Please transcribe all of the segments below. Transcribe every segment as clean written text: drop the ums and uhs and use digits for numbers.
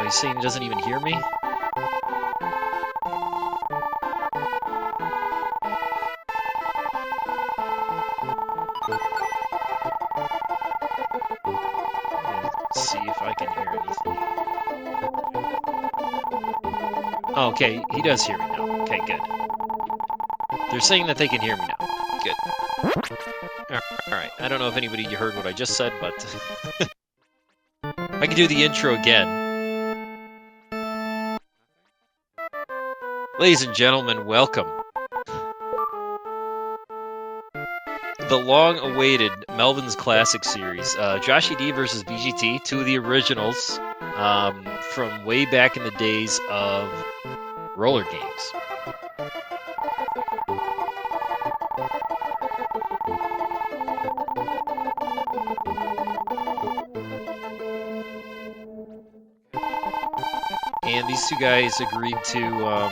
He's saying he doesn't even hear me? Let's see if I can hear anything. Oh, okay, he does hear me now. Okay, good. They're saying that they can hear me now. Good. Alright, I don't know if anybody heard what I just said, but I can do the intro again. Ladies and gentlemen, welcome. The long-awaited Melvin's Classic Series. Joshy D versus BGT, two of the originals from way back in the days of roller games. And these two guys agreed to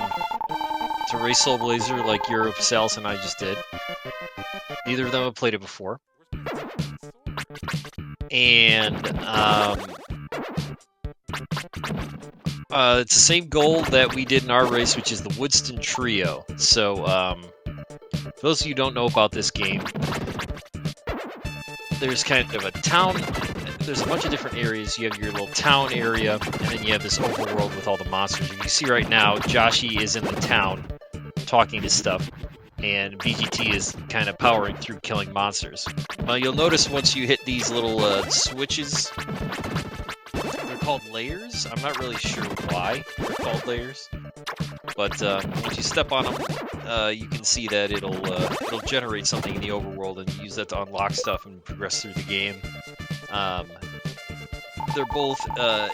race Soul Blazer like Europe, Salis, and I just did. Neither of them have played it before. And it's the same goal that we did in our race, which is the Woodstin Trio. So, for those of you who don't know about this game, there's kind of a town. There's a bunch of different areas. You have your little town area, and then you have this overworld with all the monsters. You can see right now, Joshy is in the town talking to stuff, and BGT is kind of powering through killing monsters. You'll notice once you hit these little switches, they're called layers. I'm not really sure why they're called layers, but once you step on them, you can see that it'll generate something in the overworld, and you use that to unlock stuff and progress through the game. They're both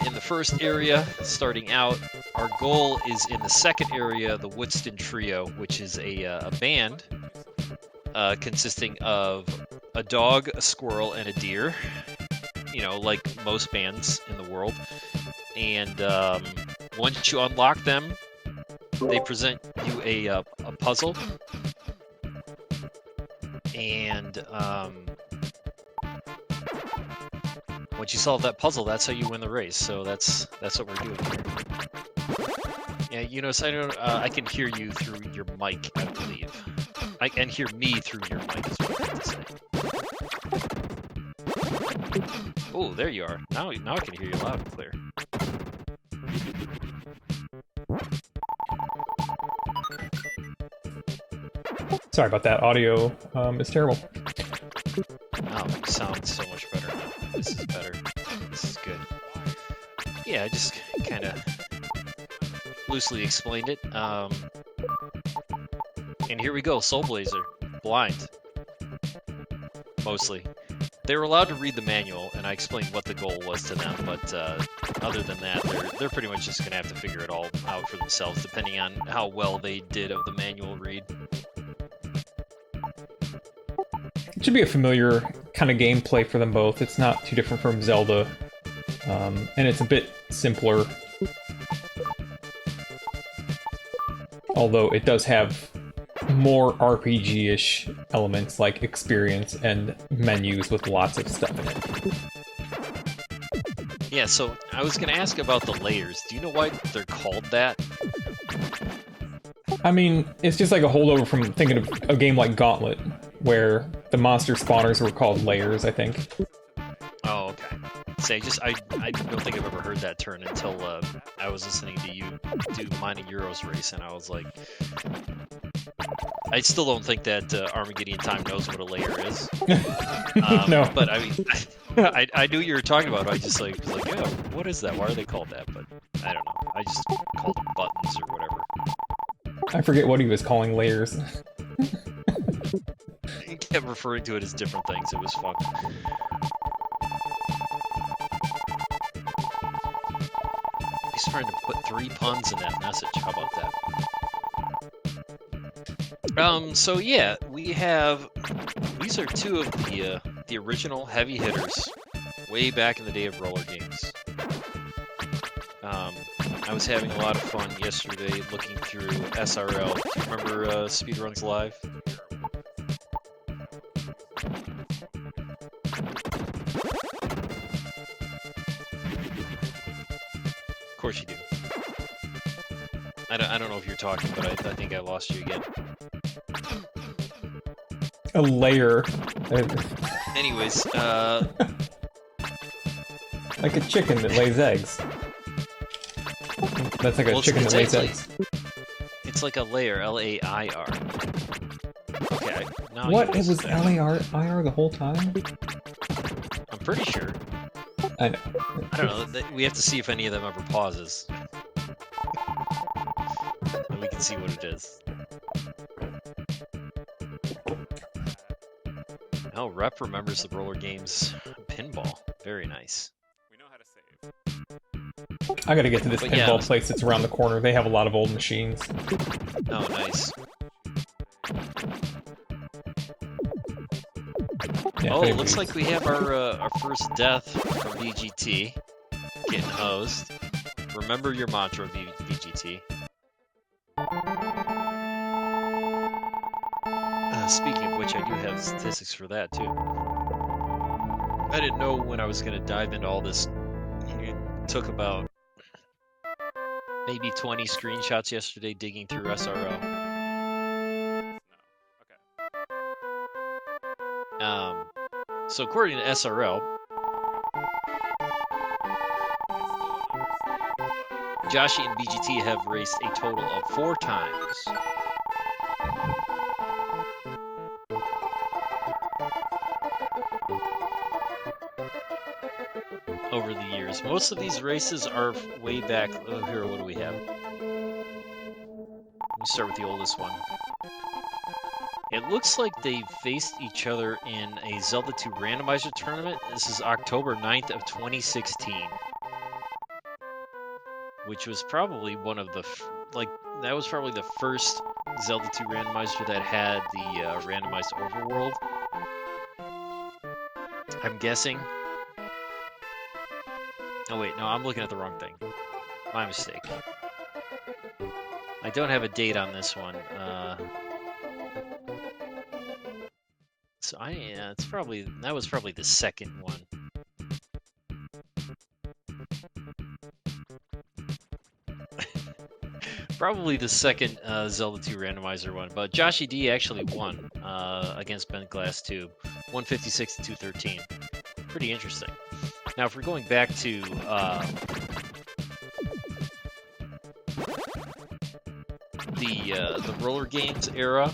in the first area, starting out. Our goal is in the second area, the Woodstin Trio, which is a band consisting of a dog, a squirrel, and a deer. You know, like most bands in the world. And once you unlock them, they present you a puzzle. And once you solve that puzzle, that's how you win the race. So that's what we're doing here. Yeah, you know, so I can hear you through your mic, I believe. I can hear me through your mic, is what I meant to say. Oh, there you are. Now I can hear you loud and clear. Sorry about that. Audio is terrible. Oh, you sound so much better now. This is better. This is good. Yeah, I just kind of loosely explained it. And here we go, Soul Blazer. Blind. Mostly. They were allowed to read the manual, and I explained what the goal was to them, but other than that, they're pretty much just going to have to figure it all out for themselves, depending on how well they did of the manual read. It should be a familiar kind of gameplay for them both. It's not too different from Zelda, and it's a bit simpler. Although it does have more RPG-ish elements like experience and menus with lots of stuff in it. Yeah, so I was going to ask about the layers. Do you know why they're called that? I mean, it's just like a holdover from thinking of a game like Gauntlet, where the monster spawners were called layers, I think. Oh, okay. Say, I don't think I've ever heard that term until I was listening to you do Mining Euros race, and I was like, I still don't think that Armageddon Time knows what a layer is. No. But I mean, I knew you were talking about it. I just was like, yeah, what is that? Why are they called that? But I don't know. I just called them buttons or whatever. I forget what he was calling layers. He kept referring to it as different things. It was fun. He's trying to put 3 puns in that message. How about that? So yeah, we have. These are 2 of the original heavy hitters, way back in the day of roller games. I was having a lot of fun yesterday looking through SRL. Do you remember Speedruns Live? Of course you do. I don't know if you're talking, but I think I lost you again. A layer. Anyways, like a chicken that lays eggs. That's like a chicken that lays eggs. It's like a layer, L-A-I-R. Okay, now what? It was L-A-R-I-R the whole time? I'm pretty sure. I know. I don't know. We have to see if any of them ever pauses. And we can see what it is. Oh, Rep remembers the roller games pinball. Very nice. We know how to save. I gotta get to this pinball place that's around the corner. They have a lot of old machines. Oh, nice. Yeah, oh, it looks like we have our first death from VGT. Getting hosed. Remember your mantra, VGT. Speaking of which, I do have statistics for that, too. I didn't know when I was going to dive into all this. It took about maybe 20 screenshots yesterday digging through SRO. So according to SRL, Joshy and BGT have raced a total of 4 times. Over the years. Most of these races are way back. Oh, here, what do we have? Let me start with the oldest one. It looks like they faced each other in a Zelda 2 randomizer tournament. This is October 9th of 2016. Which was probably one of the, that was probably the first Zelda 2 randomizer that had the randomized overworld. I'm guessing. Oh wait, no, I'm looking at the wrong thing. My mistake. I don't have a date on this one. So it's probably, that was probably the second one. Probably the second Zelda 2 randomizer one, but Joshy D actually won against bentglasstube, 156 to 213. Pretty interesting. Now, if we're going back to the roller games era,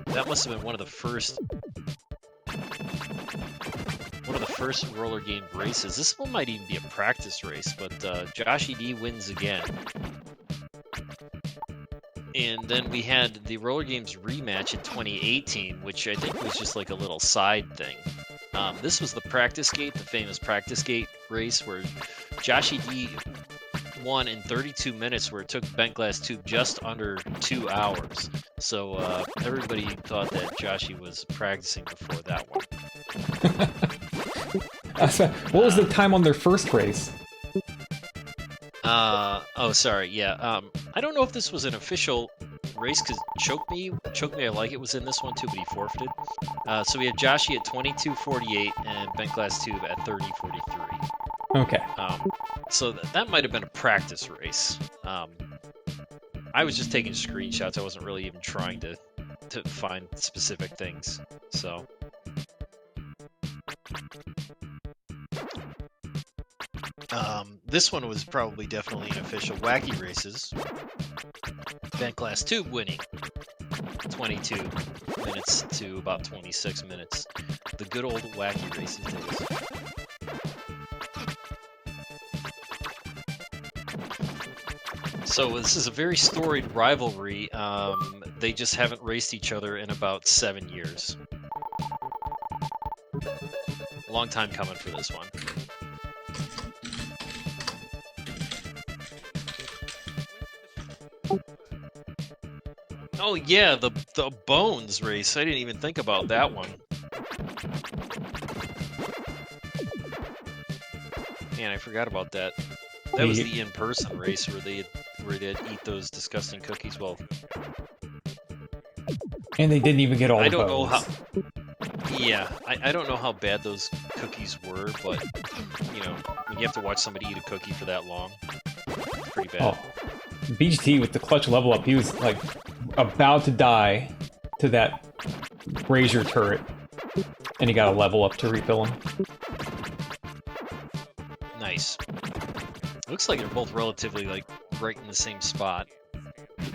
that must have been one of the first roller game races. This one might even be a practice race, but Joshy D wins again. And then we had the roller games rematch in 2018, which I think was just like a little side thing. This was the practice gate, the famous practice gate race, where Joshy D won in 32 minutes, where it took bentglasstube just under 2 hours. So everybody thought that Joshy was practicing before that one. What was the time on their first race? Oh, sorry, yeah. I don't know if this was an official race, because Choke Me I Like It was in this one too, but he forfeited. So we had Joshy at 22:48 and bentglasstube at 30:43. Okay. So that might have been a practice race. I was just taking screenshots. I wasn't really even trying to find specific things. So. This one was probably definitely an official Wacky Races. bentglasstube winning 22 minutes to about 26 minutes. The good old Wacky Races days. So this is a very storied rivalry. They just haven't raced each other in about 7 years. Long time coming for this one. Oh yeah, the Bones race. I didn't even think about that one. Man, I forgot about that. That was the in-person race where they'd eat those disgusting cookies. Well, and they didn't even get all. I don't know how. Yeah, I don't know how bad those cookies were, but you know, when you have to watch somebody eat a cookie for that long, it's pretty bad. Oh, BGT with the clutch level up, he was like about to die to that brazier turret, and he got a level up to refill him. Nice. Looks like they're both relatively like right in the same spot.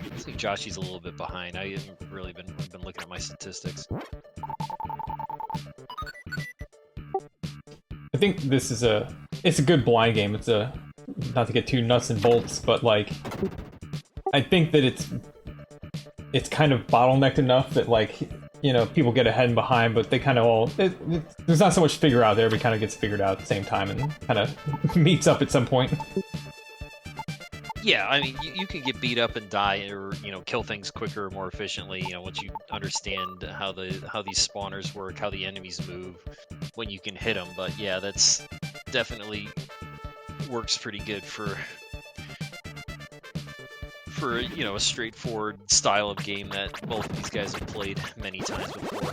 Looks like Joshy's a little bit behind. I haven't really been looking at my statistics. I think this is it's a good blind game. It's not to get too nuts and bolts, but like I think that it's kind of bottlenecked enough that like, you know, people get ahead and behind, but they kind of all there's not so much to figure out there. Everybody kind of gets figured out at the same time and kind of meets up at some point. Yeah, I mean, you can get beat up and die, or you know, kill things quicker or more efficiently. You know, once you understand how these spawners work, how the enemies move, when you can hit them. But yeah, that's definitely works pretty good for you know, a straightforward style of game that both of these guys have played many times before.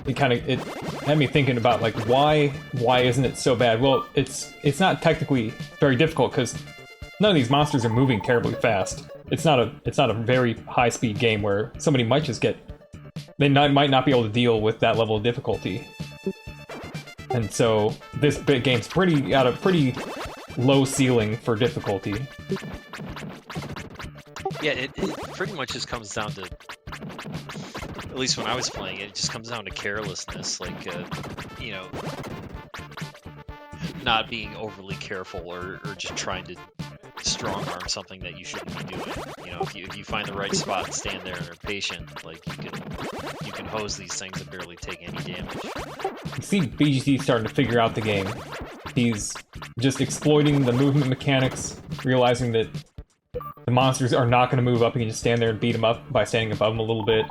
It had me thinking about like why isn't it so bad? Well, it's not technically very difficult because none of these monsters are moving terribly fast. It's not a very high speed game where somebody might just might not be able to deal with that level of difficulty. And so this big game's pretty low ceiling for difficulty. Yeah, it pretty much just comes down to, at least when I was playing it, it just comes down to carelessness, like, you know, not being overly careful or just trying to strong arm something that you shouldn't be doing. You know, if you find the right spot and stand there and are patient, like you can hose these things and barely take any damage. You see BGT starting to figure out the game. He's just exploiting the movement mechanics, realizing that the monsters are not going to move up. He can just stand there and beat them up by standing above them a little bit.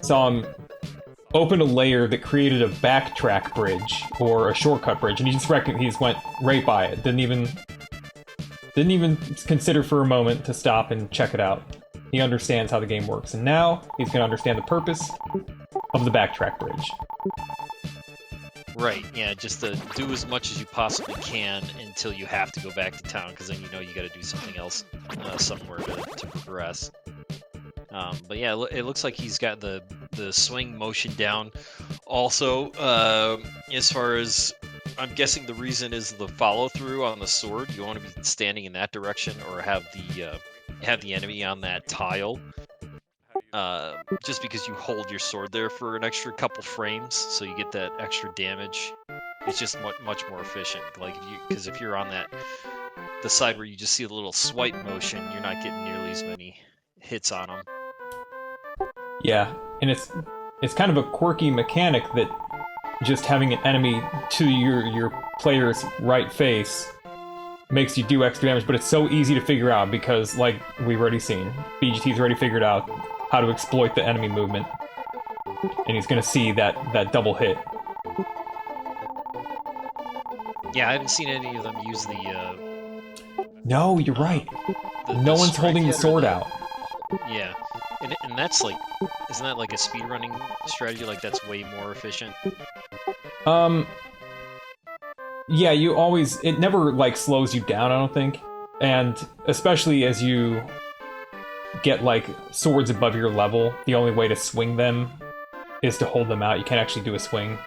Saw him open a layer that created a backtrack bridge or a shortcut bridge, and he just went right by it. Didn't even consider for a moment to stop and check it out. He understands how the game works, and now he's going to understand the purpose of the backtrack bridge. Right, yeah, just to do as much as you possibly can until you have to go back to town, because then you know you got to do something else somewhere to progress. But yeah, it looks like he's got the swing motion down. Also, as far as I'm guessing, the reason is the follow through on the sword. You want to be standing in that direction or have the enemy on that tile. Just because you hold your sword there for an extra couple frames, so you get that extra damage. It's just much more efficient. Like if you're on the side where you just see a little swipe motion, you're not getting nearly as many hits on them. Yeah, and it's kind of a quirky mechanic that just having an enemy to your player's right face makes you do extra damage, but it's so easy to figure out because, like we've already seen, BGT's already figured out how to exploit the enemy movement, and he's going to see that double hit. Yeah, I haven't seen any of them use the... No, you're right. No one's holding the sword out. Yeah, and that's like... Isn't that like a speedrunning strategy? Like, that's way more efficient? Yeah, it never, like, slows you down, I don't think. And especially as you get, like, swords above your level, the only way to swing them is to hold them out. You can't actually do a swing.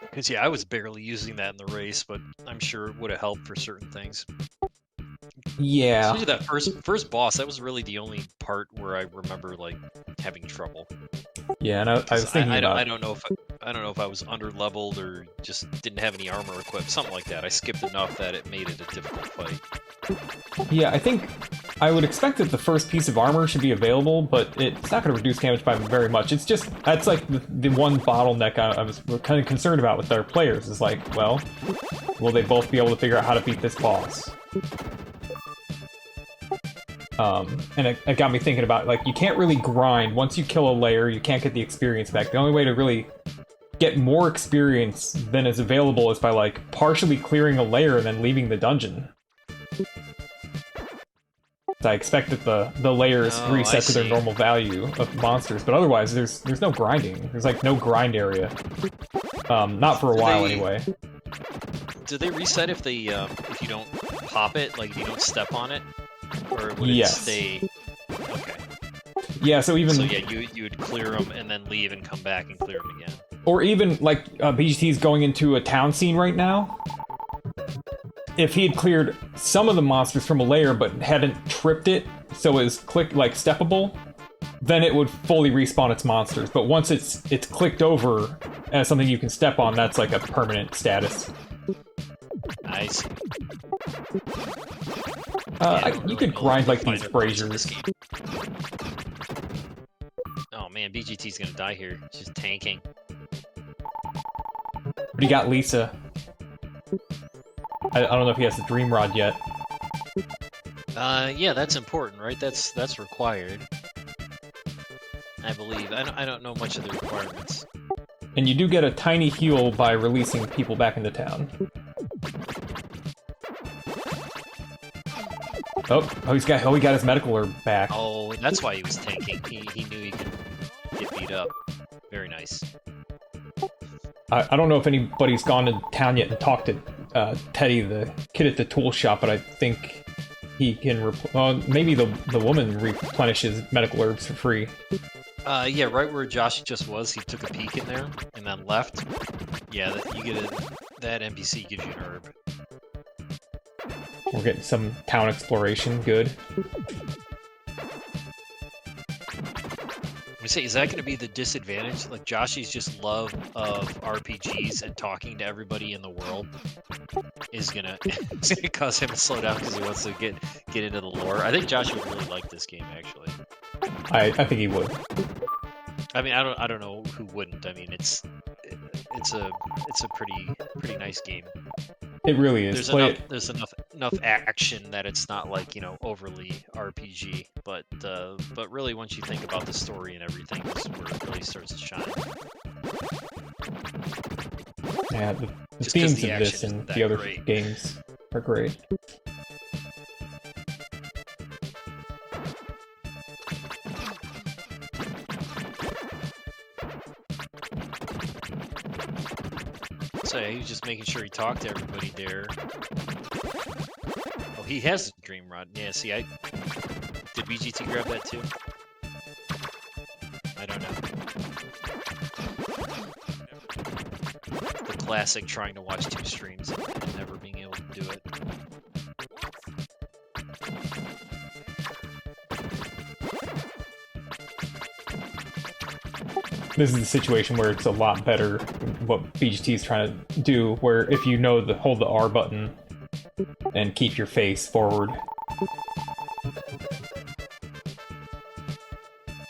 Because, yeah, I was barely using that in the race, but I'm sure it would have helped for certain things. Yeah. Especially that first boss, that was really the only part where I remember, like, having trouble. Yeah, and I was thinking I about... don't know I don't know if I was under-leveled or just didn't have any armor equipped, something like that. I skipped enough that it made it a difficult fight. Yeah, I think I would expect that the first piece of armor should be available, but it's not going to reduce damage by very much. It's just, that's like the one bottleneck I was kind of concerned about with our players, is like, well, will they both be able to figure out how to beat this boss? And it got me thinking about, like, you can't really grind. Once you kill a layer, you can't get the experience back. The only way to really get more experience than is available is by, like, partially clearing a layer and then leaving the dungeon. I expect that the layers reset to their normal value of monsters, but otherwise there's no grinding. There's, like, no grind area. Not for a while, anyway. Do they reset if they if you don't pop it, like if you don't step on it? Or would it stay... Okay. Yeah, so even... So yeah, you would clear them and then leave and come back and clear them again. Or even, like, BGT's going into a town scene right now. If he had cleared some of the monsters from a layer but hadn't tripped it so it was steppable, then it would fully respawn its monsters. But once it's clicked over as something you can step on, that's like a permanent status. Nice. You could grind like these braziers. Oh man, BGT's gonna die here. She's tanking. But he got Lisa. I don't know if he has the Dream Rod yet. Yeah, that's important, right? That's required. I believe. I don't know much of the requirements. And you do get a tiny heal by releasing people back into town. Oh, he got his medical herb back. Oh, that's why he was tanking. He knew he could get beat up. Very nice. I don't know if anybody's gone to town yet and talked to Teddy, the kid at the tool shop, but I think he can. Maybe the woman replenishes medical herbs for free. Yeah, right where Josh just was, he took a peek in there and then left. Yeah, that NPC gives you an herb. We're getting some town exploration. Good. I say, is that going to be the disadvantage? Like, Joshy's just love of RPGs and talking to everybody in the world is gonna cause him to slow down because he wants to get into the lore. I think Josh would really like this game, actually. I think he would. I mean, I don't know who wouldn't. I mean, it's a pretty nice game. It really is. There's enough action that it's not like, you know, overly RPG, but really once you think about the story and everything, is where it really starts to shine. Yeah, the themes of this and the other games are great. So yeah, he was just making sure he talked to everybody there. Oh, he has a Dream Rod. Yeah, see, did BGT grab that too? I don't know. The classic trying to watch two streams and never being able to do it. This is a situation where it's a lot better what BGT is trying to do, where if you know hold the R button and keep your face forward.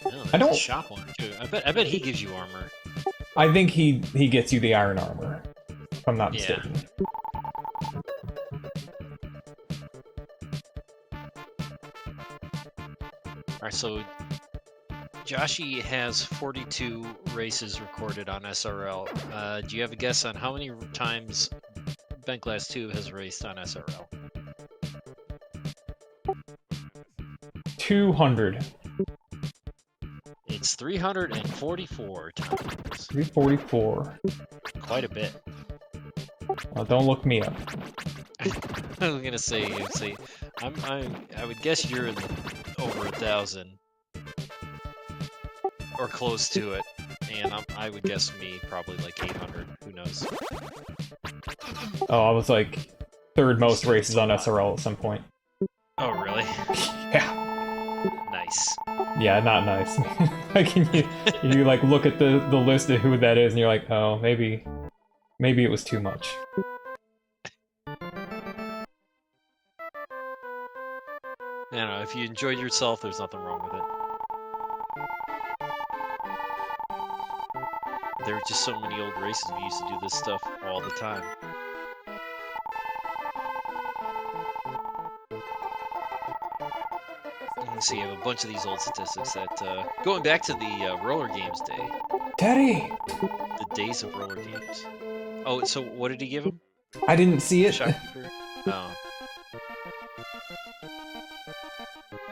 Oh, I don't shop one too. I bet he gives you armor. I think he gets you the iron armor, if I'm not mistaken. Alright, so Joshy has 42 races recorded on SRL. Do you have a guess on how many times bentglasstube has raced on SRL? 200. It's 344 times. 344. Quite a bit. Don't look me up. I was gonna say, I would guess you're in over 1,000. Or close to it, and I would guess me probably like 800. Who knows? Oh, I was like third most races on SRL at some point. Oh, really? Yeah. Nice. Yeah, not nice. Like you like look at the list of who that is, and you're like, oh, maybe it was too much. I don't know, if you enjoyed yourself, there's nothing wrong with it. There were just so many old races we used to do this stuff all the time. So you have a bunch of these old statistics that, going back to the roller games day. Teddy! The days of roller games. Oh, so what did he give him? I didn't see it. Shopkeeper? Oh.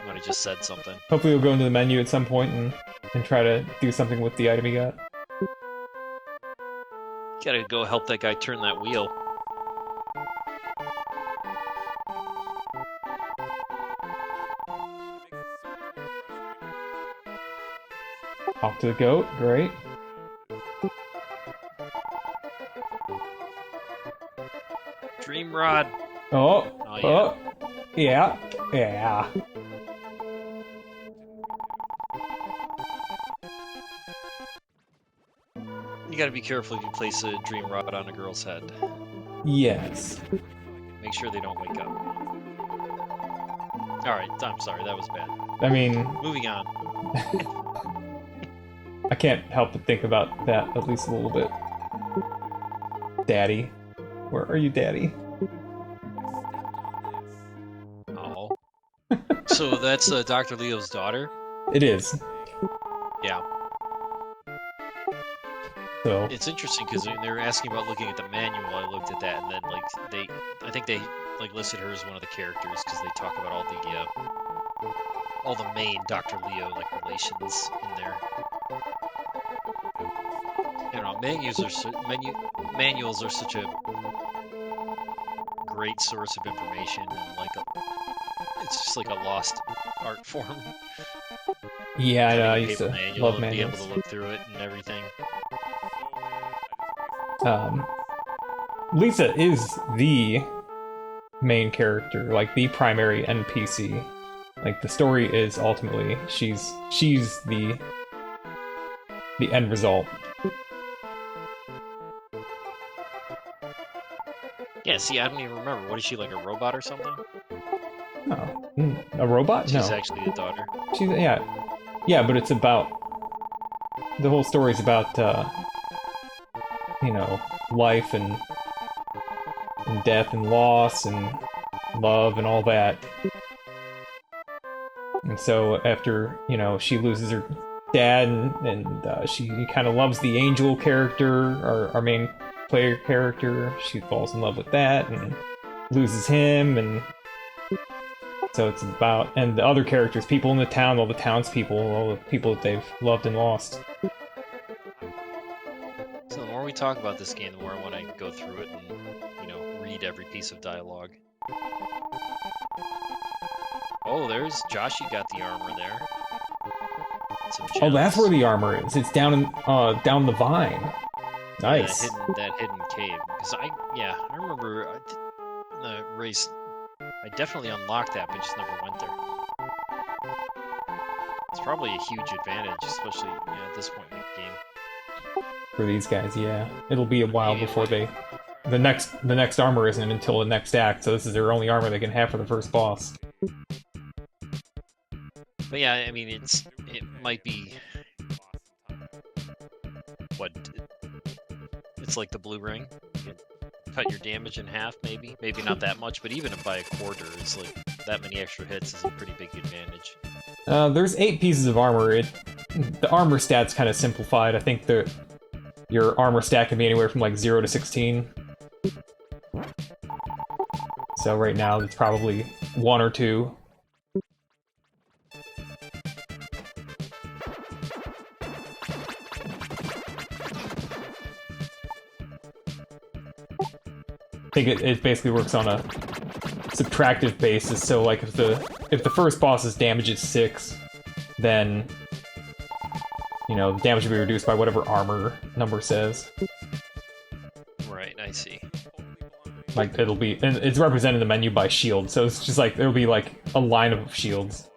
Might have just said something. Hopefully you'll go into the menu at some point and try to do something with the item you got. Gotta go help that guy turn that wheel. Off to the goat, great. Dream Rod! Oh, Oh, yeah. oh, yeah, yeah. You gotta be careful if you place a Dream Rod on a girl's head. Yes. Make sure they don't wake up. Alright, I'm sorry, that was bad. I mean, Moving on. I can't help but think about that at least a little bit. Daddy. Where are you, Daddy? Oh. So that's Dr. Leo's daughter? It is. Yeah. So, It's interesting because when they were asking about looking at the manual, I looked at that, and then like I think they like listed her as one of the characters because they talk about all the main Dr. Leo like relations in there. You know, manuals are such a great source of information, and like it's just like a lost art form. yeah, I know, I Having a used paper to manual love and be able manuals. to look through it and everything. Lisa is the main character, like the primary NPC. Like the story is ultimately she's the end result. Yeah, see, I don't even remember. What is she, like a robot or something? No, a robot? She's No, actually a daughter. she's yeah, but it's about the whole story's about you know, life and death and loss and love and all that. And so after, you know, she loses her dad and she kind of loves the angel character, our main player character. She falls in love with that and loses him, and so it's about, and the other characters, people in the town, all the townspeople, all the people that they've loved and lost. So the more we talk about this game, the more I want to go through it and, you know, read every piece of dialogue. Oh, there's Joshy got the armor there. Some Oh, that's gems. where the armor is. It's down in down the vine. Nice. Yeah, that hidden cave. Because I remember in the race, I definitely unlocked that, but just never went there. It's probably a huge advantage, especially at this point in the game. For these guys, yeah. It'll be a while Maybe before they... The next armor isn't until the next act, so this is their only armor they can have for the first boss. But yeah, I mean, it might be what it's like the blue ring. You can cut your damage in half, maybe not that much, but even by a quarter, it's like that many extra hits is a pretty big advantage. There's 8 pieces of armor. The armor stat's kind of simplified. I think your armor stat can be anywhere from like 0 to 16. So right now it's probably 1 or 2. I think it basically works on a subtractive basis, so like if the first boss's damage is 6, then you know, the damage will be reduced by whatever armor number says. Right, I see. Like it'll be, and it's represented in the menu by shield, so it's just like there'll be like a line of shields.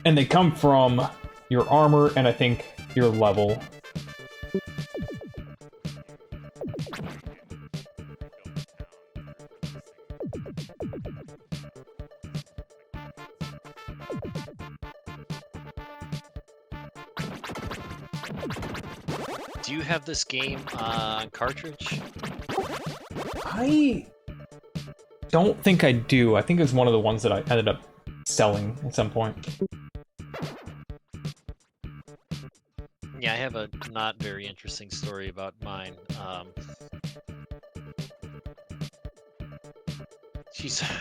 And they come from your armor and I think your level. Do you have this game on cartridge? I don't think I do. I think it was one of the ones that I ended up selling at some point. Yeah, I have a not very interesting story about mine.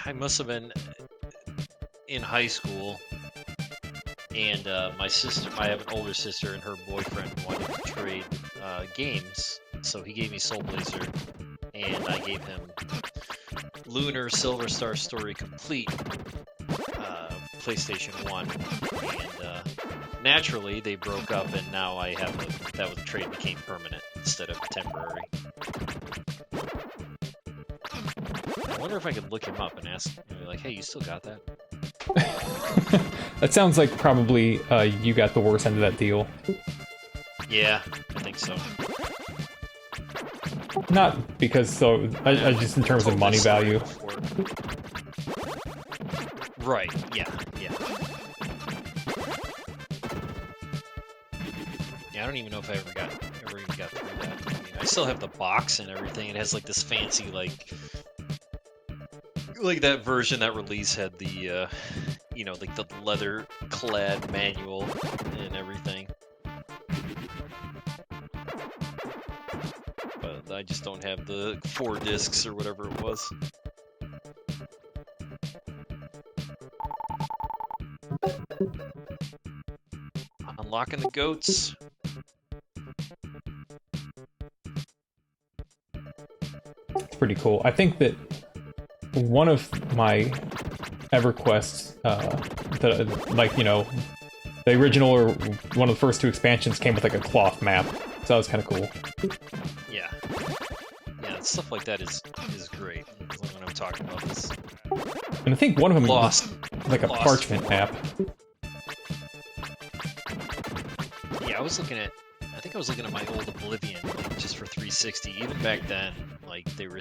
I must have been in high school, and my sister, I have an older sister, and her boyfriend wanted to trade games, so he gave me Soul Blazer, and I gave him Lunar Silver Star Story Complete, PlayStation 1, and naturally they broke up, and now I have that was trade became permanent instead of temporary. I wonder if I could look him up and ask, like, hey, you still got that? That sounds like probably you got the worst end of that deal. Yeah, I think so. Not because I just in terms of money value. Right, yeah. Yeah, I don't even know if I ever even got through that. I mean, I still have the box and everything. It has like this fancy like that version that release had the like the leather clad manual and everything. But I just don't have the 4 discs or whatever it was. Unlocking the goats. It's pretty cool. I think that one of my EverQuests, the original or one of the first 2 expansions came with like a cloth map, so that was kind of cool. Yeah, stuff like that is great when I'm talking about this. And I think one of them was like a parchment map. Yeah, I think I was looking at my old Oblivion, like, just for 360. Even back then, like, they had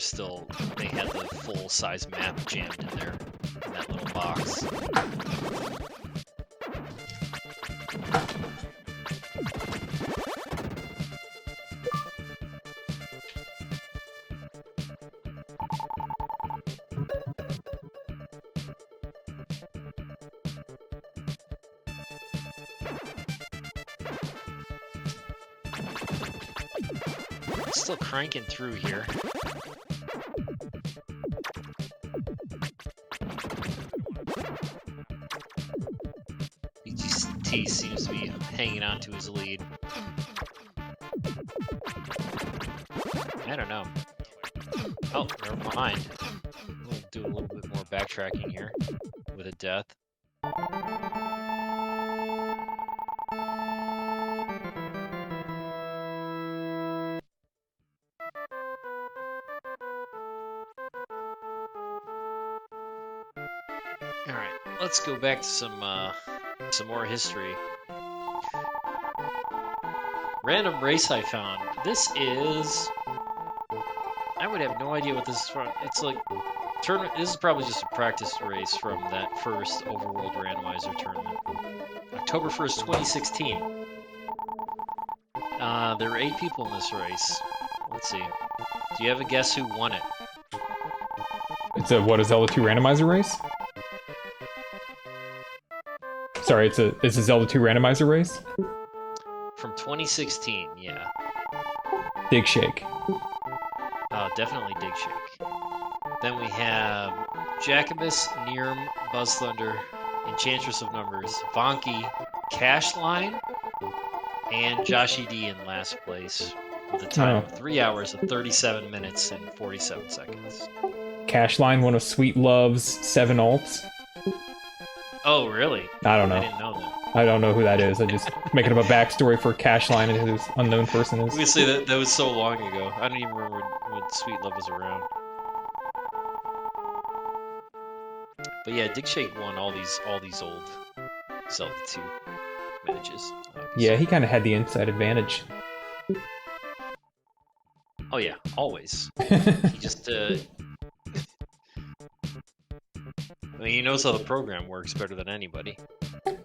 the full-size map jammed in there, in that little box. Still cranking through here. BGT seems to be hanging on to his lead. I don't know. Oh, never mind. We'll do a little bit more backtracking here with a death. Alright, let's go back to some more history. Random race I found. This is... I would have no idea what this is from. It's like... This is probably just a practice race from that first Overworld Randomizer tournament. October 1st, 2016. There were 8 people in this race. Let's see. Do you have a guess who won it? It's a Zelda 2 randomizer race? Sorry, it's a Zelda 2 randomizer race? From 2016, yeah. Dig Shake. Definitely Dig Shake. Then we have Jacobus, Nirm, Buzz Thunder, Enchantress of Numbers, Vonky, Cash Line, and Joshi D in last place with a time of 3 hours and 37 minutes and 47 seconds. Cash Line, one of Sweet Love's 7 alts. Oh, really? I don't know. I didn't know that. I don't know who that is. I just making up a backstory for Cash Line and who this unknown person is. We say that was so long ago. I don't even remember when Sweet Love was around. But yeah, Dig Shake won all these old Zelda 2 manages. Yeah, he kind of had the inside advantage. Oh yeah, always. He just I mean, he knows how the program works better than anybody.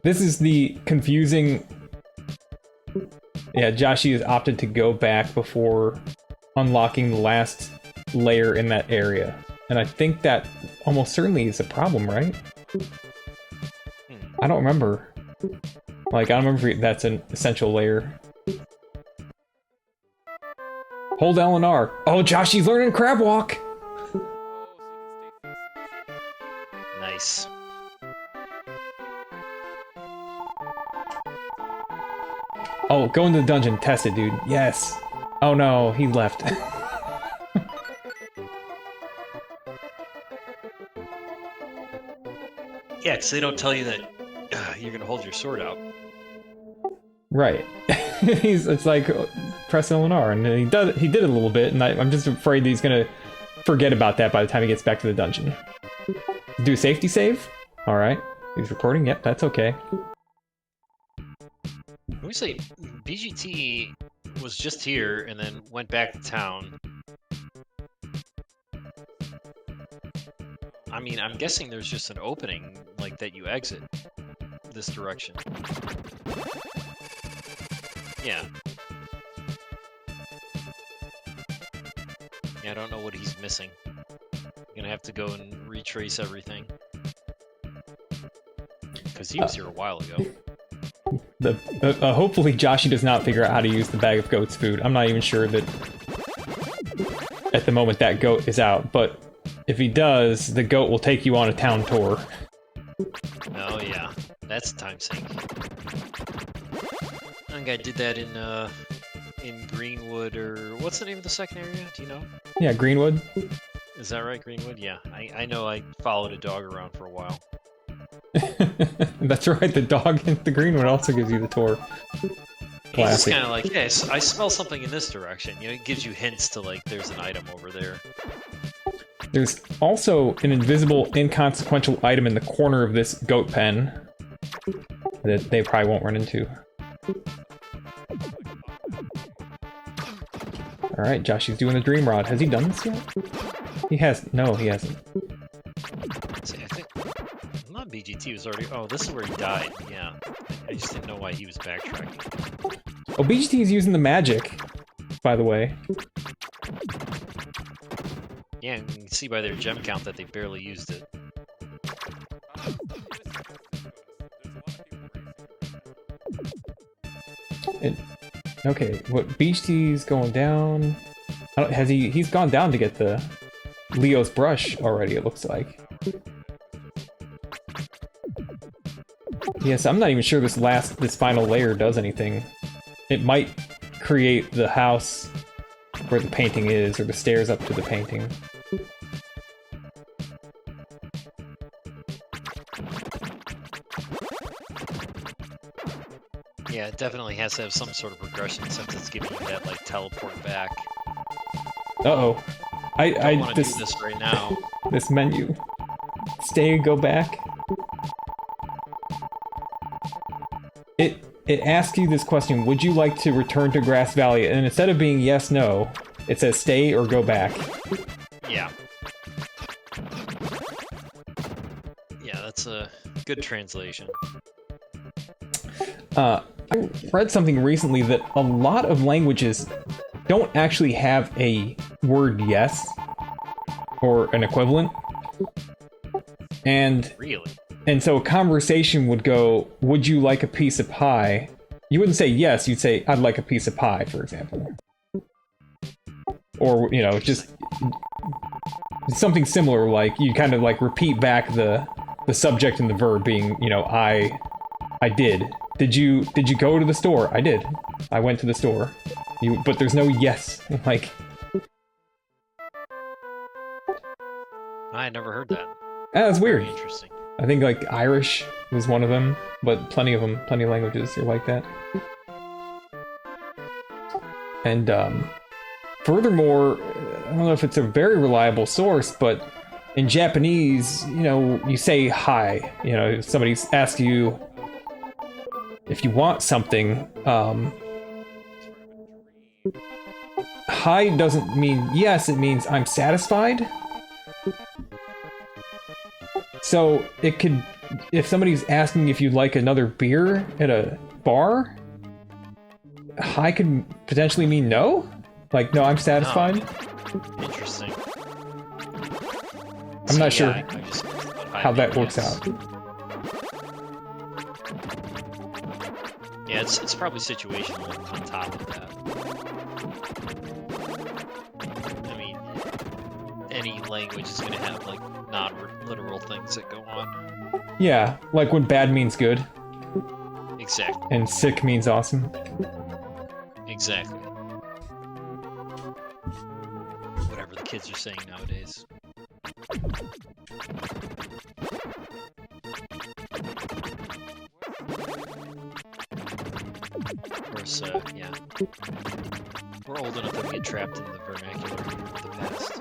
This is the confusing... Yeah, Joshi has opted to go back before unlocking the last layer in that area. And I think that almost certainly is a problem, right? I don't remember. Like, I don't remember if that's an essential layer. Hold L and R. Oh, Joshi's learning crab walk! Nice. Oh, go into the dungeon, test it, dude. Yes. Oh no, he left. Yeah, because they don't tell you that you're gonna hold your sword out. Right. It's like press L and R, and he did it a little bit, and I'm just afraid that he's gonna forget about that by the time he gets back to the dungeon. Do a safety save? Alright. He's recording? Yep, that's okay. Let me say, BGT was just here and then went back to town. I mean, I'm guessing there's just an opening, like, that you exit this direction. Yeah. Yeah, I don't know what he's missing. I'm gonna have to go and retrace everything. Because he was here a while ago. Hopefully Joshi does not figure out how to use the bag of goat's food. I'm not even sure that at the moment that goat is out, but if he does, the goat will take you on a town tour. Oh yeah, that's a time sink. I think I did that in Greenwood, or what's the name of the second area? Do you know? Yeah, Greenwood. Is that right, Greenwood? Yeah, I know I followed a dog around for a while. That's right, the dog in the Greenwood also gives you the tour. Classic. It's kind of like, hey, I smell something in this direction. You know, it gives you hints to, like, there's an item over there. There's also an invisible, inconsequential item in the corner of this goat pen that they probably won't run into. Alright, Joshi's doing the dream rod. Has he done this yet? He has. No, he hasn't. See, I think... Not BGT was already... Oh, this is where he died. Yeah. I just didn't know why he was backtracking. Oh, BGT is using the magic, by the way. Yeah, you can see by their gem count that they barely used it. Okay, what BGT's going down? Has he's gone down to get the Leo's brush already, it looks like. Yes, I'm not even sure this final layer does anything. It might create the house where the painting is, or the stairs up to the painting. Yeah, it definitely has to have some sort of progression since it's giving you that, like, teleport back. Uh-oh. I want to do this right now. This menu. Stay and go back. It asks you this question, would you like to return to Grass Valley? And instead of being yes, no, it says stay or go back. Yeah. Yeah, that's a good translation. I read something recently that a lot of languages don't actually have a word yes or an equivalent. And really? And so a conversation would go, would you like a piece of pie? You wouldn't say yes, you'd say, I'd like a piece of pie, for example. Or, you know, just something similar, like you kind of like repeat back the subject and the verb being, you know, I did. Did you go to the store? I did. I went to the store. But there's no yes. Like, I had never heard that. That's weird. Very interesting. I think like Irish was one of them, but plenty of languages are like that. And furthermore, I don't know if it's a very reliable source, but in Japanese, you know, you say hi. You know, if somebody asks you, if you want something, high doesn't mean yes, it means I'm satisfied. So it could, if somebody's asking if you'd like another beer at a bar, high could potentially mean no? Like, no, I'm satisfied? Oh, interesting. I'm not sure I just how that works out. Yeah, it's probably situational on top of that. I mean, any language is going to have, like, non-literal things that go on. Yeah, like when bad means good. Exactly. And sick means awesome. Exactly. Whatever the kids are saying nowadays. Of course, yeah. We're old enough that we get trapped in the vernacular of the past.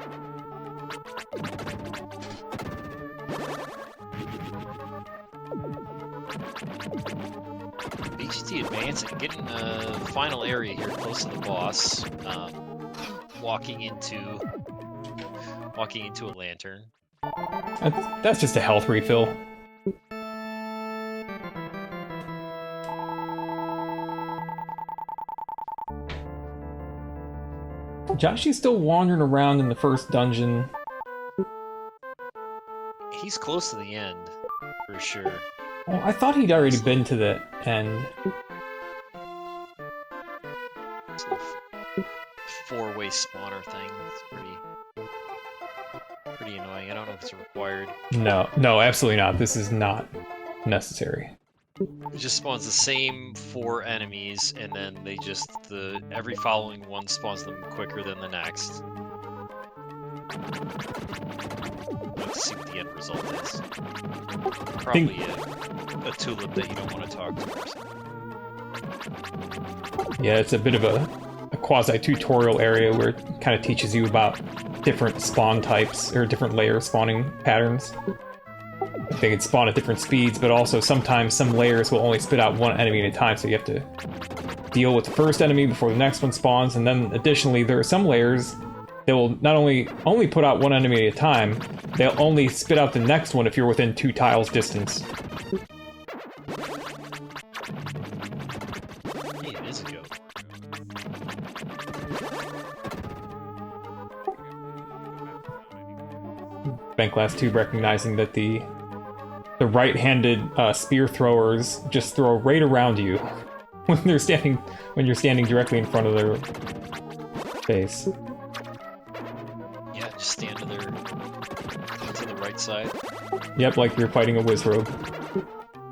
BGT advancing, getting the final area here, close to the boss. Walking into a lantern. That's just a health refill. Joshy's still wandering around in the first dungeon. He's close to the end, for sure. Well, I thought he'd already been to the end. It's a four-way spawner thing. It's pretty annoying. I don't know if it's required. No, absolutely not. This is not necessary. It just spawns the same 4 enemies, and then they just every following one spawns them quicker than the next. Let's see what the end result is. Probably a tulip that you don't want to talk to or something. Yeah, it's a bit of a quasi-tutorial area where it kind of teaches you about different spawn types, or different layer spawning patterns. They can spawn at different speeds, but also sometimes some layers will only spit out one enemy at a time, so you have to deal with the first enemy before the next one spawns, and then additionally there are some layers that will not only put out one enemy at a time, they'll only spit out the next one if you're within 2 tiles distance. Hey, it is a goat. Bentglasstube recognizing that the right-handed spear throwers just throw right around you when you're standing directly in front of their face. Yeah, just stand to the right side. Yep, like you're fighting a Wizrobe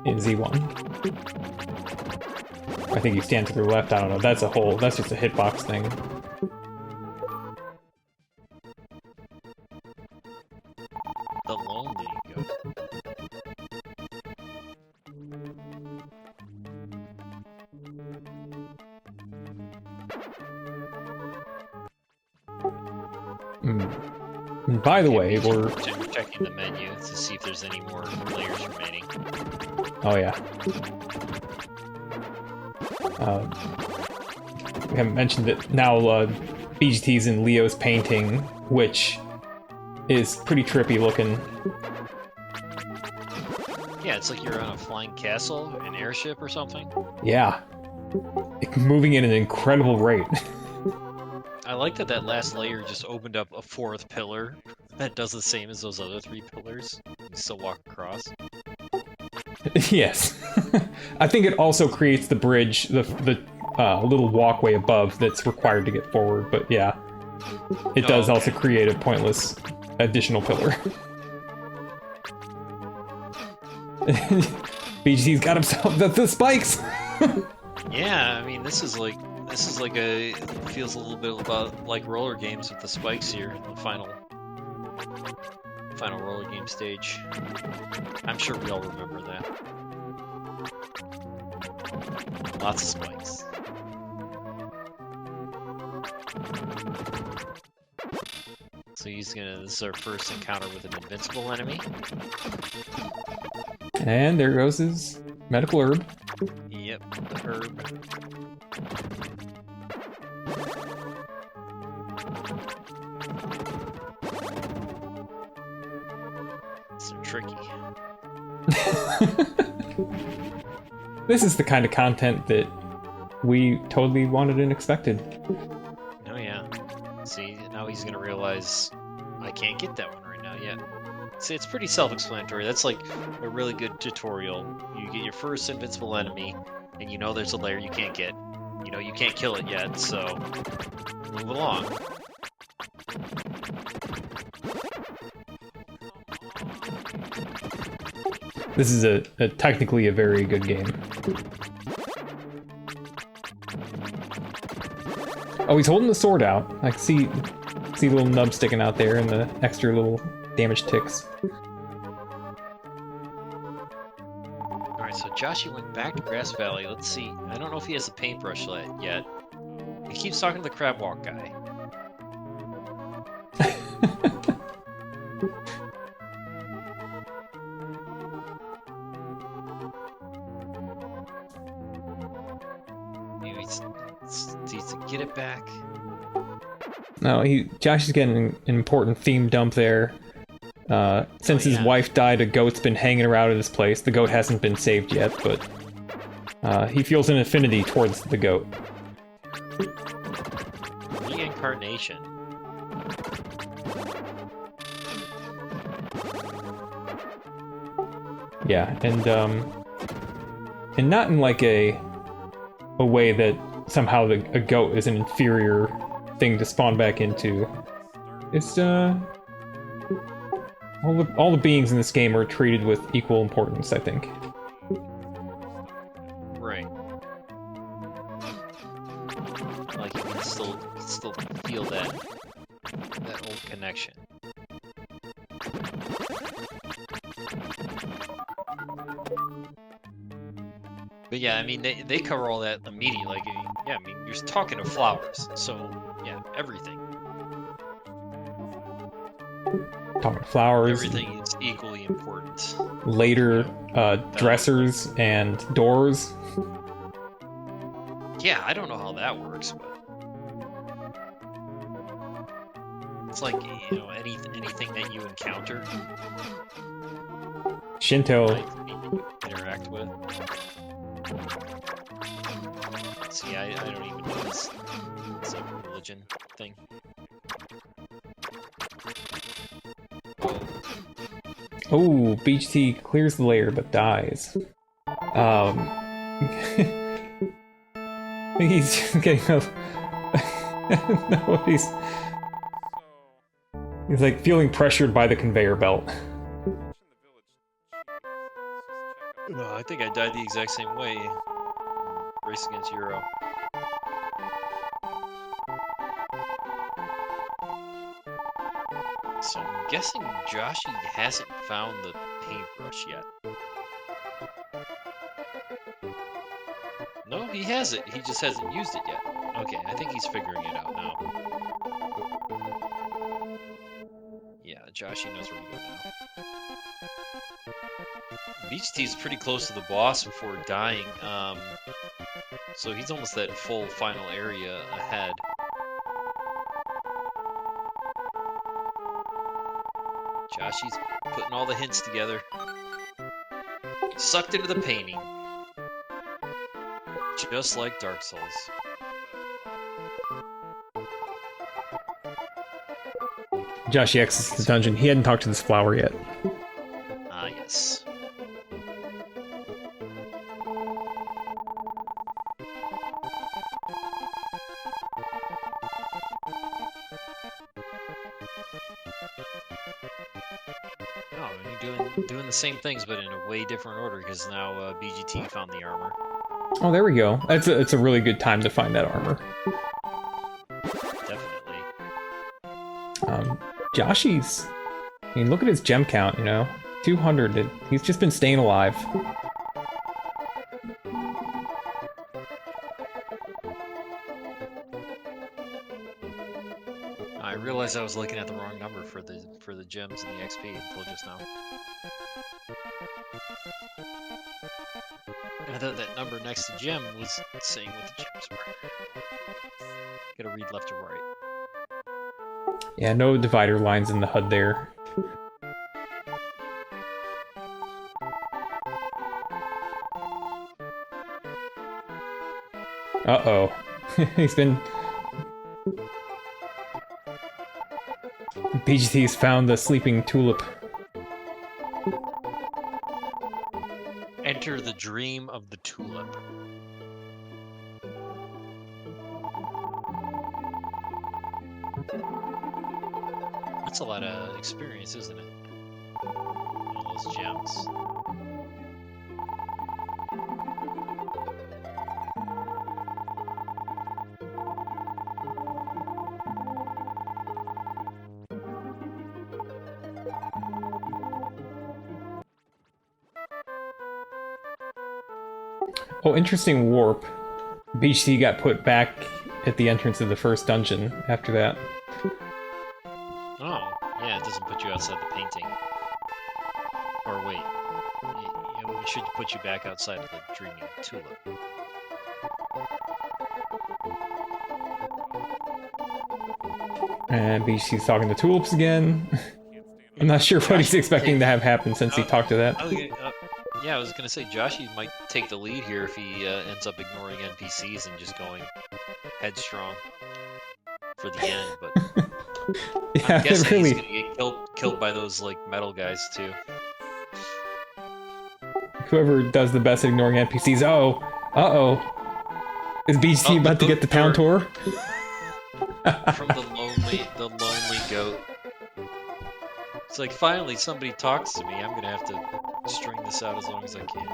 in Z1. I think you stand to the left. I don't know. That's just a hitbox thing. The lonely goat. And by the way, we're checking the menu to see if there's any more layers remaining. Oh yeah. We haven't mentioned that now BGT's in Leo's painting, which is pretty trippy looking. Yeah, it's like you're on a flying castle, an airship or something. Yeah. Moving at an incredible rate. I like that last layer just opened up a 4th pillar that does the same as those other 3 pillars. You still walk across. Yes. I think it also creates the bridge, the little walkway above that's required to get forward, but yeah. It does also create a pointless additional pillar. BGT's got himself the spikes! Yeah, I mean, this is like feels a little bit about like roller games with the spikes here in the final roller game stage. I'm sure we all remember that. Lots of spikes. So this is our first encounter with an invincible enemy. And there goes his medical herb. Yep. The herb. So tricky. This is the kind of content that we totally wanted and expected. Oh yeah. See, now he's gonna realize I can't get that one right now yet. See, it's pretty self-explanatory. That's like a really good tutorial. You get your first invincible enemy, and you know there's a lair you can't get. You know you can't kill it yet, so move along. This is a technically a very good game. Oh, he's holding the sword out. I can see the little nub sticking out there and the extra little damage ticks. Alright, so Joshy went back to Grass Valley. Let's see. I don't know if he has a paintbrush yet. He keeps talking to the crab walk guy. Maybe it's to get it back. No, Josh is getting an important theme dump there. Since his wife died, a goat's been hanging around in this place. The goat hasn't been saved yet, but he feels an affinity towards the goat. Reincarnation. Yeah, and not in like a way that somehow a goat is an inferior thing to spawn back into. It's all the beings in this game are treated with equal importance, I think. Right. Like you can still feel that old connection. But yeah, I mean they cover all that immediately. Like, yeah, I mean you're talking to flowers, so yeah, everything. Talking flowers. Everything is equally important. Later, dressers and doors. Yeah, I don't know how that works, but it's like, you know, anything that you encounter. Shinto. Like, you interact with. See, I don't even know this. It's a religion thing. Oh, Beach Tea clears the layer but dies. He's just getting a... No, he's like feeling pressured by the conveyor belt. No, I think I died the exact same way. Race against Euro. So I'm guessing Joshy hasn't found the paintbrush yet. No, he has it. He just hasn't used it yet. Okay, I think he's figuring it out now. Yeah, Joshy knows where to go now. Beach Tea's pretty close to the boss before dying, so he's almost that full final area ahead. Joshy's putting all the hints together. Sucked into the painting. Just like Dark Souls. Josh exits the dungeon. He hadn't talked to this flower yet. Ah, yes. Oh, you're doing the same things, but in a way different order, because now BGT found the armor. Oh, there we go. It's a really good time to find that armor. Definitely. Joshy's... I mean, look at his gem count, you know? 200. He's just been staying alive. I realize realized I was looking at the wrong number for the gems and the XP until just now. And I thought that number next to gem was saying what the gems were. Gotta read left to right. Yeah, no divider lines in the HUD there. Uh-oh. He's been... BGT's found the sleeping tulip. Enter the dream of the tulip. That's a lot of experience, isn't it? All those gems. Oh, interesting warp. BGT got put back at the entrance of the first dungeon after that. Oh, yeah, it doesn't put you outside the painting. Or wait, it should put you back outside of the dreaming tulip. And BGT's talking to tulips again. I'm not sure what he's expecting to have happen since he talked to that. Yeah, I was gonna say Joshy might take the lead here if he ends up ignoring NPCs and just going headstrong for the end, but Yeah, I'm guessing really. he's gonna get killed by those like metal guys too. Whoever does the best at ignoring NPCs. Oh, uh-oh. Is BGT about to get the town tour? From the lonely goat. It's like finally somebody talks to me. I'm gonna have to string this out as long as I can.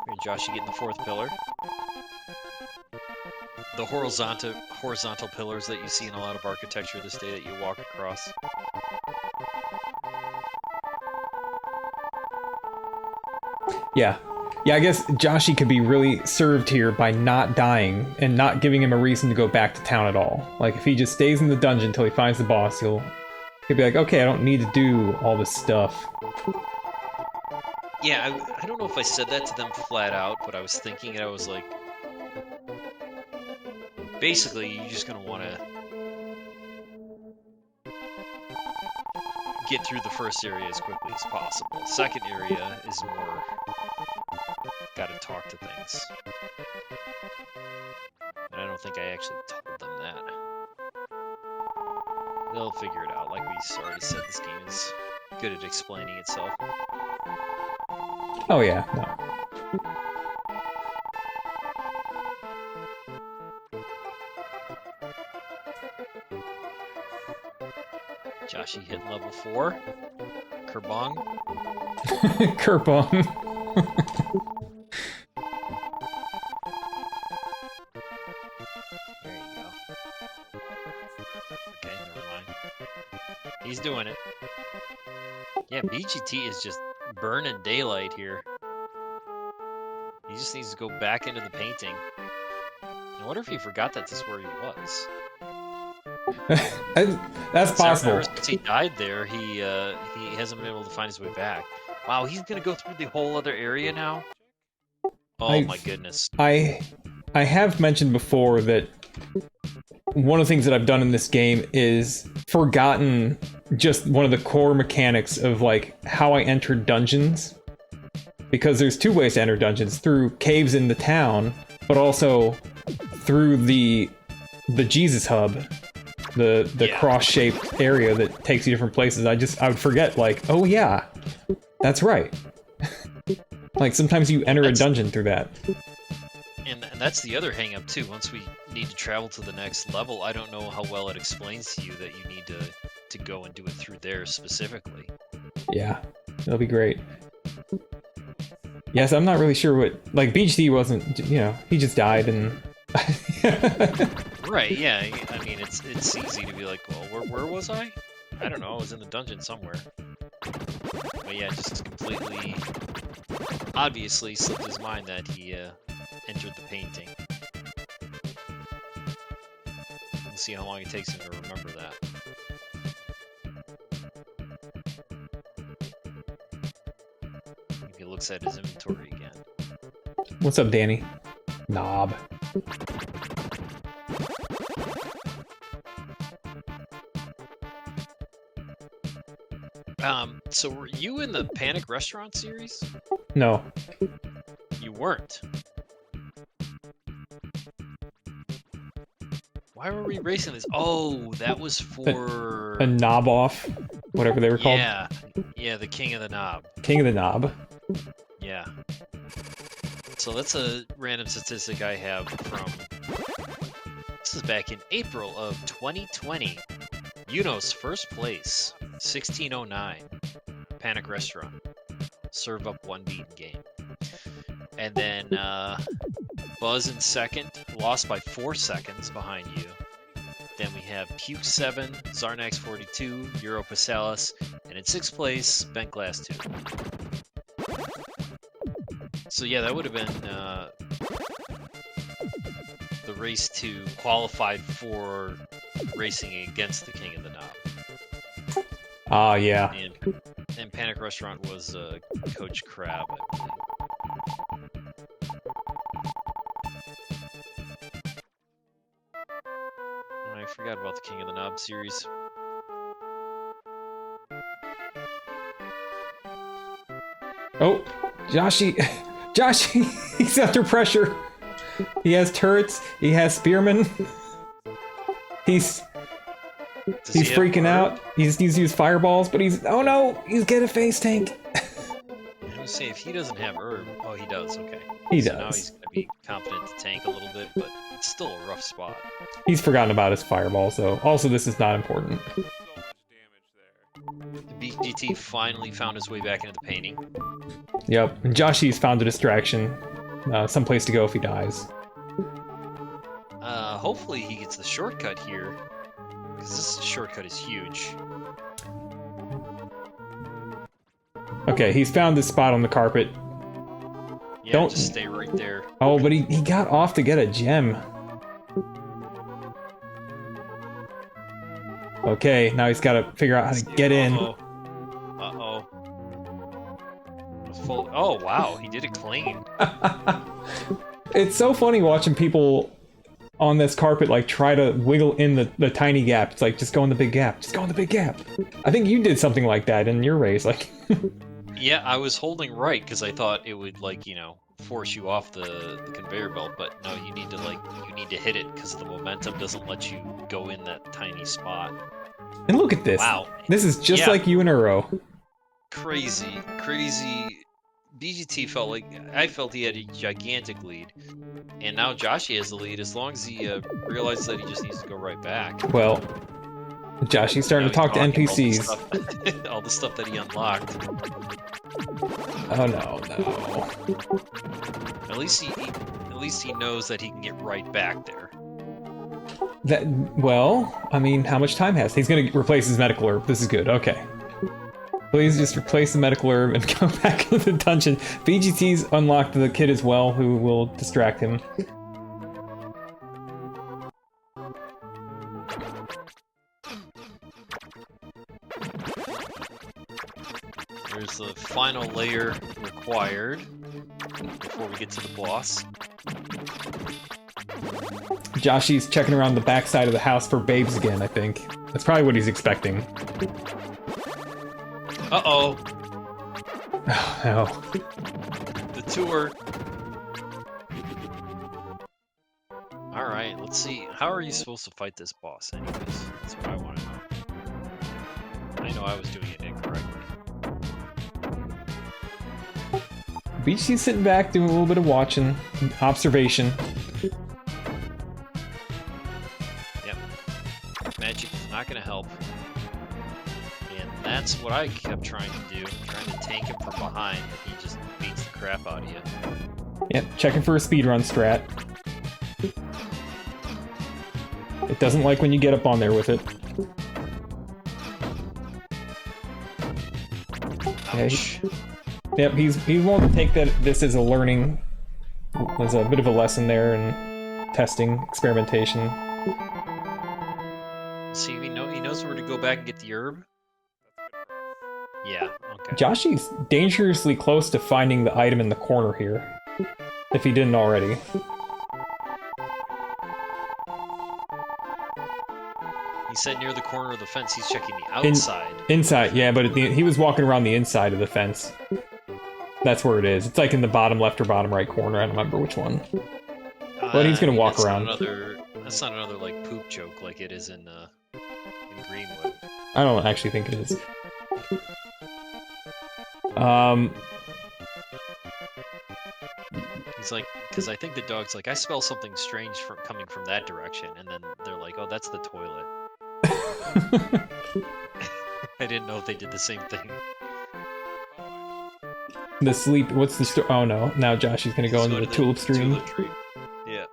Here, Josh, you getting the fourth pillar. The horizontal pillars that you see in a lot of architecture this day that you walk across. Yeah. Yeah, I guess Joshy could be really served here by not dying and not giving him a reason to go back to town at all. Like, if he just stays in the dungeon until he finds the boss, he'll be like, okay, I don't need to do all this stuff. Yeah, I don't know if I said that to them flat out, but I was thinking it. I was like, basically, you're just going to want to get through the first area as quickly as possible. Second area is more gotta talk to things. And I don't think I actually told them that. They'll figure it out. Like we already said, this game is good at explaining itself. Oh yeah, no. Joshy hit level 4. Kerbong. Kerbong. There you go. Okay, never mind. He's doing it. Yeah, BGT is just burning daylight here. He just needs to go back into the painting. I wonder if he forgot that this is where he was. That's possible. Ever since he died there, he hasn't been able to find his way back. Wow, he's gonna go through the whole other area now? Oh my goodness. I have mentioned before that one of the things that I've done in this game is forgotten just one of the core mechanics of like how I entered dungeons. Because there's two ways to enter dungeons, through caves in the town, but also through the Jesus hub, the cross-shaped area that takes you different places. I would forget, like, oh yeah, that's right. Like sometimes you enter a dungeon through that. And that's the other hang-up too. Once we need to travel to the next level, I don't know how well it explains to you that you need to go and do it through there specifically. Yeah, that'll be great. Yes, I'm not really sure what... Like, BGT wasn't... You know, he just died and... Right, yeah. I mean, it's easy to be like, well, where was I? I don't know. I was in the dungeon somewhere. But yeah, just completely... Obviously slipped his mind that he entered the painting. Let's see how long it takes him to remember that. If he looks at his inventory again. What's up, Danny? Knob. So were you in the Panic Restaurant series? No. You weren't. Why were we racing this? Oh, that was for... A knob off, whatever they were called. Yeah, the King of the Knob. King of the Knob. Yeah. So that's a random statistic I have from... This is back in April of 2020. Uno's first place, 1609. Panic Restaurant. Serve up one beaten game. And then Buzz in second, lost by 4 seconds behind you. Then we have Puke 7, Zarnax 42, Euro Pasalis, and in 6th place, bentglasstube. So yeah, that would have been the race to qualify for racing against the King of the Knob. Ah, yeah. And Panic Restaurant was Coach Crab, I believe. I forgot about the King of the Knob series. Oh, Joshy, he's under pressure. He has turrets. He has spearmen. He's freaking out. He's used fireballs, but oh no, he's getting a face tank. I was say if he doesn't have herb, oh he does. Okay. He so does. Now he's gonna be confident to tank a little bit, but it's still a rough spot. He's forgotten about his fireballs, though. Also, this is not important. The BGT finally found his way back into the painting. Yep, and Joshy's found a distraction. Someplace to go if he dies. Hopefully he gets the shortcut here, because this shortcut is huge. Okay, he's found this spot on the carpet. Yeah, Don't just stay right there. Oh, but he got off to get a gem. Okay, now he's got to figure out how to get in. Uh-oh. Oh, wow, he did it clean. It's so funny watching people on this carpet like try to wiggle in the tiny gap. It's like, just go in the big gap. Just go in the big gap. I think you did something like that in your race. Like, yeah, I was holding right because I thought it would, like, you know, force you off the conveyor belt, but no, you need to hit it because the momentum doesn't let you go in that tiny spot. And look at this. Wow. This is just like you and Uro. Crazy. BGT I felt he had a gigantic lead. And now Joshy has the lead as long as he realizes that he just needs to go right back. Well, Joshy's starting to talk to NPCs. All the stuff that he unlocked. Oh no. At least he knows that he can get right back there. Well, I mean, how much time has? He's gonna replace his medical herb. This is good. Okay. Please just replace the medical herb and go back into the dungeon. BGT's unlocked the kid as well, who will distract him. There's the final layer required before we get to the boss. Joshy's checking around the backside of the house for babes again, I think. That's probably what he's expecting. Uh-oh. Oh, no. The tour. Alright, let's see. How are you supposed to fight this boss anyways? That's what I want to know. I know I was doing it incorrectly. BGT's sitting back, doing a little bit of watching, observation. Yep. Magic is not going to help. And that's what I kept trying to do. Trying to tank him from behind, but he just beats the crap out of you. Yep, checking for a speedrun strat. It doesn't like when you get up on there with it. Ouch. Okay. Yep, he's willing to take this as a learning, as a bit of a lesson there in testing, experimentation. back and get the herb? Yeah, okay. Joshy's dangerously close to finding the item in the corner here. If he didn't already. He said near the corner of the fence he's checking the outside. Inside, yeah, but he was walking around the inside of the fence. That's where it is. It's like in the bottom left or bottom right corner. I don't remember which one. But he's gonna walk around. That's not another like poop joke like it is in Greenwood. I don't actually think it is. He's like, because I think the dog's like, I smell something strange coming from that direction, and then they're like, oh, that's the toilet. I didn't know if they did the same thing. The sleep. What's the story? Oh no! Now Josh is gonna go into the tulip stream. Yeah.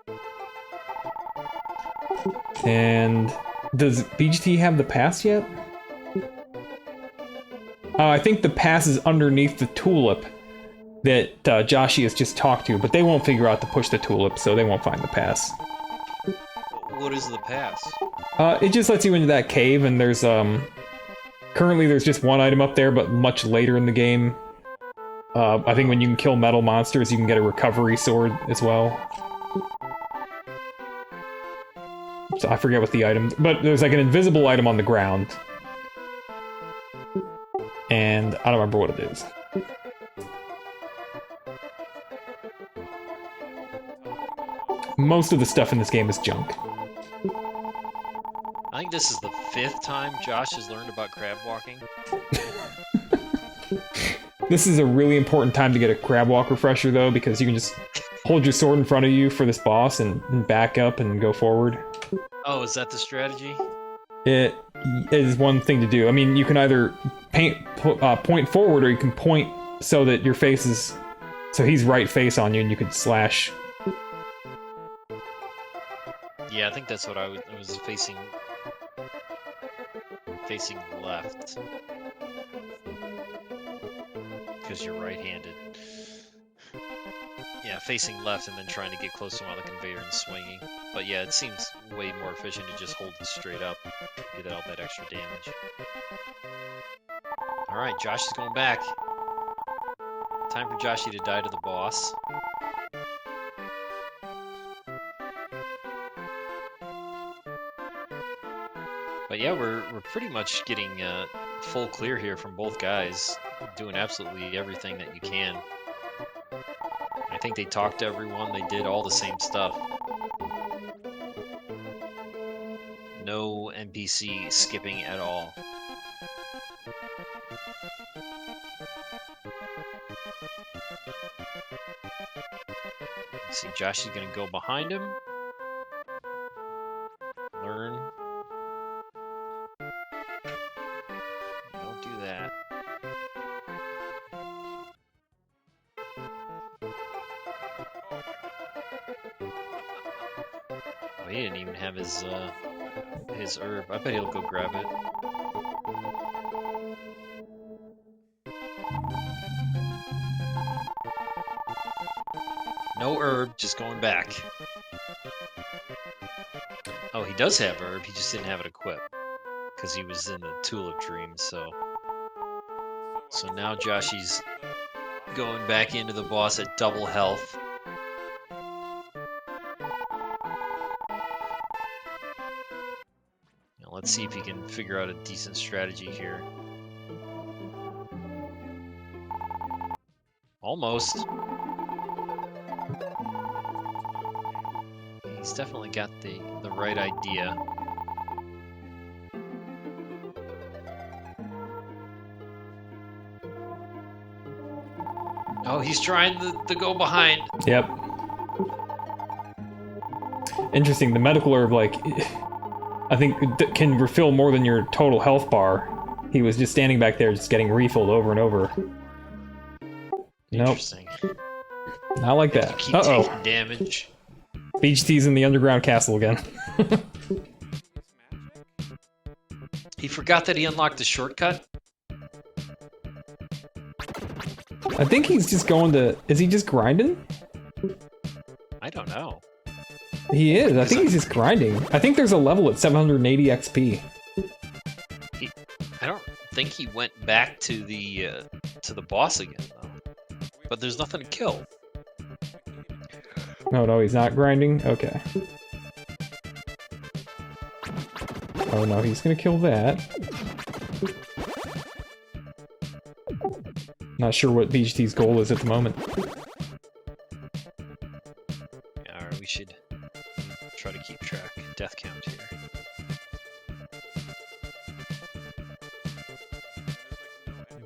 And does BGT have the pass yet? I think the pass is underneath the tulip that Joshy has just talked to, but they won't figure out to push the tulip, so they won't find the pass. What is the pass? It just lets you into that cave, and there's currently there's just one item up there, but much later in the game, I think when you can kill metal monsters, you can get a recovery sword as well. So I forget what the item, but there's like an invisible item on the ground. And I don't remember what it is. Most of the stuff in this game is junk. I think this is the 5th time Josh has learned about crab walking. This is a really important time to get a crab walk refresher, though, because you can just hold your sword in front of you for this boss and back up and go forward. Oh, is that the strategy? It is one thing to do. I mean, you can either point forward, or you can point so that your face is... So he's right face on you, and you could slash. Yeah, I think that's what I was facing left. Because you're right-handed. Yeah, facing left and then trying to get close to him on the conveyor and swinging. But yeah, it seems way more efficient to just hold it straight up, get all that extra damage. Alright, Josh is going back. Time for Joshy to die to the boss. But yeah, we're pretty much getting full clear here from both guys, doing absolutely everything that you can. I think they talked to everyone, they did all the same stuff. No NPC skipping at all. See, Josh is gonna go behind him. Learn. Don't do that. Oh, he didn't even have his herb. I bet he'll go grab it. No herb, just going back. Oh, he does have herb, he just didn't have it equipped. Because he was in the Tulip Dream, so... So now Joshy's going back into the boss at double health. Now let's see if he can figure out a decent strategy here. Almost. He's definitely got the right idea. Oh, he's trying to go behind. Yep. Interesting. The medical herb, like, I think can refill more than your total health bar. He was just standing back there, just getting refilled over and over. Interesting. Nope. Not like that. Keep taking damage. BGT's in the underground castle again. He forgot that he unlocked the shortcut? I think he's just going to... Is he just grinding? I don't know. He is. I think he's just grinding. I think there's a level at 780 XP. I don't think he went back to the boss again though. But there's nothing to kill. No, he's not grinding? Okay. Oh no, he's gonna kill that. Not sure what BGT's goal is at the moment. Yeah, alright, we should try to keep track. Death count here.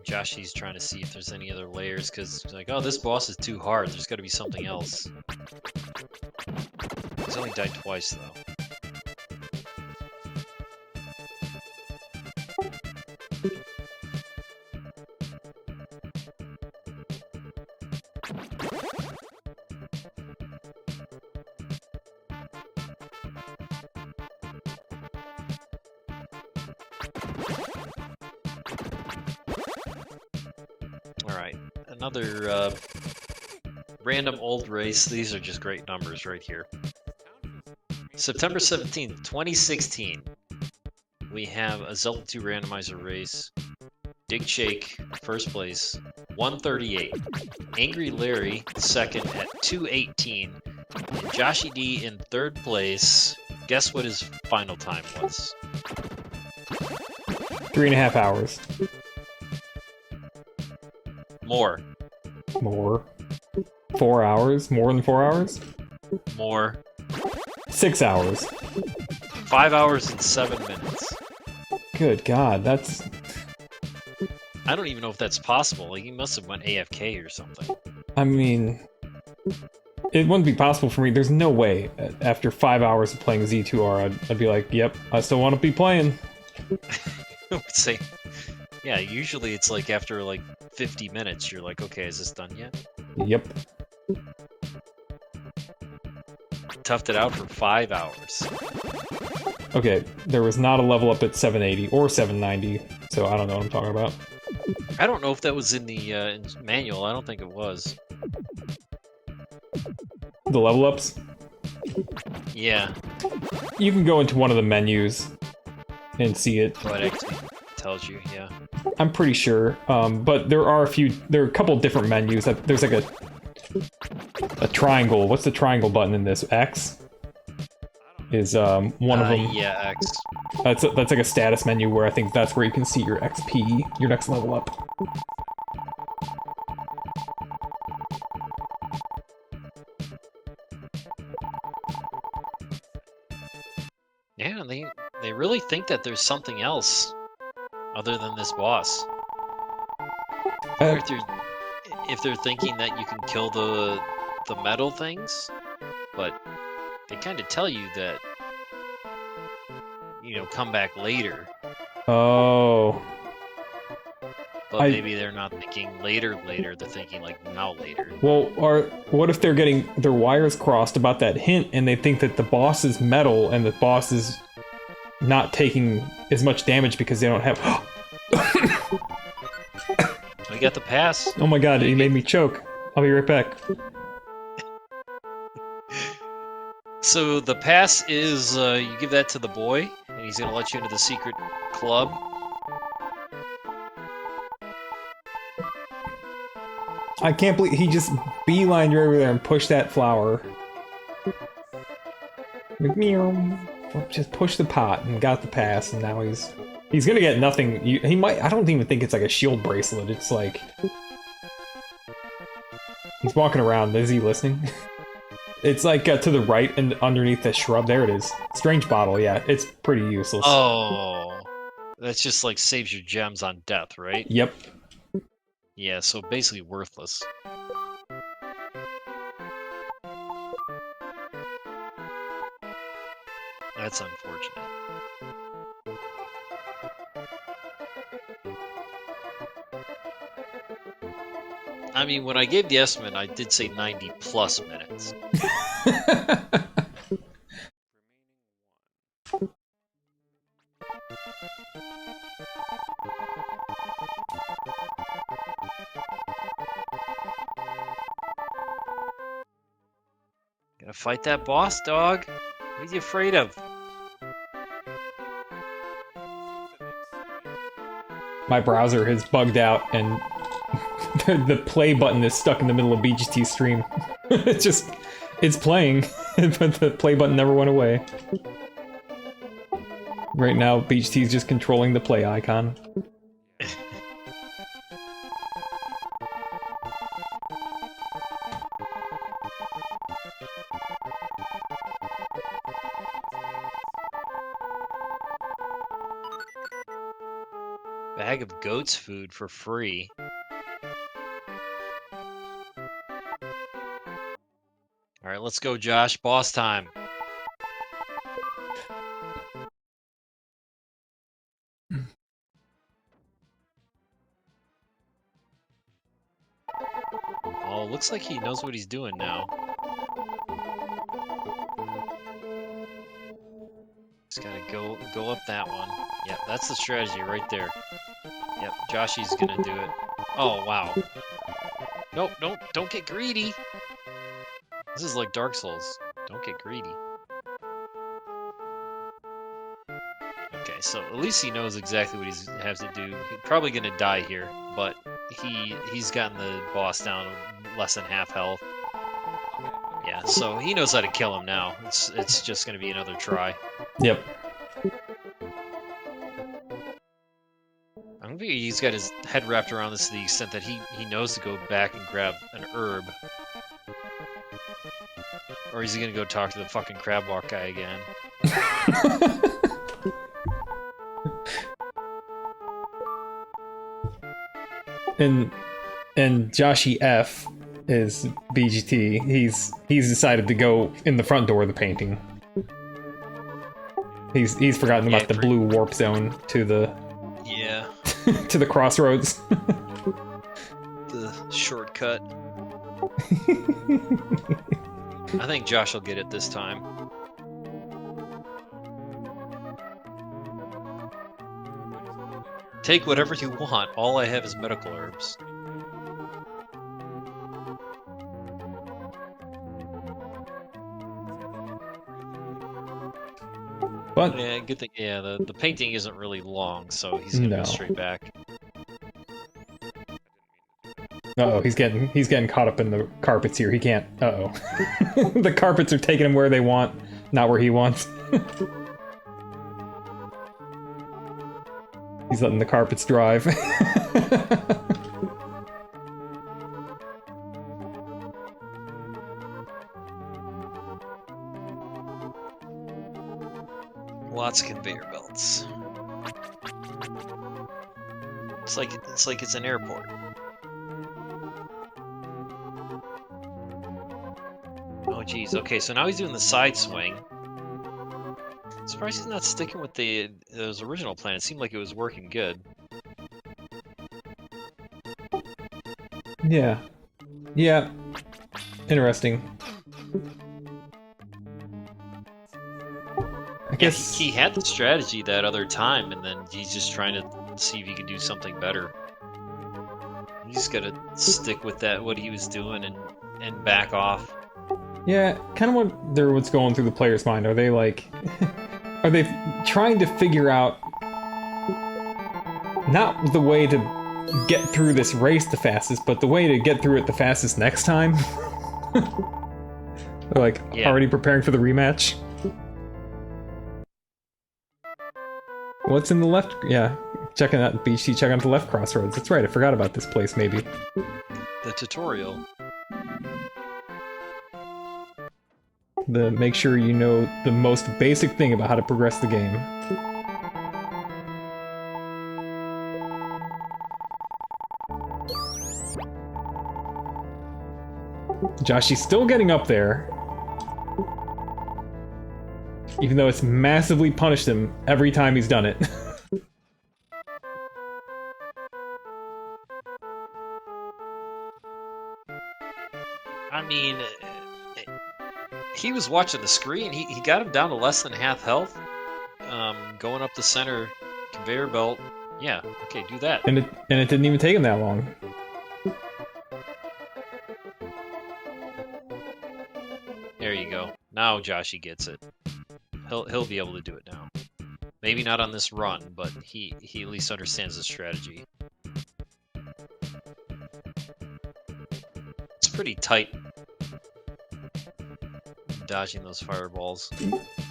Joshy's trying to see if there's any other layers, because like, oh, this boss is too hard. There's got to be something else. He's only died twice, though. Alright, another random old race. These are just great numbers right here. September 17th, 2016. We have a Zelda 2 randomizer race. Dig Shake, first place, 138. Angry Larry, second at 218. And Joshy D in third place. Guess what his final time was? 3.5 hours. More. More. 4 hours? More than 4 hours? More. 6 hours. 5 hours and 7 minutes. Good God, that's... I don't even know if that's possible. Like, he must have went AFK or something. I mean... It wouldn't be possible for me. There's no way. After 5 hours of playing Z2R, I'd be like, yep, I still want to be playing. I would say... Yeah, usually it's like after like 50 minutes, you're like, okay, is this done yet? Yep. Toughed it out for 5 hours. Okay, there was not a level up at 780 or 790, so I don't know what I'm talking about. I don't know if that was in the manual. I don't think it was. The level ups? Yeah. You can go into one of the menus and see it. Oh, it actually tells you, yeah. I'm pretty sure, but there are a couple different menus. There's like a triangle. What's the triangle button in this? X? Is one of them. Yeah, X. That's like a status menu where I think that's where you can see your XP, your next level up. Yeah, they really think that there's something else other than this boss. If they're thinking that you can kill the metal things, but they kind of tell you that, you know, come back later. Oh. But maybe they're not thinking later, they're thinking like now later. Well, what if they're getting their wires crossed about that hint and they think that the boss is metal and the boss is not taking as much damage because they don't have... We got the pass. Oh my god, he made me choke. I'll be right back. So the pass is, you give that to the boy, and he's gonna let you into the secret club. I can't believe he just beelined right over there and pushed that flower. Just pushed the pot and got the pass, and now he's gonna get nothing. He might. I don't even think it's like a shield bracelet. It's like he's walking around. Is he listening? It's like to the right and underneath the shrub. There it is. Strange bottle. Yeah, it's pretty useless. Oh, that's just like saves your gems on death, right? Yep. Yeah, so basically worthless. That's unfortunate. I mean, when I gave the estimate, I did say 90 plus minutes. Gonna fight that boss, dog? What are you afraid of? my browser has bugged out and the play button is stuck in the middle of BGT's stream. It's playing, but the play button never went away. Right now, BGT's just controlling the play icon. Bag of goat's food for free. Alright, let's go, Josh. Boss time. Oh, looks like he knows what he's doing now. Just gotta go up that one. Yep, that's the strategy right there. Yep, Joshy's gonna do it. Oh, wow. Nope, don't get greedy. This is like Dark Souls. Don't get greedy. Okay, so at least he knows exactly what he has to do. He's probably gonna die here, but he's gotten the boss down to less than half health. Yeah, so he knows how to kill him now. It's just gonna be another try. Yep. I don't think he's got his head wrapped around this to the extent that he knows to go back and grab an herb. Or is he gonna go talk to the fucking crab walk guy again? and Joshy F is BGT. He's decided to go in the front door of the painting. He's forgotten about the blue warp zone to the to the crossroads. The shortcut. I think Josh will get it this time. Take whatever you want. All I have is medical herbs. But yeah, good thing. Yeah, the painting isn't really long, so he's gonna go straight back. Uh-oh, he's getting caught up in the carpets here. He can't. Uh-oh. The carpets are taking him where they want, not where he wants. He's letting the carpets drive. Lots of conveyor belts. It's like it's an airport. Oh geez. Okay, so now he's doing the side swing. I'm surprised he's not sticking with those original plan. It seemed like it was working good. Yeah. Yeah. Interesting. I guess he had the strategy that other time, and then he's just trying to see if he can do something better. He's got to stick with what he was doing and back off. Yeah, kind of what's going through the player's mind. Are they like, are they trying to figure out not the way to get through this race the fastest, but the way to get through it the fastest next time? They're like already preparing for the rematch. What's in the left? Yeah, checking out BC, checking out the left crossroads. That's right, I forgot about this place, maybe. The tutorial. Make sure you know the most basic thing about how to progress the game. Joshy's still getting up there. Even though it's massively punished him every time he's done it. I mean, he was watching the screen. He got him down to less than half health. Going up the center conveyor belt. Yeah, okay, do that. And it didn't even take him that long. There you go. Now Joshy gets it. He'll be able to do it now. Maybe not on this run, but he at least understands the strategy. It's pretty tight dodging those fireballs.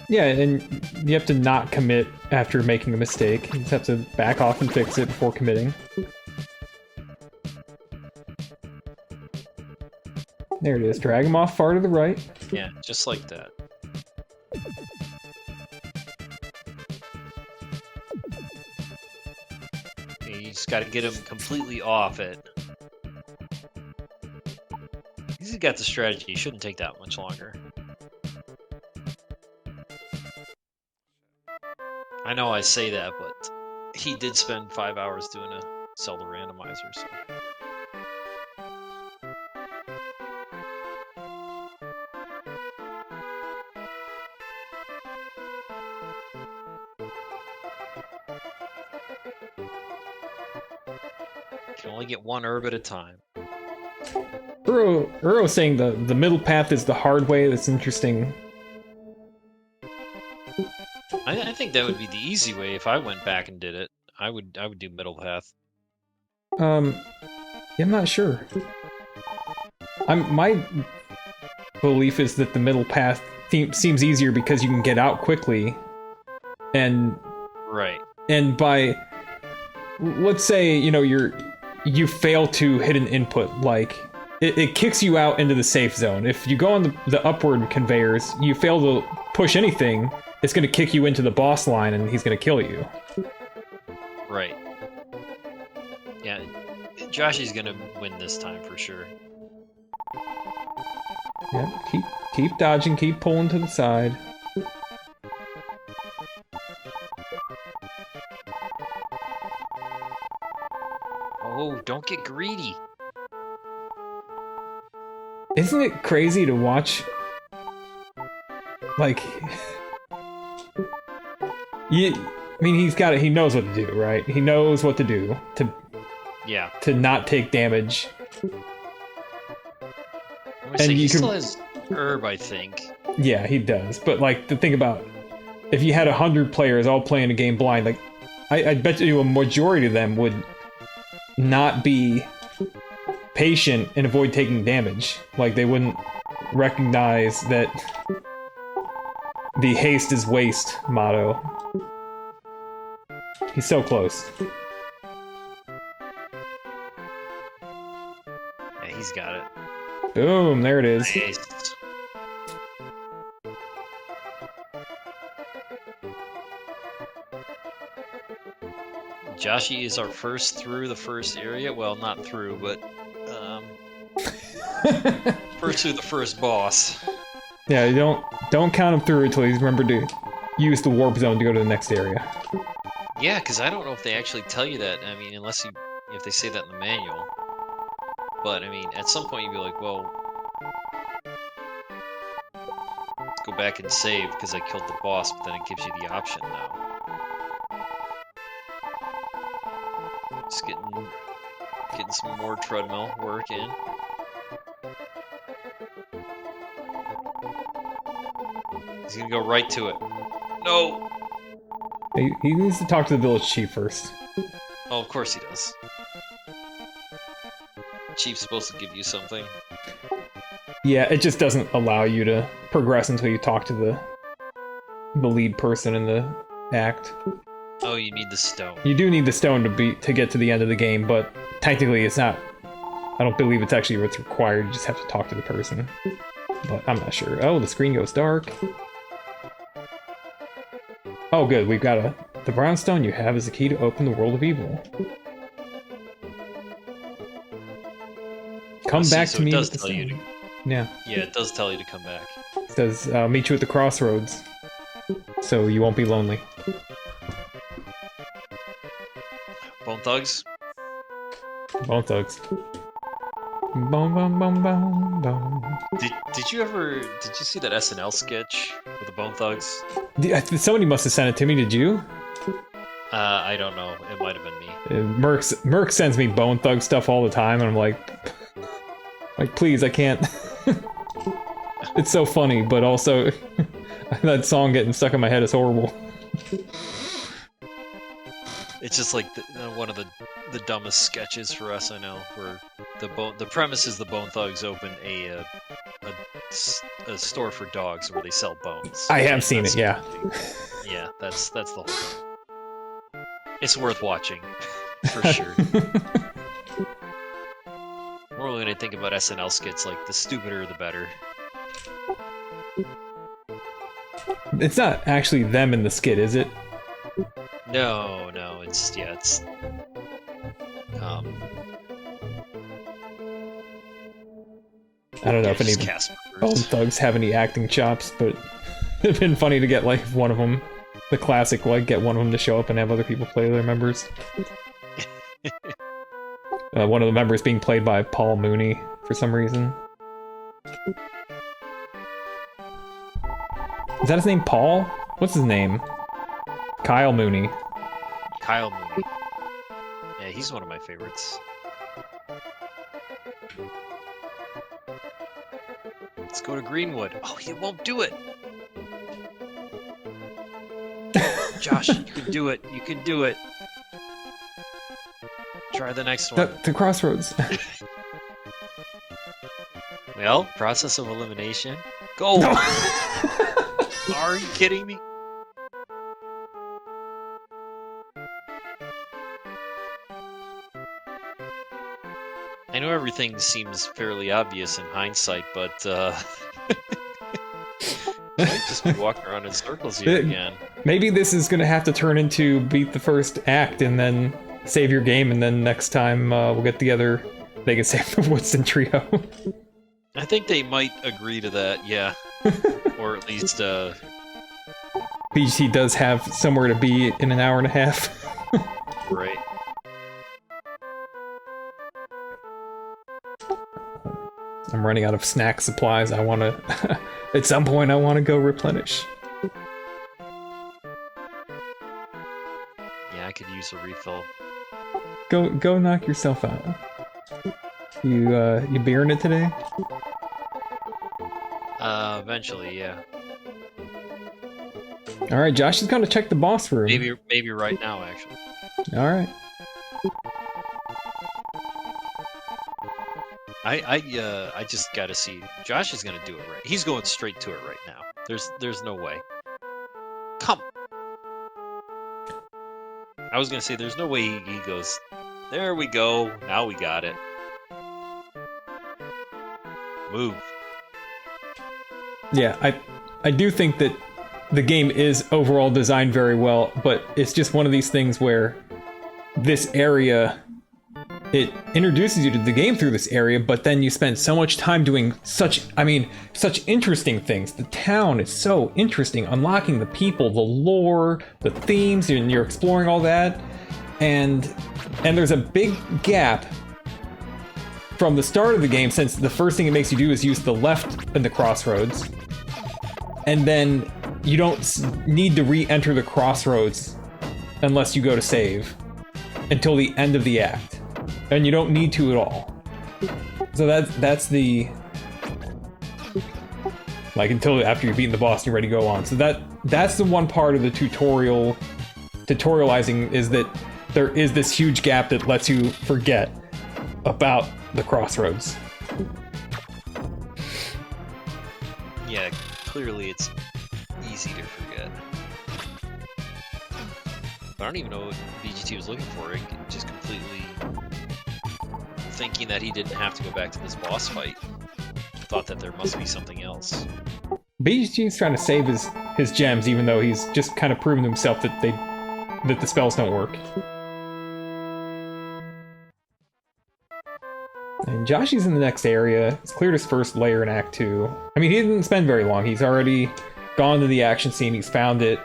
Yeah, and you have to not commit after making a mistake. You just have to back off and fix it before committing. There it is. Drag him off far to the right. Yeah, just like that. You just got to get him completely off it. He's got the strategy. He shouldn't take that much longer. I know I say that, but he did spend 5 hours doing a Zelda randomizer, so... Can only get one herb at a time. Uro saying the middle path is the hard way. That's interesting. I think that would be the easy way if I went back and did it. I would do middle path. Yeah, I'm not sure. My belief is that the middle path seems easier because you can get out quickly, and right. And by, let's say, you know, you fail to hit an input, like it kicks you out into the safe zone. If you go on the upward conveyors, you fail to push anything, it's going to kick you into the boss line and he's going to kill you. Right. Yeah, Joshy's going to win this time for sure. Yeah, keep dodging, keep pulling to the side. Oh, don't get greedy. Isn't it crazy to watch? Like, I mean, he knows what to do, right? He knows what to do to not take damage. And he still has herb, I think. Yeah, he does. But like, the thing about, if you had 100 players all playing a game blind, like, I bet you a majority of them would not be patient and avoid taking damage. Like, they wouldn't recognize that the haste is waste motto. He's so close. Yeah, he's got it. Boom, there it is. Nice. Joshy is our first through the first area. Well, not through, but first through the first boss. Yeah, you don't count him through until he's remembered to use the warp zone to go to the next area. Yeah, because I don't know if they actually tell you that. I mean, if they say that in the manual. But I mean, at some point you'd be like, well, let's go back and save because I killed the boss. But then it gives you the option now. Just getting some more treadmill work in. He's gonna go right to it. No! He needs to talk to the village chief first. Oh, of course he does. Chief's supposed to give you something. Yeah, it just doesn't allow you to progress until you talk to the lead person in the act. Oh, you need the stone. You do need the stone to get to the end of the game, but technically it's not. I don't believe it's actually what's required. You just have to talk to the person. But I'm not sure. Oh, the screen goes dark. Oh, good. We've got the brownstone you have is the key to open the world of evil. Come back to me. It does tell you to, yeah. Yeah, it does tell you to come back. It says, I'll meet you at the crossroads, so you won't be lonely. Bone Thugs? Bone Thugs. Bone, bone, bone, bone, bone. Did you see that SNL sketch with the Bone Thugs? Somebody must have sent it to me, did you? I don't know. It might have been me. Merc sends me Bone Thug stuff all the time, and I'm like, please, I can't. It's so funny, but also, that song getting stuck in my head is horrible. It's just like one of the dumbest sketches for SNL, where the premise is the Bone Thugs open a store for dogs where they sell bones. I have seen it, yeah. Yeah, that's the whole thing. It's worth watching, for sure. Normally when I think about SNL skits, like, the stupider the better. It's not actually them in the skit, is it? No, it's I don't know if any just cast Bone members. Thugs have any acting chops, but it'd been funny to get, like, one of them, the classic, like, get one of them to show up and have other people play their members. One of the members being played by Paul Mooney for some reason. Is that his name, Paul? What's his name? Kyle Mooney. Kyle Mooney. Yeah, he's one of my favorites. Let's go to Greenwood. Oh, he won't do it. Josh, you can do it. You can do it. Try the next one. The crossroads. Well, process of elimination. Go! No. Are you kidding me? I know everything seems fairly obvious in hindsight, but I might just be walking around in circles here again. Maybe this is gonna have to turn into beat the first act and then save your game, and then next time we'll get together, they can save the Woodstin Trio. I think they might agree to that, yeah. Or at least, BGT does have somewhere to be in an hour and a half. Right. I'm running out of snack supplies. I want to... At some point, I want to go replenish. Yeah, I could use a refill. Go knock yourself out. You beering it today? Eventually, yeah. Alright, Josh is gonna check the boss room. Maybe right now, actually. Alright. I just gotta see. Josh is gonna do it right. He's going straight to it right now. There's no way. Come. I was gonna say there's no way he goes. There we go. Now we got it. Move. Yeah, I do think that the game is overall designed very well, but it's just one of these things where this area, it introduces you to the game through this area, but then you spend so much time doing such interesting things. The town is so interesting, unlocking the people, the lore, the themes, and you're exploring all that, and there's a big gap from the start of the game, since the first thing it makes you do is use the left in the crossroads, and then you don't need to re-enter the crossroads unless you go to save until the end of the act, and you don't need to at all. So that's the, like, until after you've beaten the boss and you're ready to go on. So that's the one part of the tutorializing, is that there is this huge gap that lets you forget about the crossroads. Yeah, clearly it's easy to forget. But I don't even know what BGT was looking for. Just completely thinking that he didn't have to go back to this boss fight. Thought that there must be something else. BGT's trying to save his gems, even though he's just kind of proven to himself that the spells don't work. And Joshy's in the next area. He's cleared his first layer in Act 2. I mean, he didn't spend very long. He's already gone to the action scene. He's found it.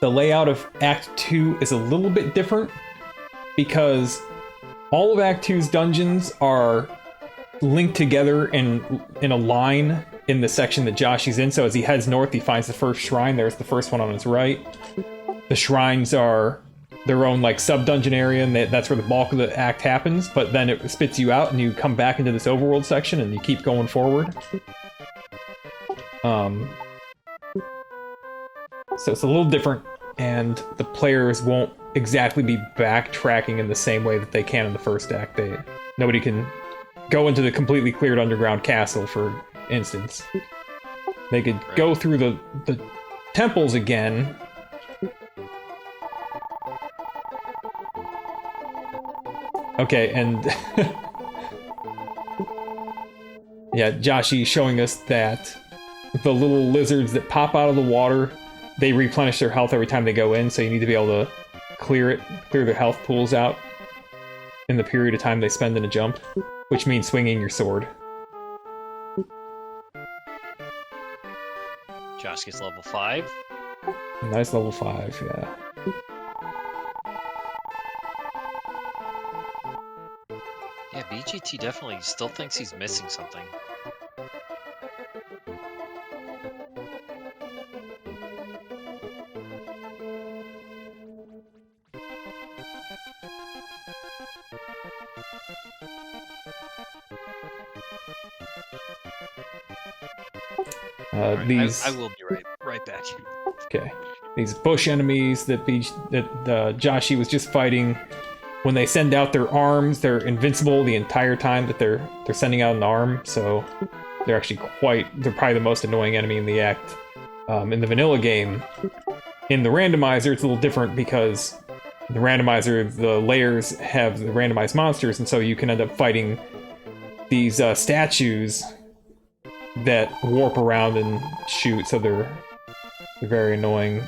The layout of Act 2 is a little bit different, because all of Act 2's dungeons are linked together in a line in the section that Joshy's in. So as he heads north, he finds the first shrine. There's the first one on his right. The shrines are their own, like, sub-dungeon area, and that's where the bulk of the act happens, but then it spits you out and you come back into this overworld section and you keep going forward. So it's a little different and the players won't exactly be backtracking in the same way that they can in the first act. Nobody can go into the completely cleared underground castle, for instance. They could go through the temples again. Okay, and yeah, Joshi showing us that the little lizards that pop out of the water, they replenish their health every time they go in, so you need to be able to clear their health pools out in the period of time they spend in a jump, which means swinging your sword. Josh gets level 5. Nice level 5, yeah. Yeah, BGT definitely still thinks he's missing something. These I will be right back. Okay. These bush enemies that Joshi was just fighting, when they send out their arms, they're invincible the entire time that they're sending out an arm, so they're actually they're probably the most annoying enemy in the act. In the vanilla game, in the randomizer, it's a little different because the randomizer, the layers have the randomized monsters, and so you can end up fighting these statues that warp around and shoot, so they're very annoying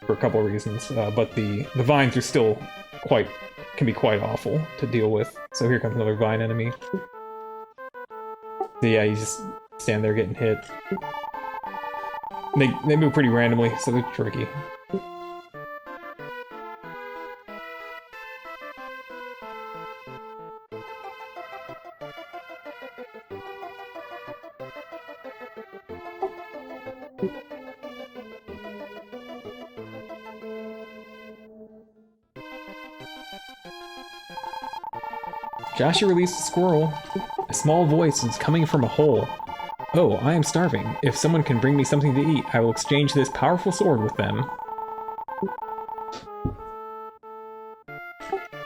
for a couple of reasons. But the vines are still can be quite awful to deal with. So here comes another vine enemy. So yeah, you just stand there getting hit. They move pretty randomly, so they're tricky. Joshi released a squirrel. A small voice is coming from a hole. Oh, I am starving. If someone can bring me something to eat, I will exchange this powerful sword with them.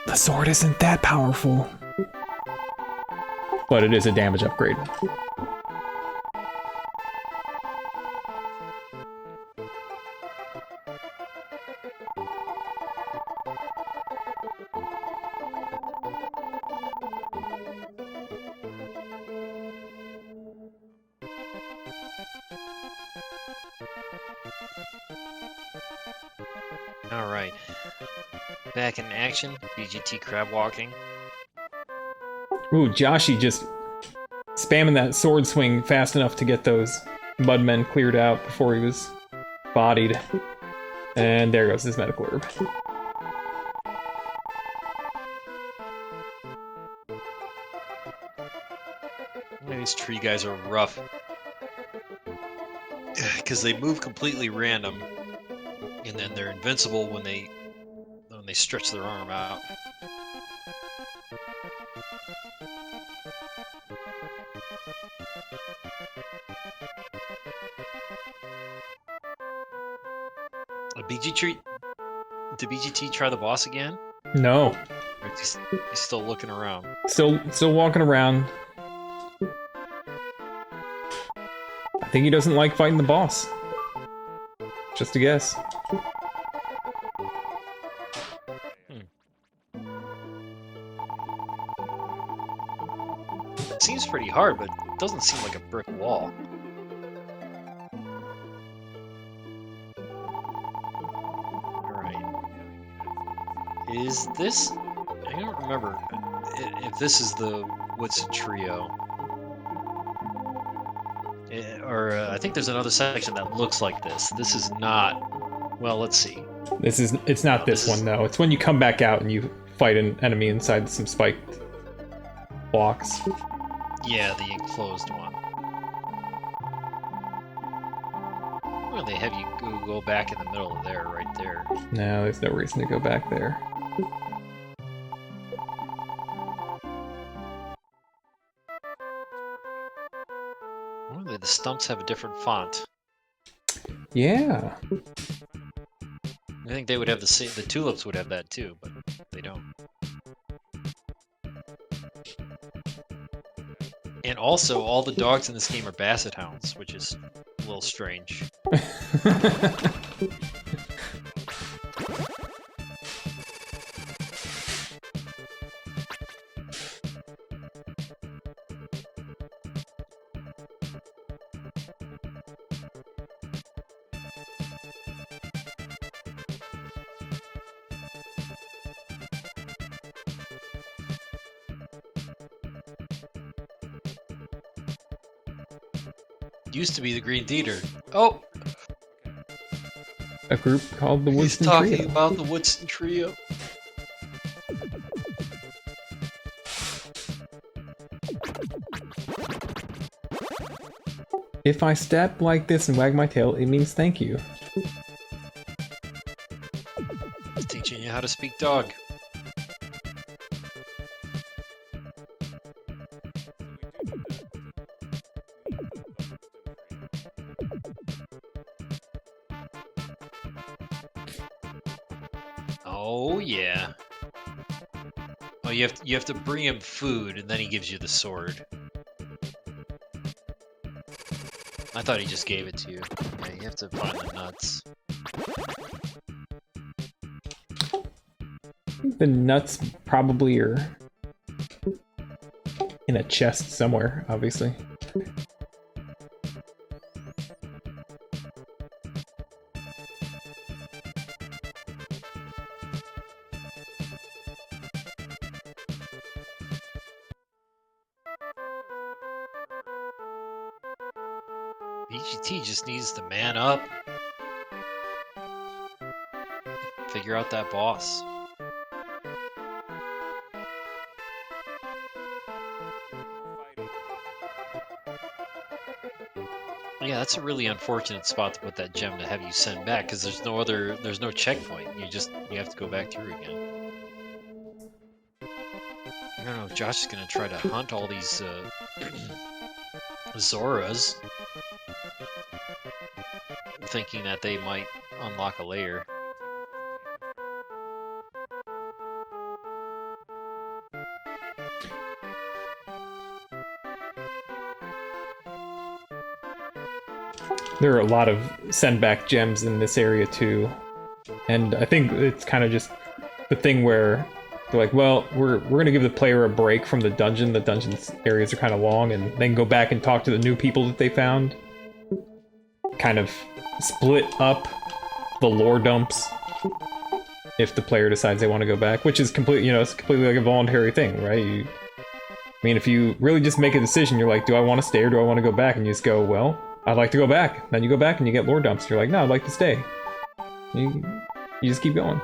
The sword isn't that powerful. But it is a damage upgrade. Alright. Back in action, BGT crab walking. Ooh, Joshi just spamming that sword swing fast enough to get those mudmen cleared out before he was bodied. And there goes his medical herb. These tree guys are rough. Because they move completely random. And then they're invincible when they stretch their arm out. Did BGT try the boss again? No. Or is he's still looking around? Still walking around. I think he doesn't like fighting the boss. Just a guess. It seems pretty hard, but it doesn't seem like a brick wall. Alright. Is this... I don't remember if this is the Woodstin Trio. I think there's another section that looks like this. This is not... Well, let's see. It's not this one, though. It's when you come back out and you fight an enemy inside some spiked blocks. Yeah, the enclosed one. Well, they have you go back in the middle of there, right there. No, there's no reason to go back there. Well, the stumps have a different font. Yeah. think they would have the tulips would have that too, but they don't. And also, all the dogs in this game are basset hounds, which is a little strange. Used to be the Green Theater. Oh! A group called the He's Woodstin talking Trio. about the Woodstin Trio. If I step like this and wag my tail, it means thank you. Teaching you how to speak dog. Oh yeah. Oh, you have to bring him food, and then he gives you the sword. I thought he just gave it to you. Yeah, you have to find the nuts. The nuts probably are in a chest somewhere, obviously. BGT just needs to man up. Figure out that boss. Yeah, that's a really unfortunate spot to put that gem to have you send back, because there's no checkpoint. You have to go back through again. I don't know if Josh is gonna try to hunt all these Zoras, thinking that they might unlock a layer. There are a lot of send back gems in this area too. And I think it's kind of just the thing where they're like, well, we're gonna give the player a break from the dungeon. The dungeon's areas are kind of long, and then go back and talk to the new people that they found. Kind of split up the lore dumps if the player decides they want to go back, which is completely, it's completely like a voluntary thing, right? I mean, if you really just make a decision, you're like, do I want to stay or do I want to go back? And you just go, well, I'd like to go back. Then you go back and you get lore dumps. You're like, no, I'd like to stay. You just keep going.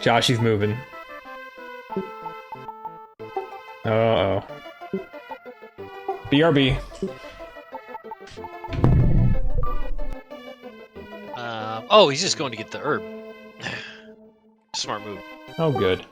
Josh, he's moving. Uh-oh. BRB. Oh, he's just going to get the herb. Smart move. Oh, good.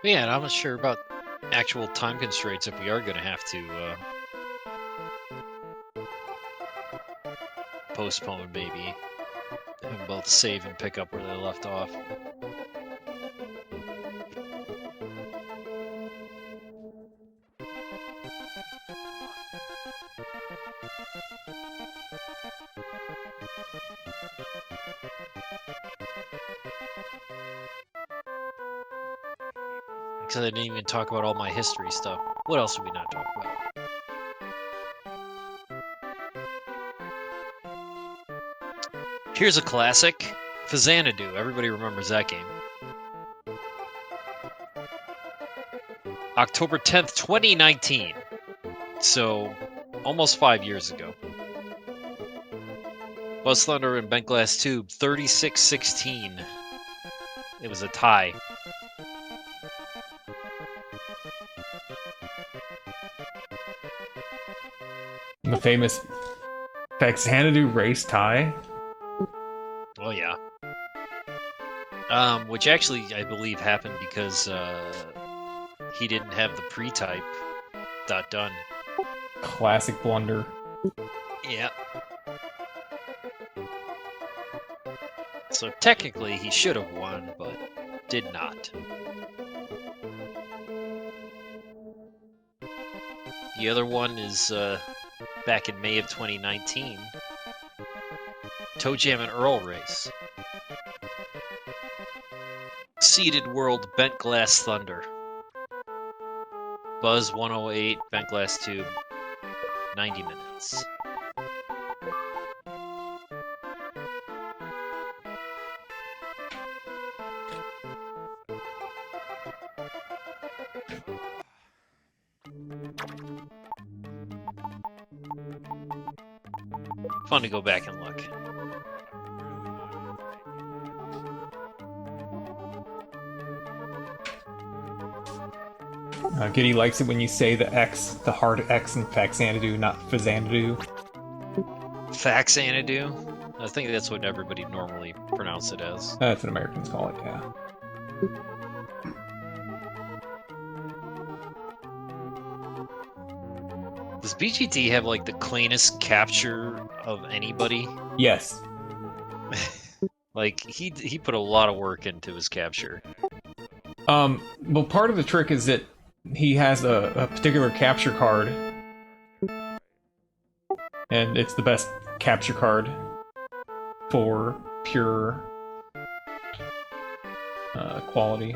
Yeah, and I'm not sure about actual time constraints if we are going to have to postpone, maybe. Have them both save and pick up where they left off. Because I didn't even talk about all my history stuff. What else did we not talk about? Here's a classic. Xanadu. Everybody remembers that game. October 10th, 2019. So, almost 5 years ago. Buzz Thunder and bentglasstube, 36-16. It was a tie. The famous Xanadu race tie? Oh yeah. Which actually I believe happened because he didn't have the pre-type done. Classic blunder. Yeah. So technically he should have won, but did not. The other one is back in May of 2019. Toe Jam and Earl race. Seeded World Bent Glass Thunder. Buzz 108, Bent Glass Tube, 90 minutes. Fun to go back and look. Giddy likes it when you say the X, the hard X in Faxanadu, not Fazanadu. Faxanadu? I think that's what everybody normally pronounce it as. That's what Americans call it, yeah. Does BGT have like the cleanest capture of anybody? Yes. Like he put a lot of work into his capture. Well, part of the trick is that he has a particular capture card, and it's the best capture card for pure quality.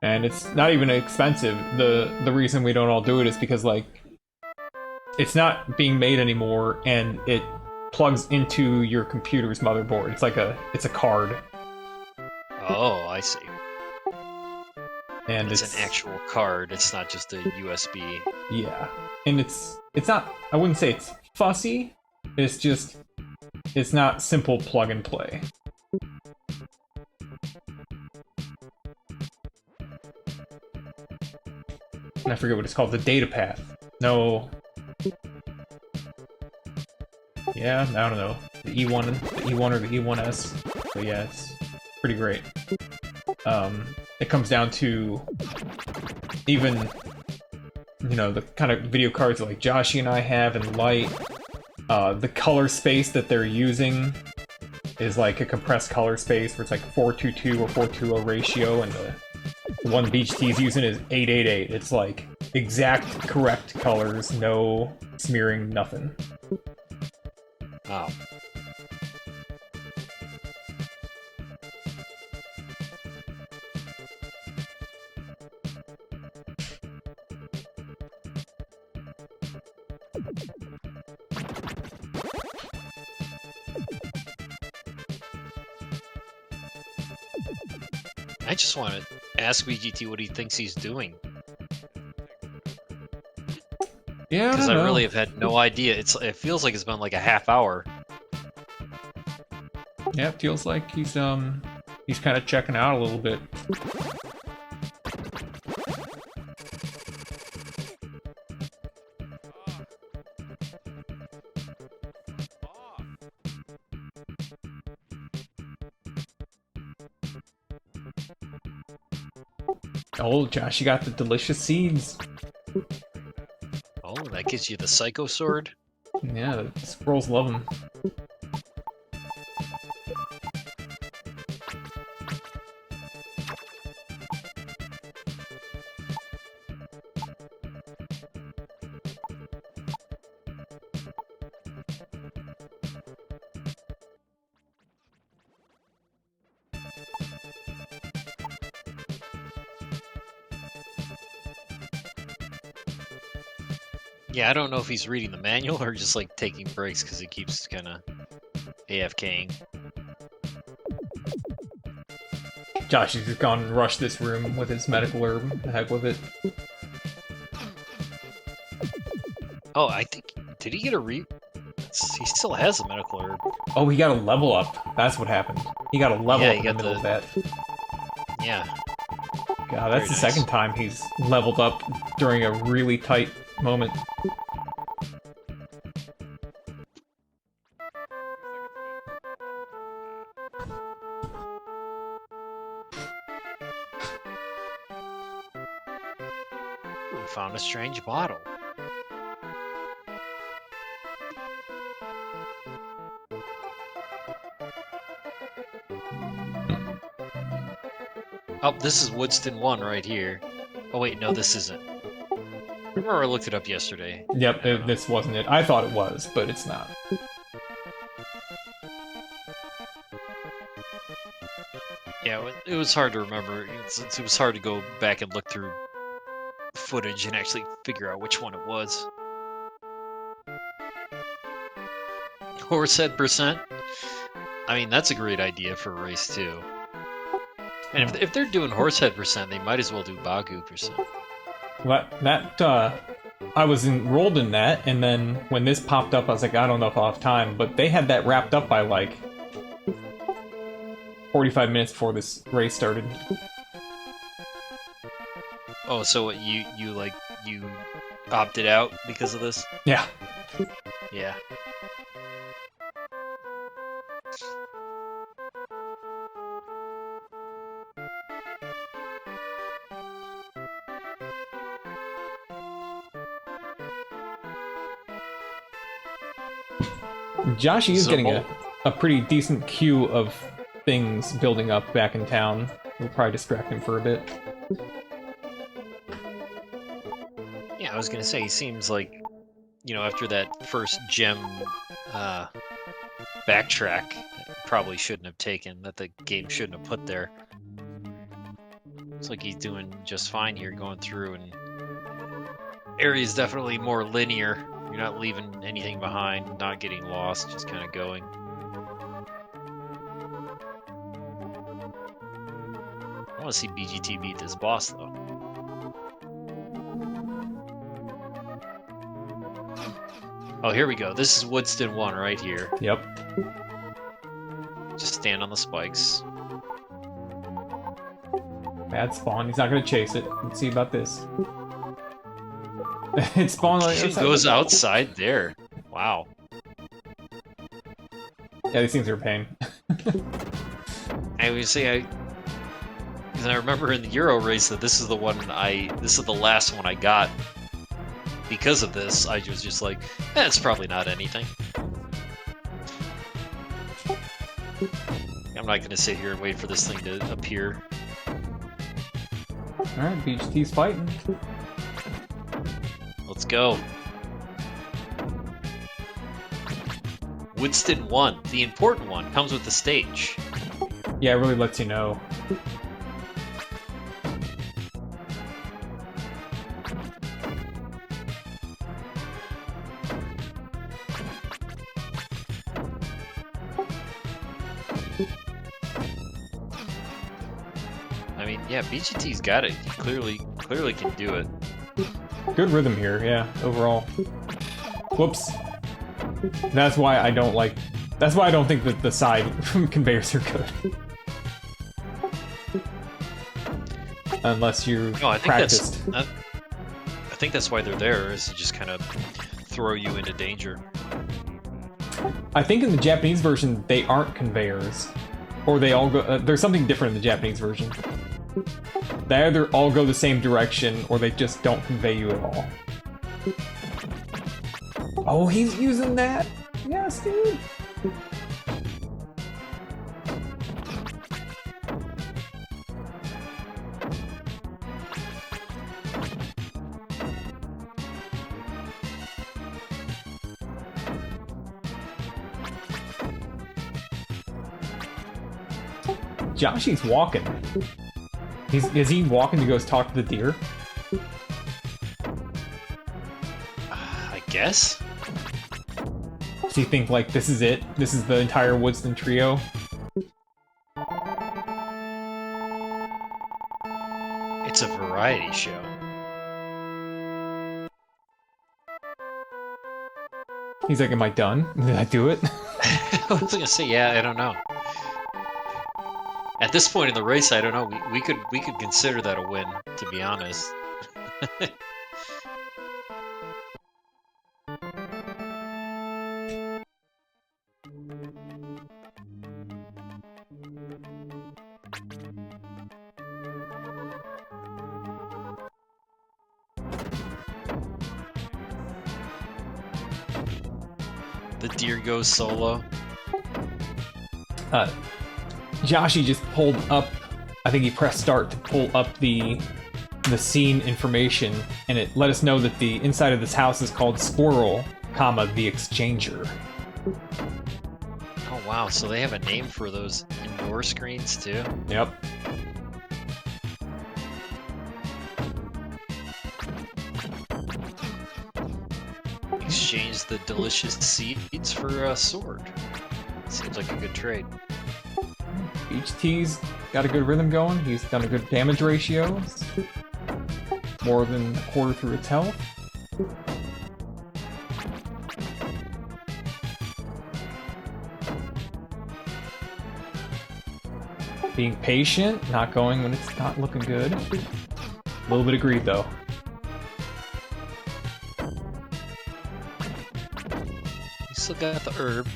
And it's not even expensive. The reason we don't all do it is because, like, it's not being made anymore, and it plugs into your computer's motherboard. It's a card. Oh, I see. And it's an actual card. It's not just a USB. Yeah, and it's not. I wouldn't say it's fussy. It's not simple plug and play. I forget what it's called. The data path. No. Yeah, I don't know. The E1 or the E1S. But yeah, it's pretty great. It comes down to even, you know, the kind of video cards like Joshy and I have and Light. The color space that they're using is like a compressed color space where it's like 4:2:2 or 4:2:0 ratio, and the one BGT is using is 8:8:8. It's like exact correct colors, no smearing, nothing. Oh. I just want to ask BGT what he thinks he's doing. Yeah, because I really have had no idea. It feels like it's been like a half hour. Yeah, it feels like he's kind of checking out a little bit. Oh, Josh, you got the delicious seeds. Oh, that gives you the Psycho Sword? Yeah, the squirrels love them. Yeah, I don't know if he's reading the manual or just like taking breaks because he keeps kind of AFKing. Josh has just gone and rushed this room with his medical herb. The heck with it. Oh, I think... Did he get a He still has a medical herb. Oh, he got a level up. That's what happened. He got a level up in the middle of that. Yeah. God, that's the second time he's leveled up during a really tight moment. We found a strange bottle. Oh, this is Woodstin 1 right here. Oh wait, no, this isn't. Remember I looked it up yesterday. Yep, this wasn't it. I thought it was, but it's not. Yeah, it was hard to remember. It was hard to go back and look through footage and actually figure out which one it was. Horsehead percent? I mean, that's a great idea for a race, too. And if they're doing horsehead percent, they might as well do Bagu percent. I was enrolled in that, and then when this popped up, I was like, I don't know if I'll have time, but they had that wrapped up by, like, 45 minutes before this race started. Oh, so you opted out because of this? Yeah. Yeah. Joshy is getting a pretty decent queue of things building up back in town. We'll probably distract him for a bit. Yeah, I was gonna say, he seems like, you know, after that first gem backtrack, probably shouldn't have taken, that the game shouldn't have put there. Looks like he's doing just fine here, going through, and area's definitely more linear. You're not leaving anything behind, not getting lost, just kind of going. I want to see BGT beat this boss, though. Oh, here we go. This is Woodstin 1 right here. Yep. Just stand on the spikes. Bad spawn. He's not going to chase it. Let's see about this. It spawned like It goes outside there. Wow. Yeah, these things are a pain. I would say because I remember in the Euro race that this is the last one I got. Because of this, I was just like, it's probably not anything. I'm not going to sit here and wait for this thing to appear. Alright, BGT's fighting. Let's go. Woodstin 1, the important one, comes with the stage. Yeah, it really lets you know. I mean, yeah, BGT's got it. He clearly can do it. Good rhythm here, yeah, overall. Whoops. That's why I don't like... That's why I don't think that the side conveyors are good. Unless you're practiced. I think that's why they're there, is to just kind of throw you into danger. I think in the Japanese version, they aren't conveyors. Or they all go... there's something different in the Japanese version. They either all go the same direction, or they just don't convey you at all. Oh, he's using that? Yes, dude! Joshy's walking. Is he walking to go talk to the deer? I guess? Does he think, like, this is it? This is the entire Woodstin Trio? It's a variety show. He's like, am I done? Did I do it? I was gonna say, yeah, I don't know. At this point in the race, I don't know. We could consider that a win, to be honest. The deer goes solo. Joshy just pulled up. I think he pressed start to pull up the scene information, and it let us know that the inside of this house is called Squirrel, comma, the Exchanger. Oh wow, so they have a name for those indoor screens too? Yep. Exchange the delicious seeds for a sword. Seems like a good trade. Each T's got a good rhythm going. He's done a good damage ratio. More than a quarter through its health. Being patient, not going when it's not looking good. A little bit of greed, though. You still got the herb.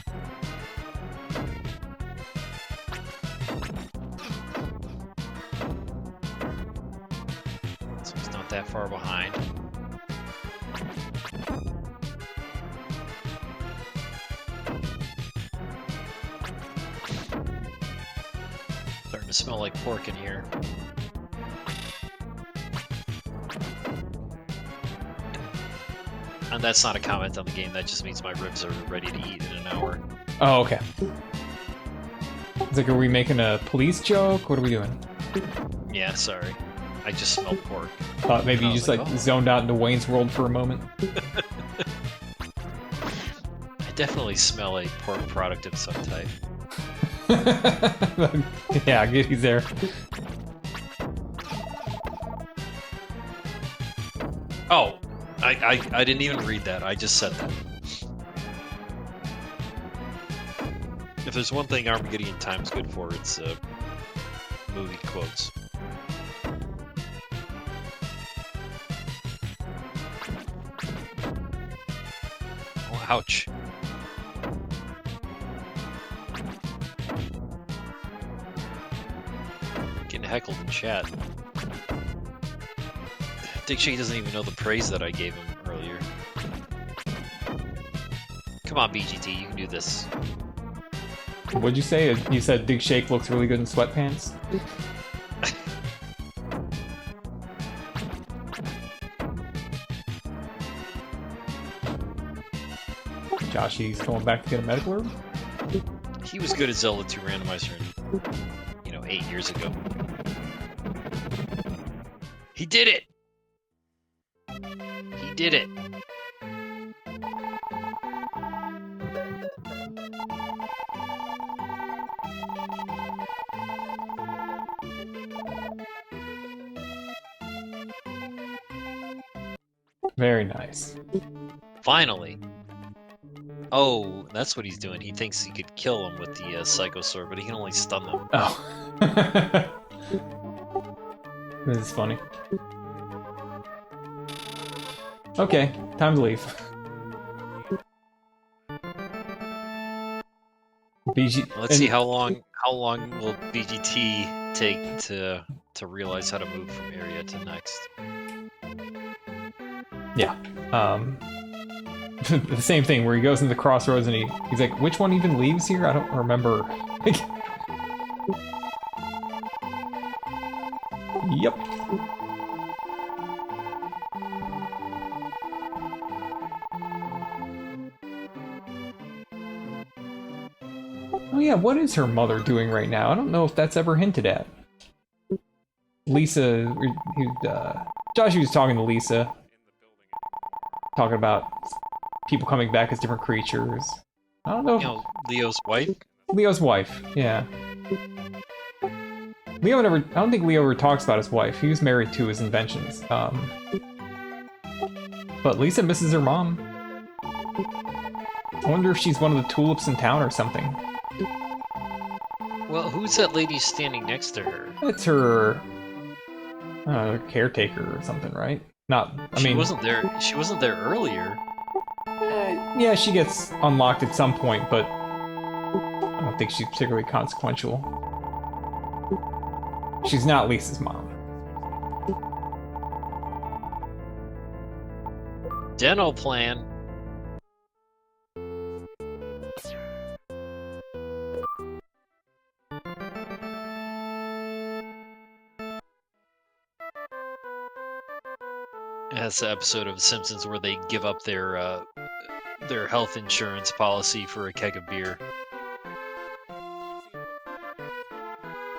So he's not that far behind. Starting to smell like pork in here. And that's not a comment on the game, that just means my ribs are ready to eat in an hour. Oh, okay. It's like, are we making a police joke? What are we doing? Yeah, sorry. I just smelled pork. Thought maybe And I you was just like, like oh. zoned out into Wayne's World for a moment. I definitely smell a pork product of some type. Yeah, he's there. Oh, I didn't even read that. I just said that. If there's one thing Armageddon Time's good for, it's movie quotes. Oh, ouch. Getting heckled in chat. Dick Shake doesn't even know the praise that I gave him earlier. Come on, BGT, you can do this. What'd you say? You said Big Shake looks really good in sweatpants? Joshy's going back to get a medical herb? He was good at Zelda 2 Randomizer, 8 years ago. He did it! He did it! Very nice. Finally! Oh, that's what he's doing. He thinks he could kill him with the Psycho Sword, but he can only stun them. Oh. This is funny. Okay, time to leave. Let's see how long will BGT take to realize how to move from area to next. Yeah. The same thing where he goes into the crossroads and he's like, which one even leaves here? I don't remember. Yep. Oh yeah, what is her mother doing right now? I don't know if that's ever hinted at. Lisa, Josh was talking to Lisa, talking about people coming back as different creatures. I don't know. Leo's wife? Leo's wife, yeah. Leo never. I don't think Leo ever talks about his wife. He was married to his inventions. But Lisa misses her mom. I wonder if she's one of the tulips in town or something. Well, who's that lady standing next to her? It's her caretaker or something, right? Not. I mean, She wasn't there earlier. Yeah, she gets unlocked at some point, but I don't think she's particularly consequential. She's not Lisa's mom. Dental plan. That's the episode of The Simpsons where they give up their health insurance policy for a keg of beer.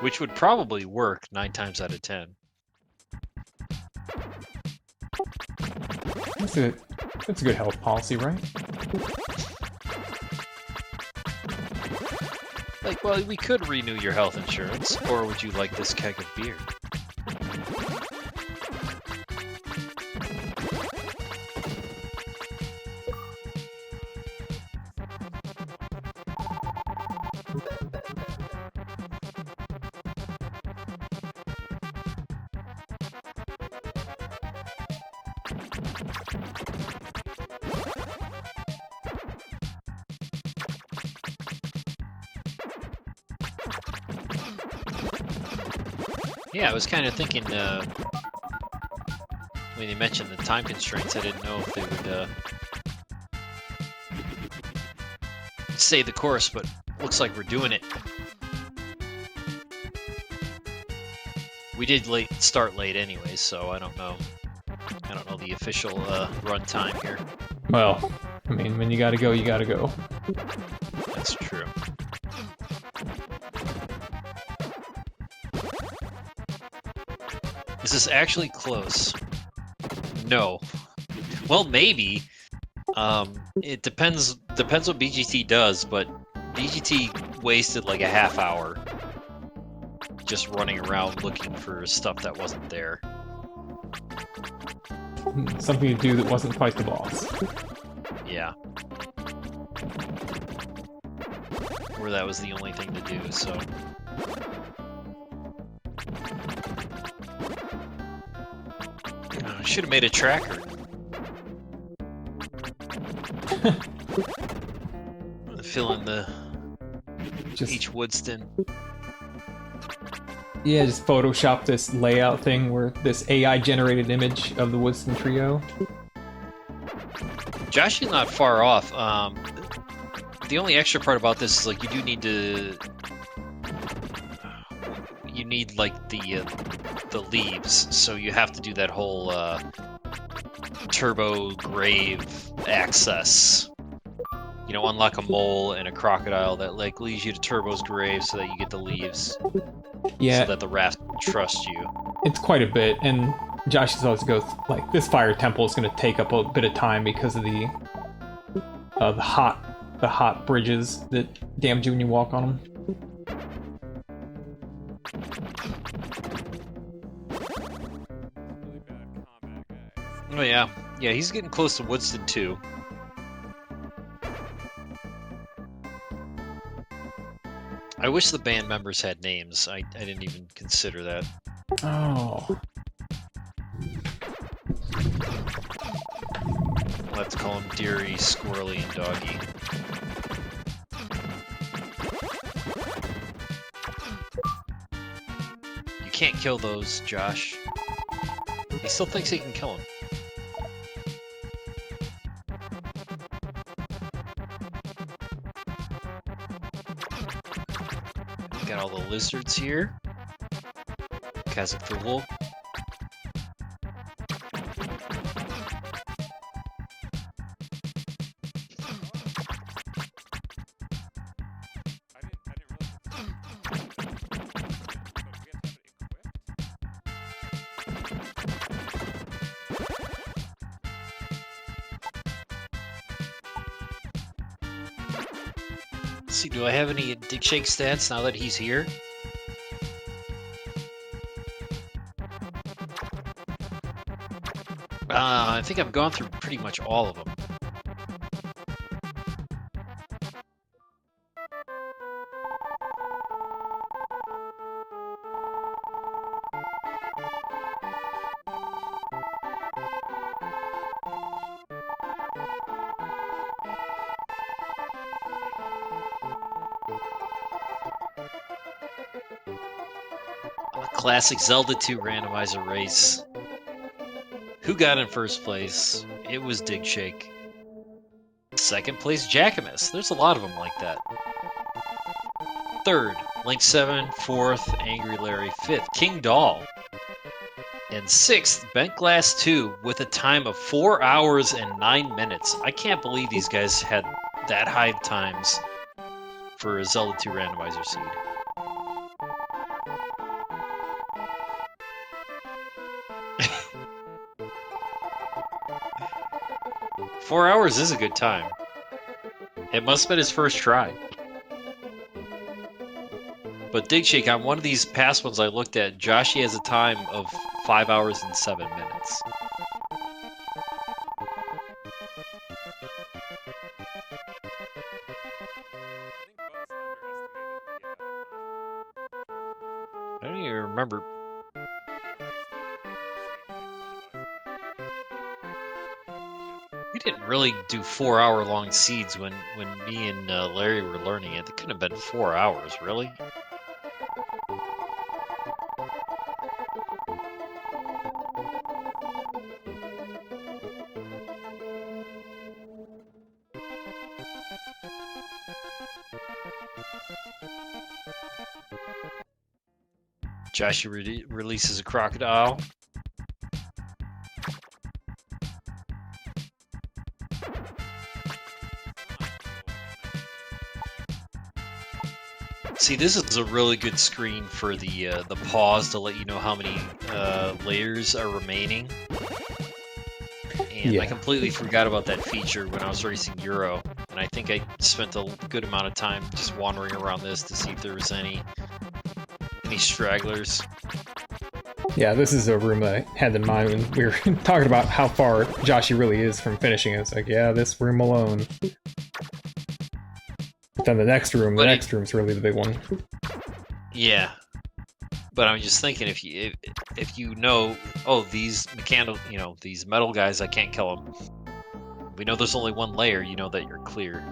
Which would probably work 9 times out of 10. That's a good health policy, right? Like, well, we could renew your health insurance, or would you like this keg of beer? Yeah, I was kind of thinking, when you mentioned the time constraints, I didn't know if they would stay the course, but looks like we're doing it. We did start late anyway, so I don't know. I don't know the official run time here. Well, I mean, when you gotta go, you gotta go. That's true. Is this actually close? No. Well, maybe. It depends what BGT does, but BGT wasted like a half hour just running around looking for stuff that wasn't there. Something to do that wasn't fight the boss. Yeah. Or that was the only thing to do, so... Should have made a tracker. Fill in each Woodstin. Yeah, just Photoshop this layout thing where this AI generated image of the Woodstin Trio. Josh is not far off. The only extra part about this is like you do need to. You need like the leaves, so you have to do that whole turbo grave access. You know, unlock a mole and a crocodile that like leads you to Turbo's grave so that you get the leaves. Yeah. So that the raft trusts you. It's quite a bit, and Josh always goes like, "This fire temple is going to take up a bit of time because of the hot bridges that damage you when you walk on them." Oh yeah, he's getting close to Woodstin too. I wish the band members had names. I didn't even consider that. Oh. Let's call them Deary, Squirrely, and Doggy. You can't kill those, Josh. He still thinks he can kill them. Got all the lizards here. Kazakh Let's see, do I have any Dick Shake stats now that he's here? I think I've gone through pretty much all of them. Classic Zelda 2 randomizer race. Who got in first place? It was Dig Shake. Second place, Jackamus. There's a lot of them like that. Third, Link 7. Fourth, Angry Larry. Fifth, King Doll. And 6th, bentglasstube with a time of 4 hours and 9 minutes. I can't believe these guys had that high times for a Zelda 2 randomizer seed. Four hours is a good time. It must have been his first try. But Dig Shake, on one of these past ones I looked at, Joshy has a time of 5 hours and 7 minutes. I don't even remember. We didn't really do 4 hour long seeds when me and Larry were learning it. It couldn't have been 4 hours, really. Joshy releases a crocodile. See, this is a really good screen for the pause to let you know how many layers are remaining. And Yeah. I completely forgot about that feature when I was racing Euro, and I think I spent a good amount of time just wandering around this to see if there was any stragglers. Yeah, this is a room that I had in mind when we were talking about how far Joshy really is from finishing it. It's like, yeah, this room alone. Then the next room's really the big one. Yeah, but I'm just thinking if you know, oh, these these metal guys, I can't kill them. We know there's only one layer. You know that you're clear.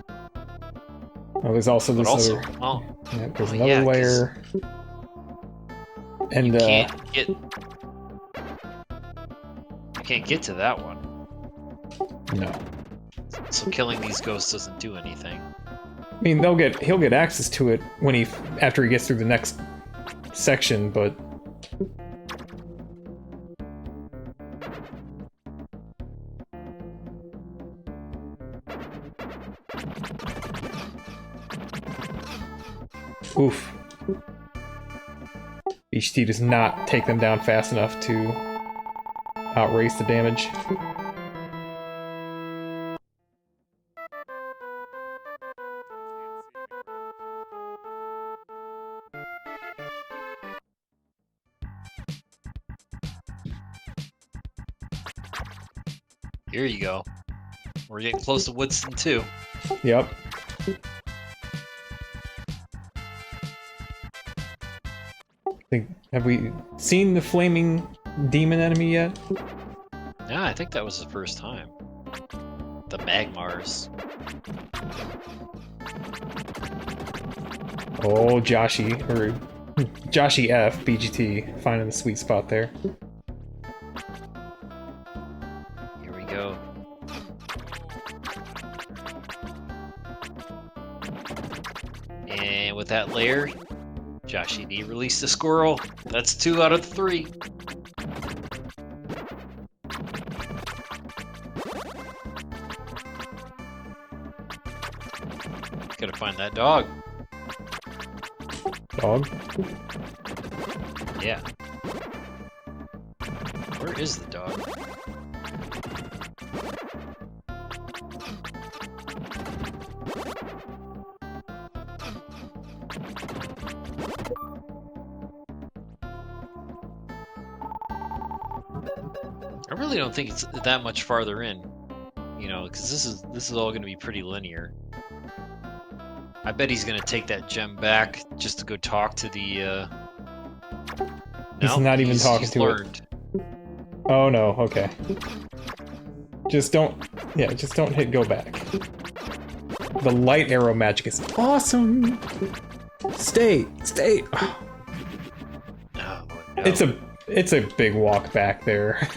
Oh, there's also this other. Well, yeah, there's another layer. And you can't get to that one. No. So killing these ghosts doesn't do anything. I mean, he'll get access to it when after he gets through the next section, but oof. HT does not take them down fast enough to outrace the damage. Here you go. We're getting close to Woodstin too. Yep. Have we seen the flaming demon enemy yet? Yeah, I think that was the first time. The Magmars. Oh, Joshy F, BGT, finding the sweet spot there. Here we go. And with that layer, Joshy D released the squirrel. That's 2 out of 3. Gotta find that dog. Dog? Yeah. Where is the dog? I really don't think it's that much farther in, you know, because this is all going to be pretty linear. I bet he's going to take that gem back just to go talk to the. He's not even talking to it. Oh no, okay. Just don't hit go back. The light arrow magic is awesome. Stay. Oh, no. It's a big walk back there.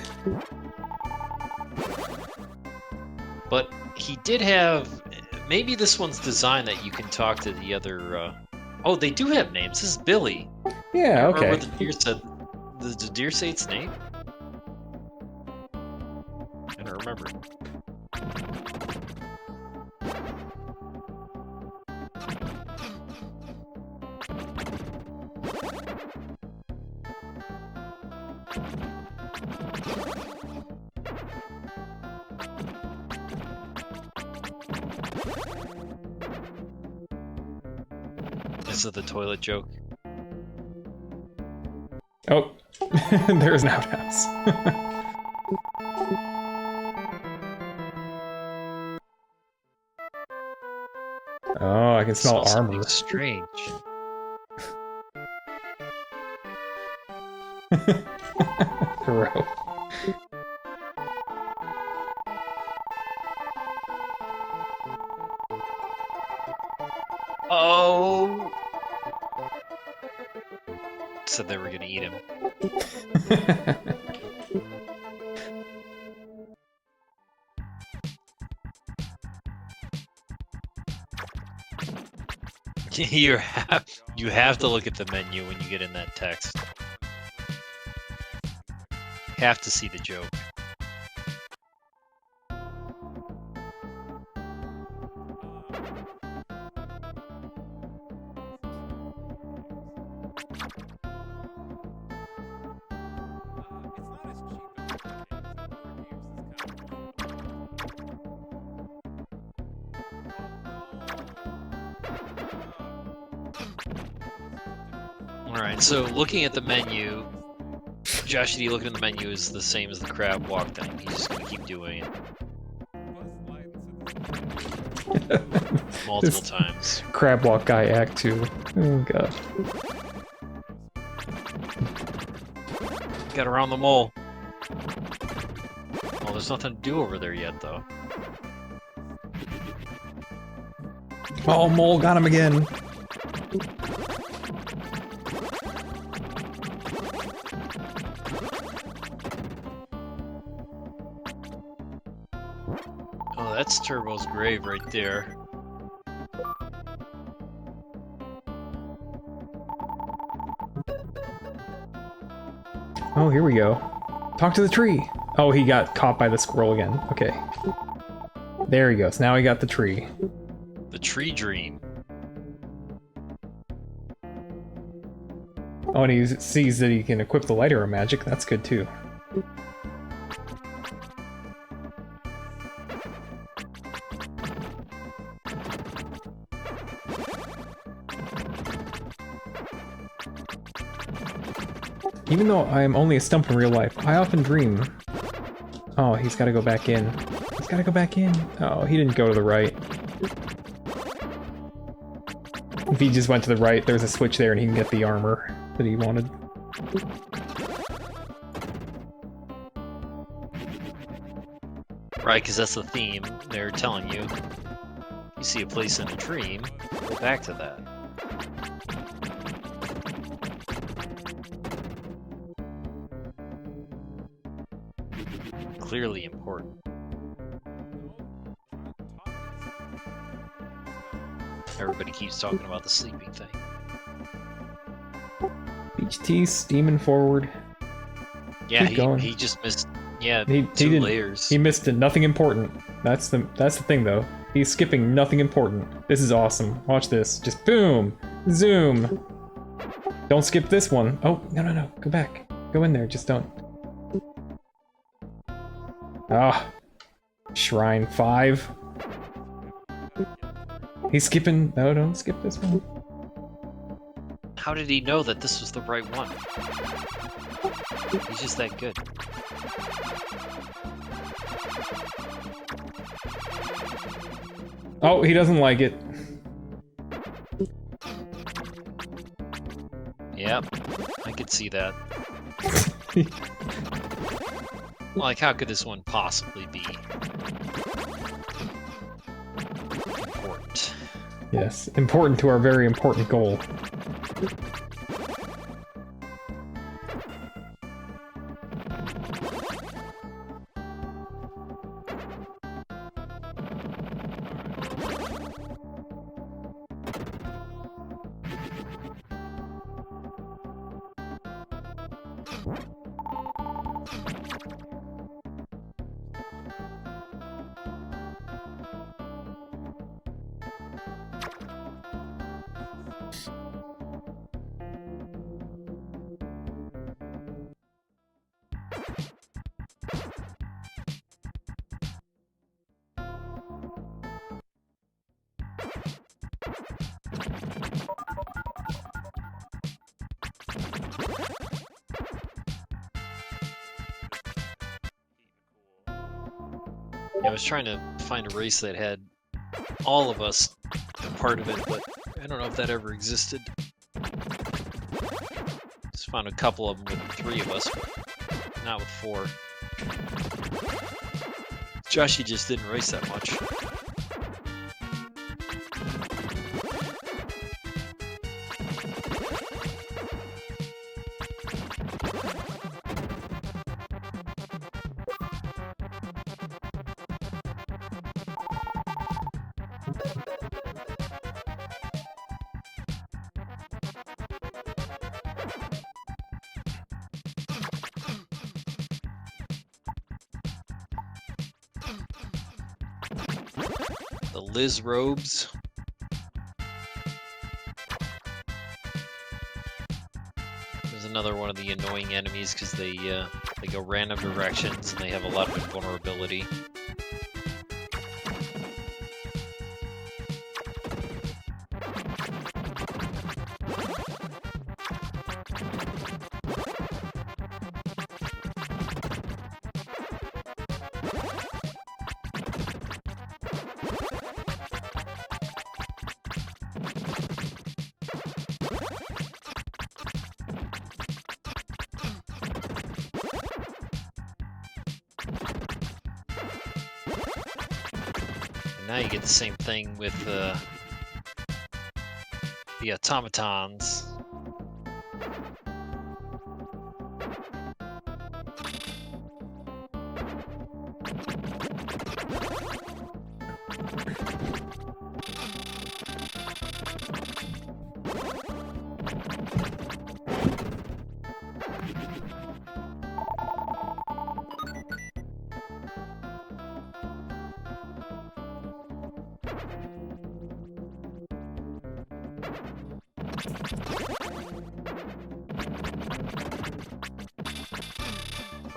But he did have. Maybe this one's designed that you can talk to the other. Oh, they do have names. This is Billy. Yeah, okay. Or the deer said. Did the deer say its name? gonna remember. This is the toilet joke. Oh, there's an outhouse. Oh, I can smell armor. Something strange. Hero. Oh! Said they were gonna eat him. You have to look at the menu when you get in that text. Have to see the joke. Alright, so looking at the menu, Josh D looking at the menu is the same as the crab walk thing. He's just gonna keep doing it. Multiple times. Crab walk guy act 2. Oh god. Got around the mole. Well, there's nothing to do over there yet, though. Oh, mole got him again. Oh, that's Turbo's grave right there. Oh, here we go. Talk to the tree. Oh, he got caught by the squirrel again. Okay. There he goes. Now he got the tree. The tree dream. Oh, and he sees that he can equip the light arrow magic. That's good too. Even though I am only a stump in real life, I often dream. Oh, he's got to go back in. He's got to go back in. Oh, he didn't go to the right. If he just went to the right, there's a switch there and he can get the armor that he wanted. Right, because that's the theme. They're telling you. You see a place in a dream, go back to that. Clearly important. Everybody keeps talking about the sleeping thing. Beach tea, steaming forward. Yeah, Keep going. he just missed. Yeah, He two didn't- layers. He missed nothing important. That's the thing though. He's skipping nothing important. This is awesome. Watch this. Just boom, zoom. Don't skip this one. Oh no! Go back. Go in there. Just don't. Ah, Shrine 5. He's skipping. No, don't skip this one. How did he know that this was the right one? He's just that good. Oh, he doesn't like it. Yep, I could see that. Like, how could this one possibly be important? Yes, important to our very important goal. Yeah, I was trying to find a race that had all of us a part of it, but I don't know if that ever existed. Just found a couple of them with 3 of us, but not with 4. Joshy just didn't race that much. The Liz robes. There's another one of the annoying enemies because they go random directions and they have a lot of invulnerability. Now you get the same thing with the automatons.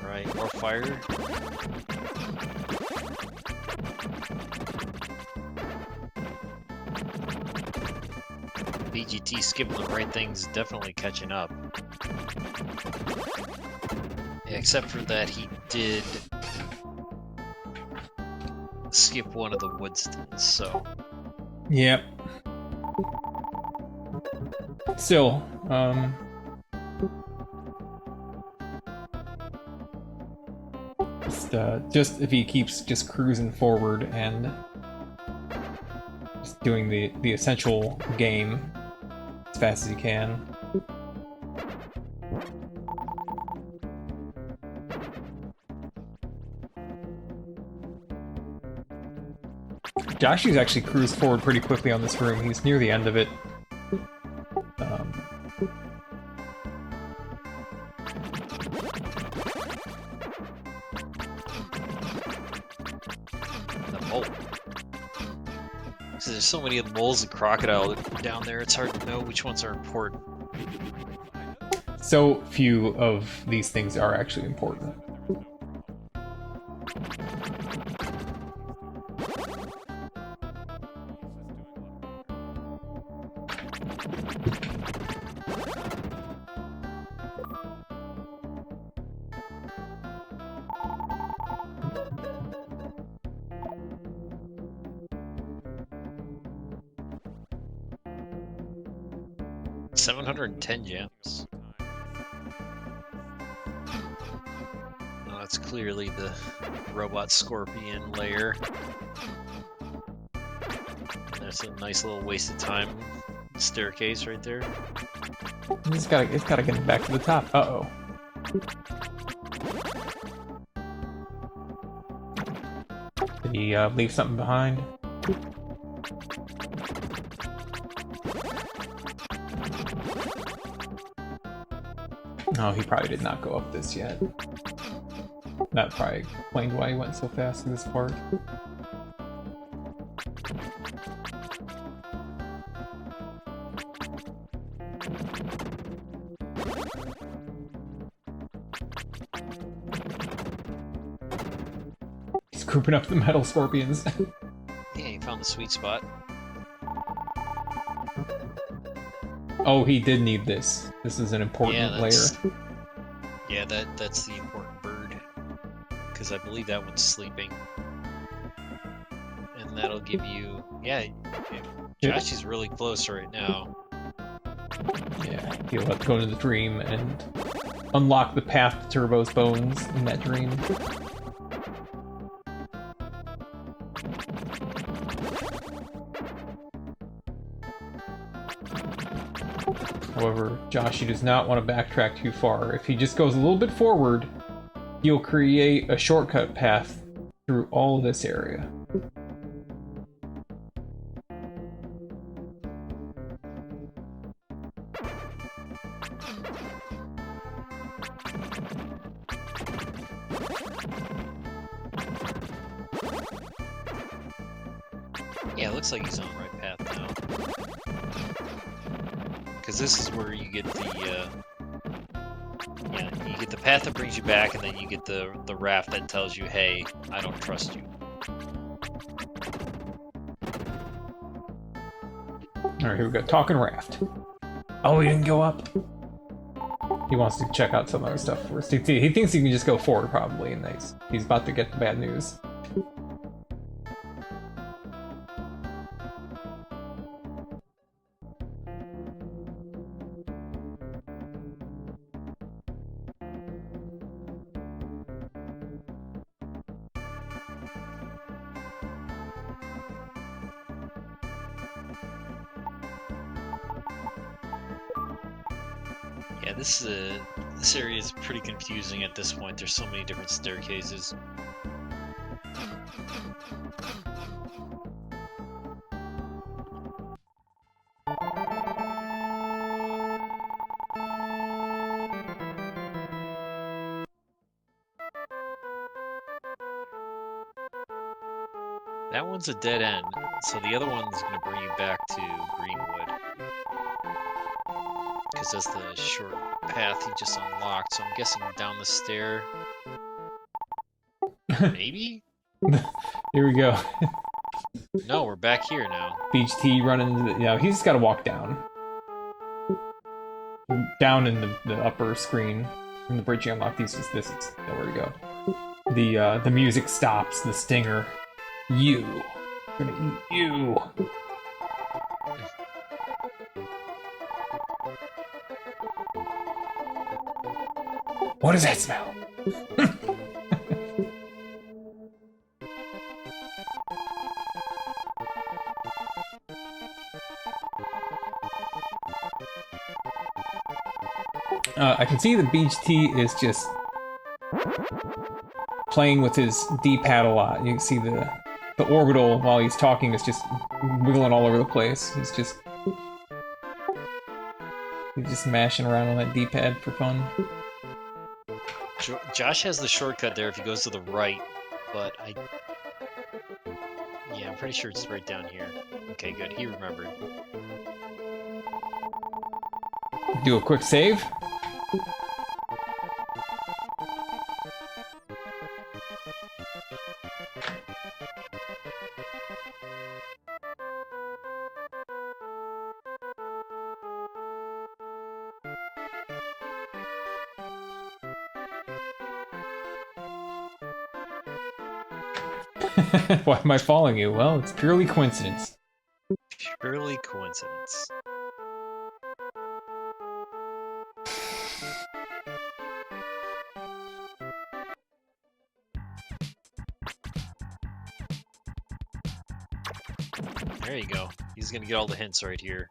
Right, more fire. BGT skipping the right things, definitely catching up. Yeah, except for that he did skip one of the Woodstins, so... Yep. Still, just if he keeps just cruising forward and just doing the essential game as fast as he can. Joshy's actually cruised forward pretty quickly on this room. He's near the end of it. The mole. So there's so many of the moles and crocodile down there, it's hard to know which ones are important. So few of these things are actually important. $710 gems. Oh, that's clearly the robot scorpion lair. That's a nice little waste of time staircase right there. It's gotta get back to the top. Uh-oh. Did he leave something behind? Oh, he probably did not go up this yet. That probably explained why he went so fast through this part. scooping up the metal scorpions. Yeah, he found the sweet spot. Oh, he did need this. This is an important layer. Yeah, that's the important bird. Because I believe that one's sleeping. And that'll give you... Yeah, Josh is really close right now. Yeah, he'll have to go into the dream and unlock the path to Turbo's bones in that dream. However, Joshi does not want to backtrack too far. If he just goes a little bit forward, he'll create a shortcut path through all this area. Yeah, it looks like he's on the right path now. Because this is where you get the, yeah, you get the path that brings you back, and then you get the raft that tells you, hey, I don't trust you. Alright, here we go. Talking raft. Oh, he didn't go up. He wants to check out some other stuff first. He thinks he can just go forward, probably, and he's about to get the bad news. Yeah, this area is pretty confusing at this point. There's so many different staircases. That one's a dead end, so the other one's going to bring you back to Greenwood. Because that's the short path he just unlocked, so I'm guessing down the stair. Maybe? Here we go. No, we're back here now. Beach T running into the... he's just got to walk down. Down in the upper screen. From the bridge you unlock, there we go. The music stops, the stinger. You. I'm gonna eat you. What does that smell? I can see the Beach T is just playing with his D-pad a lot. You can see the orbital while he's talking is just wiggling all over the place. He's just mashing around on that D-pad for fun. Josh has the shortcut there if he goes to the right, but yeah, I'm pretty sure it's right down here. Okay, good. He remembered. Do a quick save. Why am I following you? Well, it's purely coincidence. Purely coincidence. There you go. He's gonna get all the hints right here.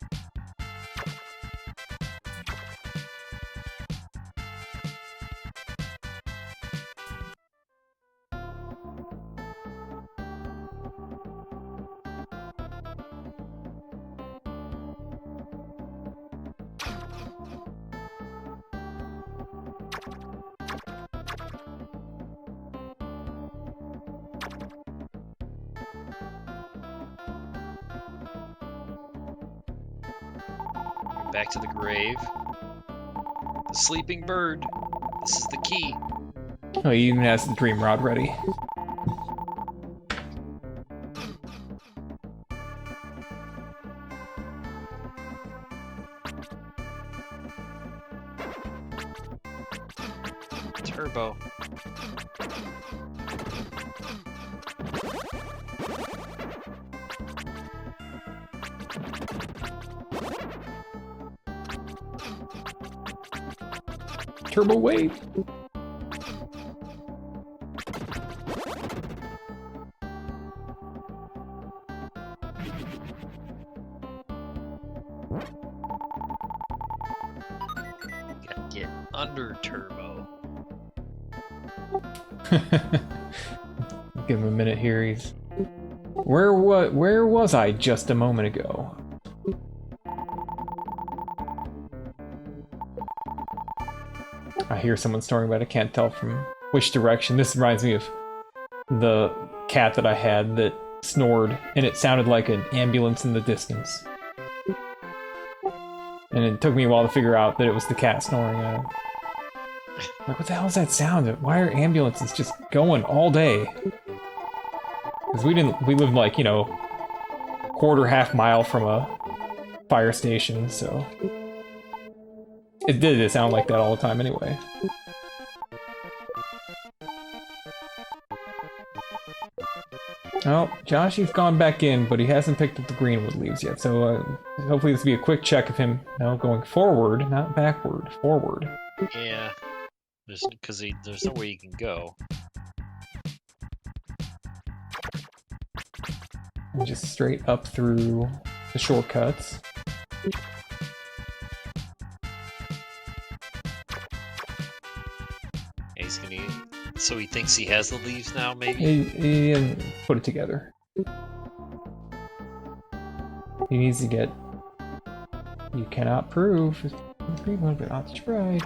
Back to the grave. The sleeping bird. This is the key. Oh, he even has the dream rod ready. Turbo. Turbo wave. Gotta get under turbo. Give him a minute here. He's where was I just a moment ago? I hear someone snoring, but I can't tell from which direction. This reminds me of the cat that I had that snored, and it sounded like an ambulance in the distance. And it took me a while to figure out that it was the cat snoring. Like, what the hell is that sound? Why are ambulances just going all day? Because we lived like, you know, half mile from a fire station, so it sound like that all the time anyway. Oh, Joshy's gone back in, but he hasn't picked up the greenwood leaves yet, so hopefully this will be a quick check of him now going forward, not backward, forward. Yeah, because there's no way you can go. And just straight up through the shortcuts. Yeah, he's gonna. So he thinks he has the leaves now, maybe? He hasn't put it together. He needs to get... You cannot prove. Greenwood, but not tried.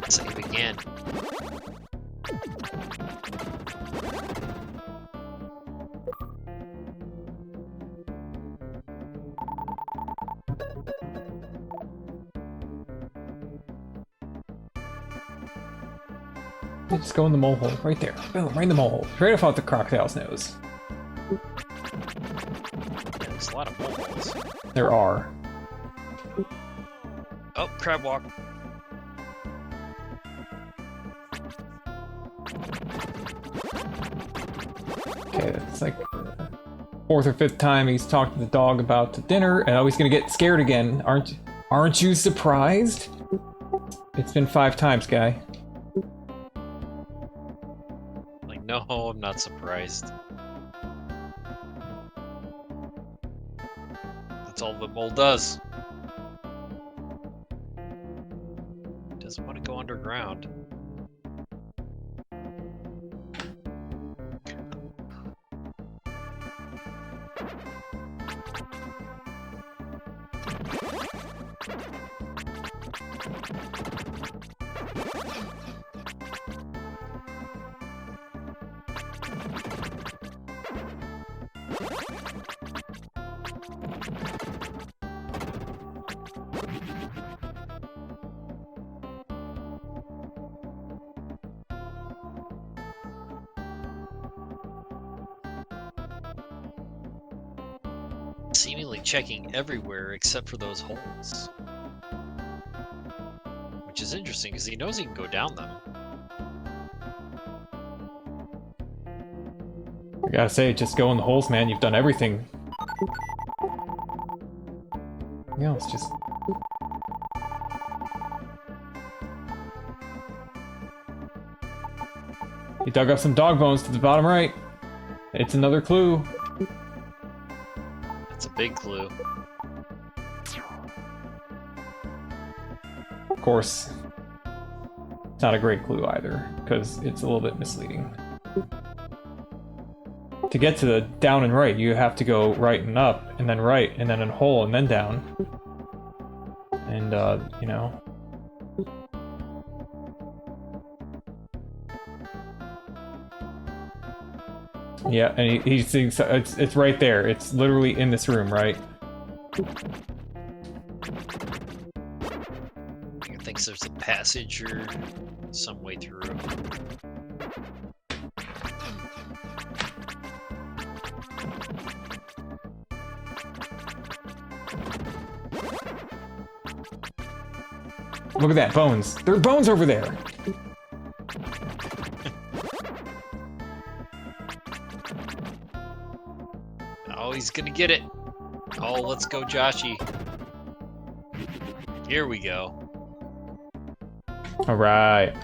Save again. Just go in the mole hole, right there. Boom, right in the mole hole. Right off the crocodile's nose. Yeah, there's a lot of mole holes. There are. Oh, crab walk. Okay, it's like the fourth or fifth time he's talked to the dog about the dinner, and he's gonna get scared again. Aren't you surprised? It's been 5 times, guy. Like, no, I'm not surprised. That's all the mole does. Doesn't want to go underground. Seemingly checking everywhere except for those holes. Which is interesting because he knows he can go down them. I gotta say, just go in the holes, man. You've done everything. Yeah, it's just... You dug up some dog bones to the bottom right. It's another clue. That's a big clue. Of course, it's not a great clue either, because it's a little bit misleading. to get to the down and right, you have to go right and up, and then right, and then a hole, and then down. And, you know... Yeah, and he thinks it's right there. It's literally in this room, right? He thinks there's a passage or some way through. Look at that, bones. There are bones over there! Oh, he's gonna get it. Oh, let's go, Joshy. Here we go. Alright.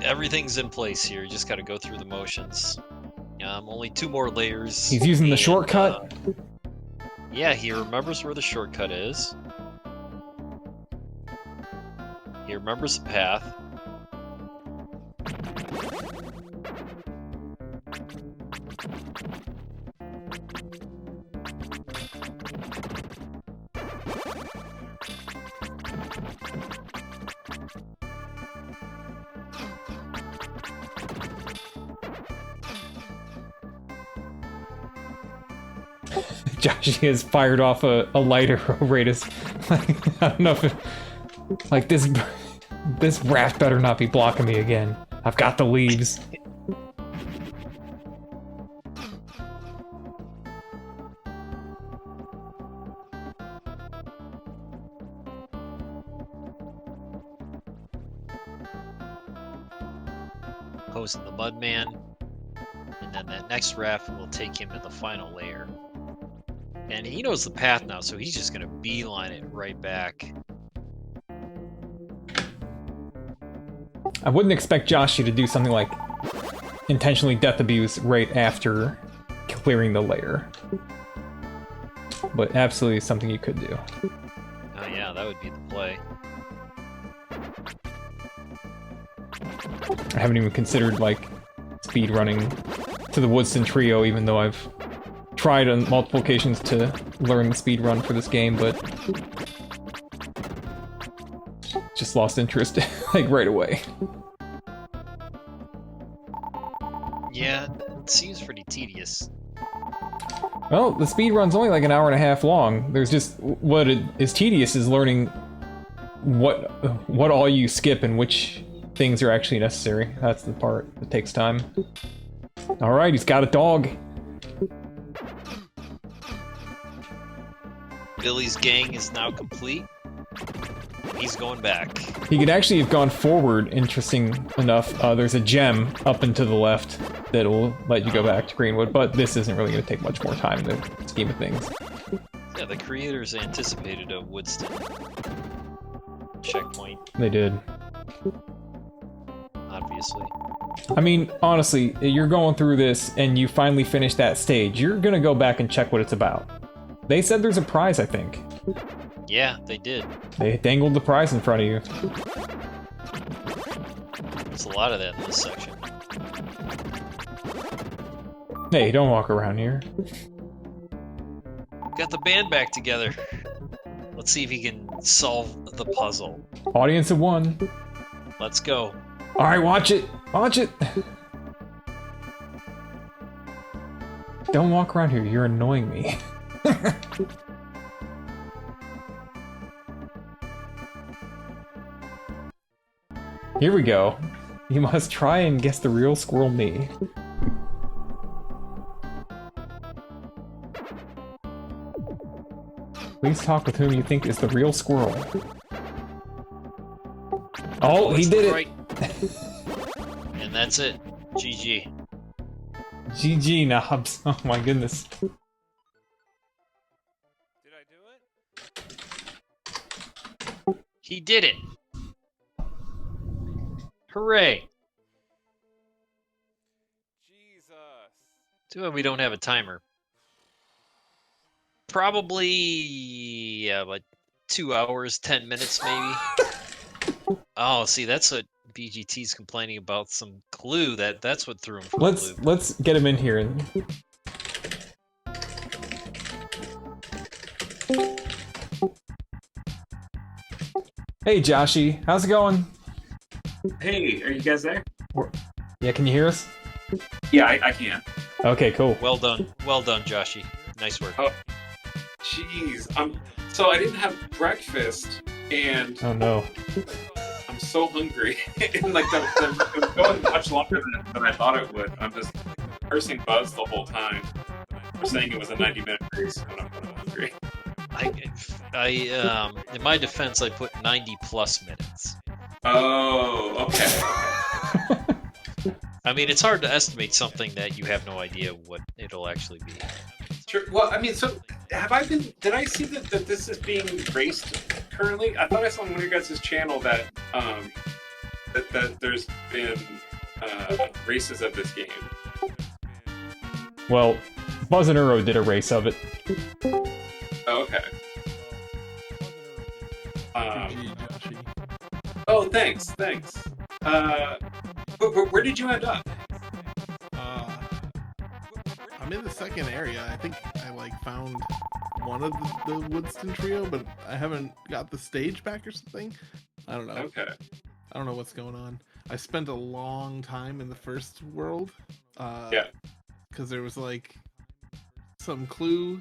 Everything's in place here. You just gotta go through the motions. Only 2 more layers. He's using the shortcut? Yeah, he remembers where the shortcut is. He remembers the path. Josh has fired off a lighter over his... Like, I don't know if it... Like, this raft better not be blocking me again. I've got the leaves. Posing the Mudman. And then that next raft will take him to the final layer. And he knows the path now, so he's just gonna beeline it right back. I wouldn't expect Joshy to do something like intentionally death abuse right after clearing the layer. But absolutely something you could do. Oh yeah, that would be the play. I haven't even considered, like, speed running to the Woodstin Trio, even though I've tried on multiple occasions to learn the speed run for this game, but just lost interest, like, right away. Yeah, it seems pretty tedious. Well, the speed run's only like an hour and a half long. There's just what is tedious is learning what all you skip and which things are actually necessary. That's the part that takes time. All right, he's got a dog. Billy's gang is now complete. He's going back. He could actually have gone forward, interesting enough. There's a gem up and to the left that will let you go back to Greenwood, but this isn't really going to take much more time in the scheme of things. Yeah, the creators anticipated a Woodstin checkpoint, They did. obviously. I mean, honestly, you're going through this and you finally finish that stage, you're going to go back and check what it's about. They said there's a prize, I think. Yeah, they did. They dangled the prize in front of you. There's a lot of that in this section. Hey, don't walk around here. Got the band back together. Let's see if he can solve the puzzle. Audience of one. Let's go. Alright, watch it! Watch it! Don't walk around here, you're annoying me. Here we go. You must try and guess the real squirrel me. Please talk with whom you think is the real squirrel. Oh, he did it! Right. And that's it. GG. GG, knobs. Oh my goodness. Did I do it? He did it. Hooray. Jesus. Too bad we don't have a timer. Probably, yeah, like 2 hours, 10 minutes maybe. Oh, see, that's what BGT's complaining about, some clue. That's what threw him for a loop. Let's get him in here and Hey, Joshy, how's it going? Hey, are you guys there? Yeah, can you hear us? Yeah, I can. Okay, cool. Well done, Joshy. Nice work. Oh, jeez. So I didn't have breakfast, and Oh no. I'm so hungry. And like it was going much longer than I thought it would. I'm just cursing Buzz the whole time for saying it was a 90-minute race when I'm hungry. In my defense, I put 90 plus minutes. Oh, okay. I mean, it's hard to estimate something that you have no idea what it'll actually be. Sure. Well, I mean, so did I see that this is being raced currently? I thought I saw on one of your guys' channel that that there's been races of this game. Well, Buzz and Uro did a race of it. Oh, okay. GG, Joshy. Oh, thanks. Where did you end up? I'm in the second area. I think I like found one of the Woodstin Trio, but I haven't got the stage back or something. I don't know. Okay. I don't know what's going on. I spent a long time in the first world. Yeah. Because there was like some clue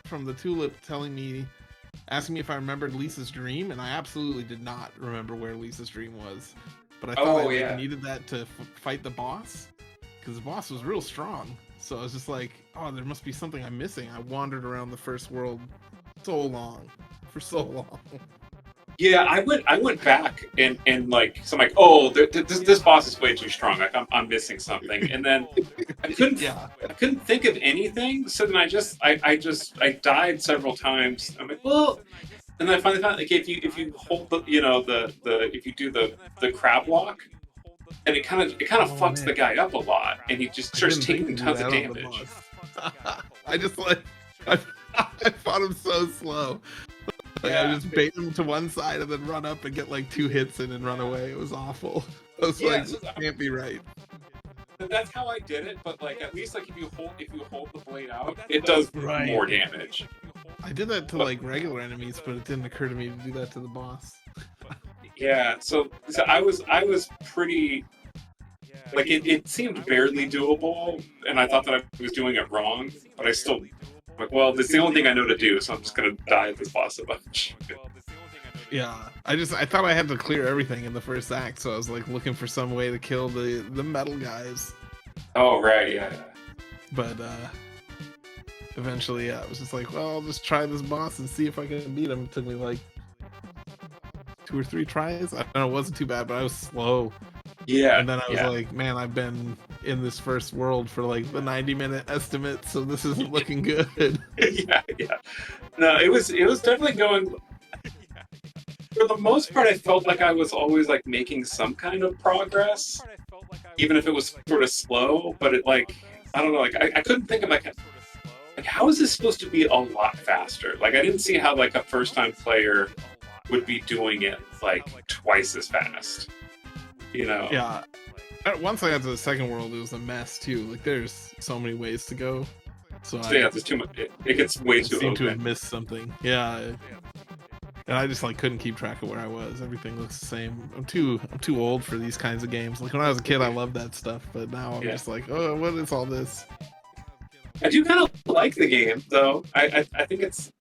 from the tulip asking me if I remembered Lisa's dream, and I absolutely did not remember where Lisa's dream was. But I thought I needed that to fight the boss, because the boss was real strong. So I was just like, oh, there must be something I'm missing. I wandered around the first world for so long. Yeah, I went back and like, so I'm like, oh, this boss is way too strong. Like I'm missing something, and then I couldn't think of anything. So then I died several times. I'm like, well, and then I finally found like if you hold the if you do the crab walk, and it kind of fucks the guy up a lot, and he just starts taking tons of damage. I fought him so slow. Like, I would just bait him to one side and then run up and get like 2 hits in and run away. It was awful. I was like, this can't be right. That's how I did it, but like at least like if you hold the blade out, it does more damage. I did that to like regular enemies, but it didn't occur to me to do that to the boss. Yeah, so I was pretty like it seemed barely doable, and I thought that I was doing it wrong, but I still like, well, this is the only thing I know to do, so I'm just gonna die at this boss a bunch. Yeah, I thought I had to clear everything in the first act, so I was like looking for some way to kill the metal guys. Oh right, yeah. But eventually, I was just like, well, I'll just try this boss and see if I can beat him. It took me like 2 or 3 tries. I don't know, it wasn't too bad, but I was slow. Yeah. And then I was like, man, I've been in this first world for like the 90-minute estimate, so this isn't looking good. yeah. No, it was definitely going. For the most part, I felt like I was always like making some kind of progress, even if it was sort of slow. But it like, I don't know, like I couldn't think of like how is this supposed to be a lot faster? Like I didn't see how like a first-time player would be doing it like twice as fast. You know? Yeah. Once I got to the second world, it was a mess too. Like there's so many ways to go. So yeah, there's too much. It gets way too open. Seemed to have missed something. Yeah. And I just like couldn't keep track of where I was. Everything looks the same. I'm too old for these kinds of games. Like when I was a kid, I loved that stuff, but now I'm just like, oh, what is all this? I do kind of like the game, though. I think it's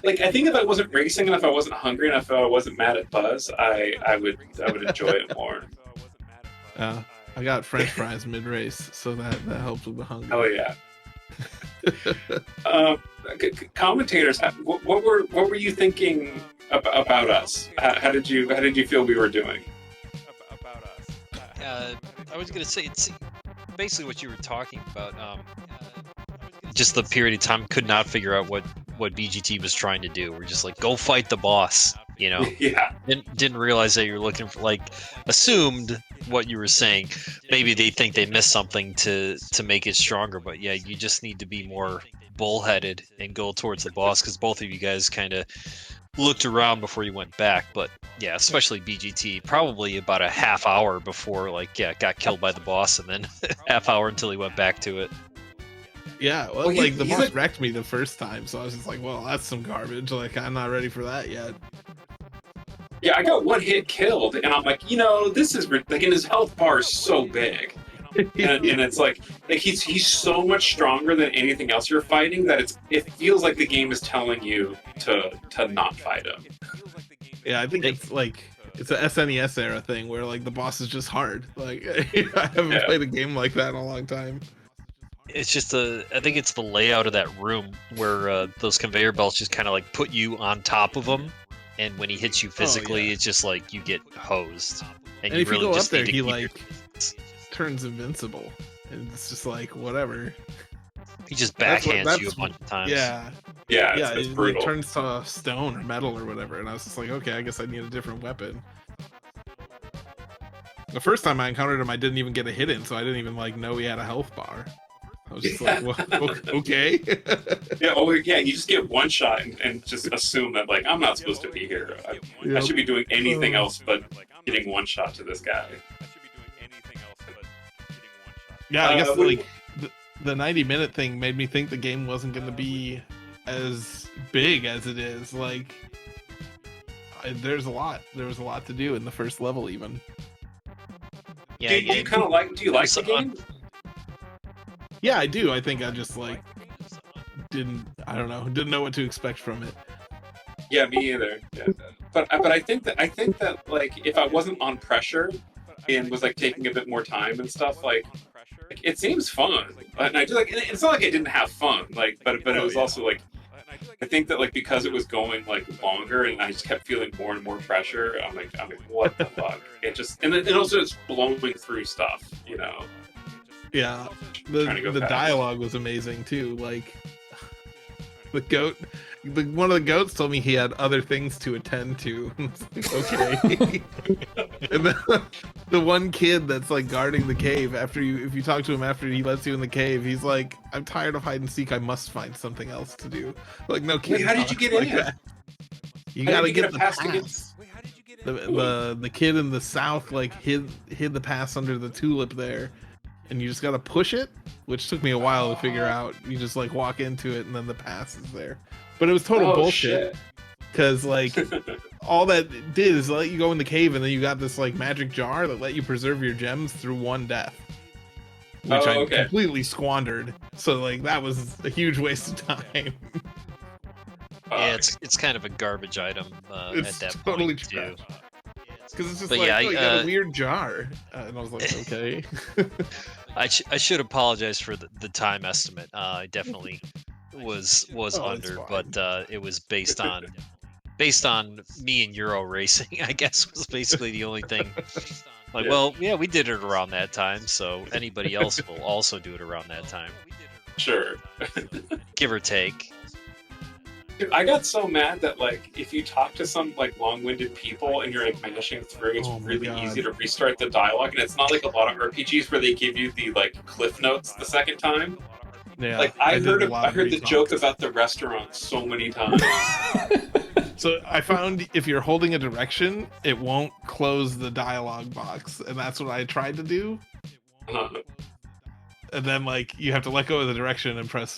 like, I think if I wasn't racing and if I wasn't hungry and if I wasn't mad at Buzz, I would enjoy it more. I got French fries mid race, so that helps with the hunger. Oh yeah. Commentators, what were you thinking about us? How did you feel we were doing? I was gonna say it's basically what you were talking about. Just the period of time could not figure out what BGT was trying to do. We're just like, go fight the boss, you know? Yeah. Didn't realize that you were looking for, like, assumed what you were saying. Maybe they think they missed something to make it stronger, but yeah, you just need to be more bullheaded and go towards the boss, because both of you guys kind of looked around before you went back. But yeah, especially BGT, probably about a half hour before, like, yeah, got killed by the boss, and then half hour until he went back to it. Yeah, well, Well, like the he's boss like- wrecked me the first time, so I was just like, well, that's some garbage. Like, I'm not ready for that yet. Yeah, I got one hit killed, and I'm like, this is like, and his health bar is so big, and it's like he's so much stronger than anything else you're fighting that it feels like the game is telling you to not fight him. Yeah, I think it's like it's a SNES era thing where like the boss is just hard. Like I haven't played a game like that in a long time. It's just I think it's the layout of that room where those conveyor belts just kind of like put you on top of him, and when he hits you physically, it's just like you get hosed, And you if you really go up just there, need to he keep your like turns invincible, and it's just like whatever. He just That's what- backhands you a that's- bunch of times. Yeah, Yeah, yeah, it's it brutal. turns to stone or metal or whatever, and I was just like, okay, I guess I need a different weapon. The first time I encountered him, I didn't even get a hit in, so I didn't even like know he had a health bar. I was just like, well, okay. You just get one shot and just assume that like I'm not supposed to be here. I should be doing anything else but getting one shot to this guy. Yeah, I guess what- like the 90-minute thing made me think the game wasn't going to be as big as it is. Like, there was a lot to do in the first level, even. Yeah, do you kind of like? Do you like the game? Yeah, I do. I think I just like didn't know what to expect from it. Yeah, me either. Yeah. But I think that like if I wasn't on pressure and was like taking a bit more time and stuff, like it seems fun. And I do like. And it's not like I didn't have fun, like, but it was also like. I think that like because it was going like longer and I just kept feeling more and more pressure. I'm like, what the fuck? It just and also it's blowing through stuff, Yeah, Trying to go the fast. dialogue was amazing too. Like the goat, one of the goats told me he had other things to attend to. Okay. And then the one kid that's like guarding the cave if you talk to him after he lets you in the cave, he's like, I'm tired of hide and seek. I must find something else to do. Like, no kid. Wait, how did you get like in? that. You How gotta did you get get a the pass to get- pass. The kid in the south like hid the pass under the tulip there, and you just gotta push it, which took me a while to figure out. You just like walk into it and then the pass is there. But it was total bullshit because like all that did is let you go in the cave, and then you got this like magic jar that let you preserve your gems through one death, which I completely squandered. So like that was a huge waste of time. Yeah, it's kind of a garbage item at It's that totally point trash. too. Because it's just But like, yeah, you got a weird jar, and I was like, okay. I should apologize for the time estimate. I definitely was Oh, it's under, fine. but it was based on me and Euro racing. I guess was basically the only thing. Like, well, yeah, we did it around that time, so anybody else will also do it around that time, Sure. give or take. Dude, I got so mad that like if you talk to some like long-winded people and you're like mashing through, it's Oh my really God. easy to restart the dialogue, and it's not like a lot of RPGs where they give you the like cliff notes the second time. Yeah, Like I did a lot heard of the retalk. joke about the restaurant so many times. So I found if you're holding a direction, it won't close the dialogue box, and that's what I tried to do. And then like you have to let go of the direction and press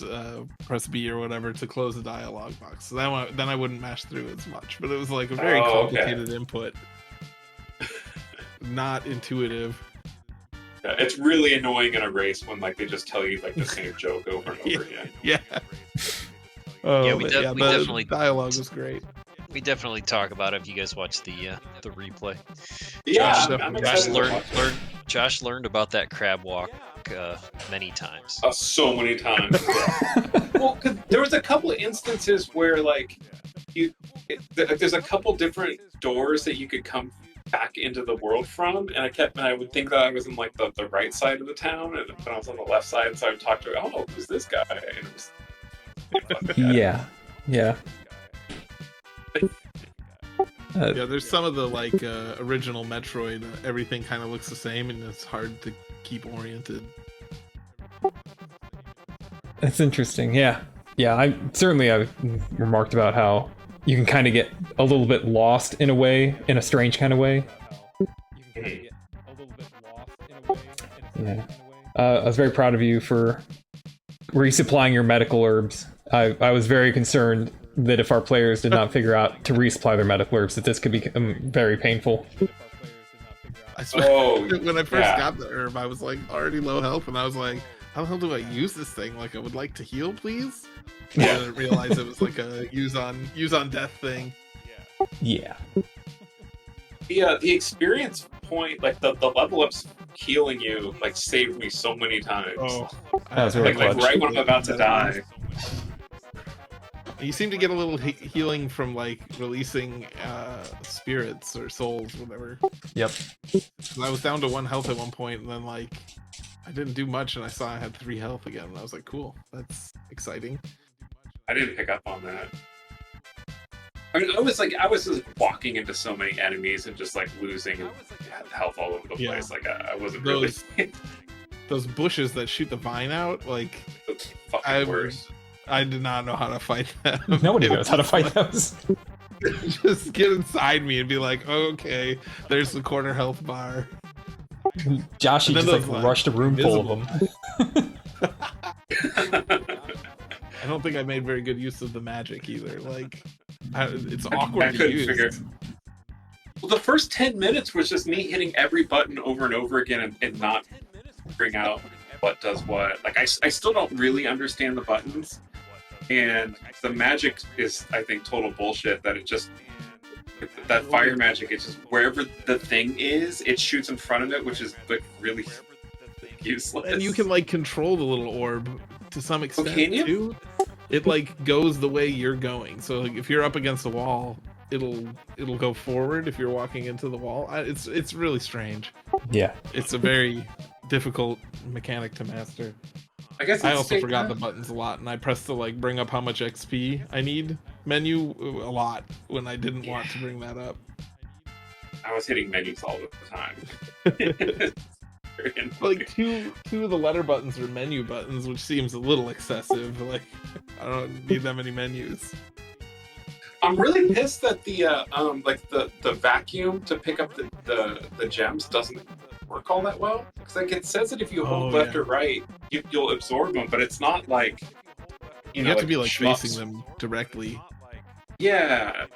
B or whatever to close the dialogue box. So then I wouldn't mash through as much. But it was like a very complicated input, not intuitive. Yeah, it's really annoying in a race when like they just tell you like the same joke over and over again. Yeah. Oh, Yeah, we but def- we the definitely- dialogue was great. We definitely talk about it if you guys watch the replay. Yeah, Josh, I'm Josh excited to watch it. Josh learned about that crab walk many times. So many times. Well, 'cause there was a couple of instances where like there's a couple different doors that you could come back into the world from, and I would think that I was in like the right side of the town, and when I was on the left side, so I would talk to who's this guy? And it was, Yeah. Yeah, there's some of the like original Metroid. Everything kind of looks the same, and it's hard to keep oriented. That's interesting. Yeah. I've remarked about how you can kind of get a little bit lost in a way, in a strange kind of way. Yeah. I was very proud of you for resupplying your medical herbs. I was very concerned that if our players did not figure out to resupply their medical herbs, that this could become very painful. I swear, Oh, when I first yeah. got the herb, I was like already low health, and I was like, how the hell do I use this thing? Like, I would like to heal, please. And then I realized it was like a use on death thing. Yeah. The experience point, like the level ups healing you, like saved me so many times. Oh, That was really like clutch. right when I'm about to die. You seem to get a little healing from like releasing spirits or souls, whatever. Yep. I was down to 1 health at one point, and then like I didn't do much, and I saw I had 3 health again, and I was like, cool, that's exciting. I didn't pick up on that. I mean, I was just walking into so many enemies and just like losing health all over the Yeah. place. Like I wasn't really Those bushes that shoot the vine out, like fucking worse. I did not know how to fight them. Nobody knows how to fight those. Just get inside me and be like, oh, okay, there's the corner health bar. Joshy And then just like those, rushed a room full of them. I don't think I made very good use of the magic either. Like, it's I awkward to couldn't use. figure. Well, the first 10 minutes was just me hitting every button over and over again and not figuring out what does what. Like I still don't really understand the buttons, and the magic is, I think, total bullshit. That it just that fire magic, it's just wherever the thing is, it shoots in front of it, which is like really useless. And you can like control the little orb to some extent can you? too. It like goes the way you're going. So like, if you're up against a wall, it'll go forward. If you're walking into the wall, it's really strange. Yeah. It's a very difficult mechanic to master. I guess I it's also the- forgot the buttons a lot, and I pressed the like bring up how much XP I need menu a lot when I didn't want to bring that up. I was hitting menus all the time. Like two of the letter buttons are menu buttons, which seems a little excessive. Like I don't need that many menus. I'm really pissed that the vacuum to pick up the gems doesn't work all that well. Because like it says that if you hold left yeah. or right, you'll absorb them, but it's not like You know, have to be like schmucks. facing them directly. Yeah.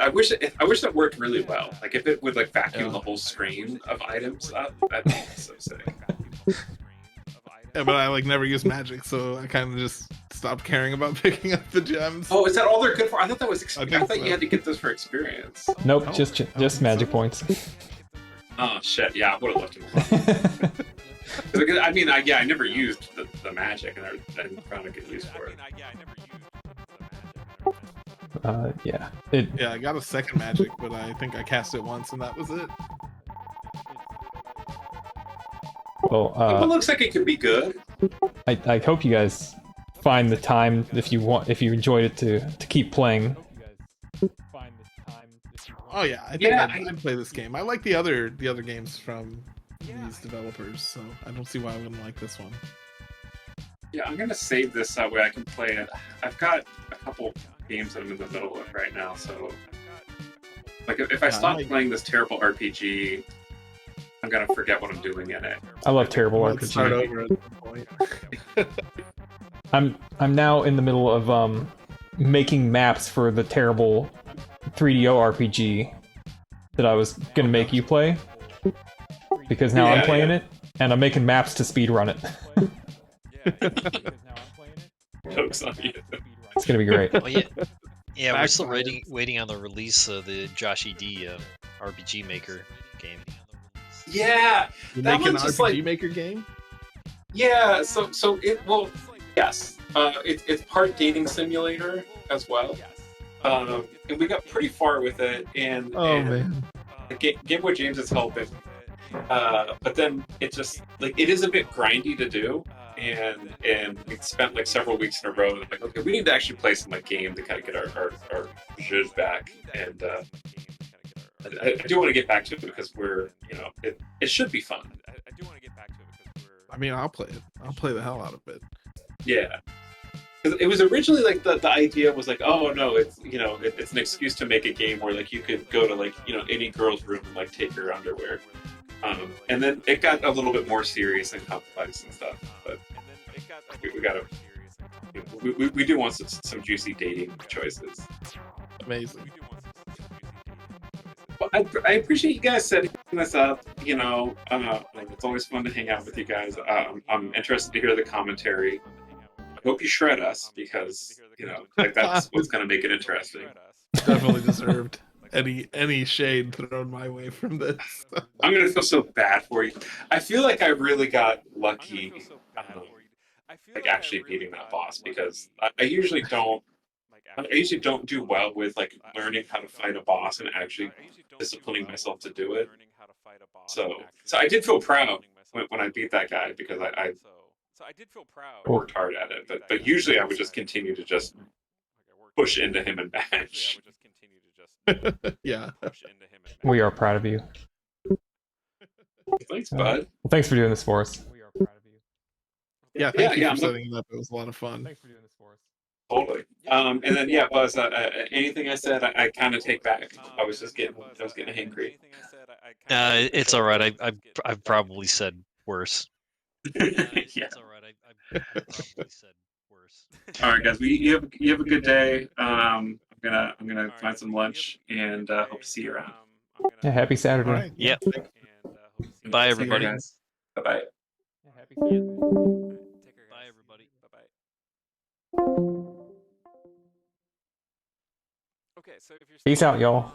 I wish that worked really well. Like if it would like vacuum Yeah. the whole screen of items up, that'd be so sick. Yeah, but I like never use magic, so I kind of just stopped caring about picking up the gems. Oh, is that all they're good for? I thought that was. I think thought so. you had to get this for experience. Nope, Oh, just magic points. Oh shit! Yeah, I would have left him alone. Because, I mean, I never used the magic, and I didn't found a good use for it. Yeah. Yeah, I got a second magic, but I think I cast it once, and that was it. Well, It looks like it could be good. I hope you guys find the time if you enjoyed it to keep playing. Oh yeah, I think Yeah, I'd play this game. I like the other games from these developers, so I don't see why I wouldn't like this one. Yeah, I'm gonna save this that way I can play it. I've got a couple games that I'm in the middle of right now, so like if I Yeah, stop I like- playing this terrible RPG, I'm gonna forget what I'm doing in it. I love terrible Let's start RPG. over at some point. I'm now in the middle of making maps for the terrible 3DO RPG that I was gonna make you play, because now I'm Yeah, playing yeah. it and I'm making maps to speedrun it. Jokes on you. It's gonna be great. Oh yeah, yeah. We're still Backfire. waiting on the release of the Josh ED RPG Maker game. Yeah, You That make an one's just RPG like- Maker game? yeah. So it well, yes. It's part dating simulator as well. And we got pretty far with it, and Man. Game Boy James is helping. But then it just like it is a bit grindy to do, and we spent like several weeks in a row. Like, okay, we need to actually play some like game to kind of get our zhuzh back. And I do want to get back to it because we're it should be fun. I mean, I'll play it. I'll play the hell out of it. Yeah. 'Cause it was originally like the idea was like, oh no, it's it's an excuse to make a game where like you could go to like any girl's room and like take her underwear, and then it got a little bit more serious and complex and stuff. But we gotta. We do want some juicy dating choices. Amazing. Well, I appreciate you guys setting this up. You know, it's always fun to hang out with you guys. I'm interested to hear the commentary. I hope you shred us because you know, like that's what's gonna make it interesting. Definitely deserved any shade thrown my way from this. I'm gonna feel so bad for you. I feel like I really got lucky, like actually beating that boss because I usually don't. I usually don't do well with like learning how to fight a boss and actually disciplining myself to do it. So I did feel proud when I beat that guy because I worked hard at it. But usually I would just continue to just push into him and match. Yeah. We are proud of you. Thanks, bud. Well, thanks for doing this for us. We are proud of you. Yeah, thank you yeah, for I'm setting it up. It was a lot of fun. Thanks for doing this for us. Totally. And then yeah, Buzz. Anything I said, I kind of take back. I was getting hangry. It's all right. I've probably said worse. Yeah. It's all right. I've probably said worse. All right, guys. You have a good day. I'm gonna find some lunch and hope to see you around. Yeah, happy Saturday. All right. Yeah. Bye, everybody. Bye bye. Yeah, happy Saturday. Bye, everybody. Okay, so if you're Peace out, y'all.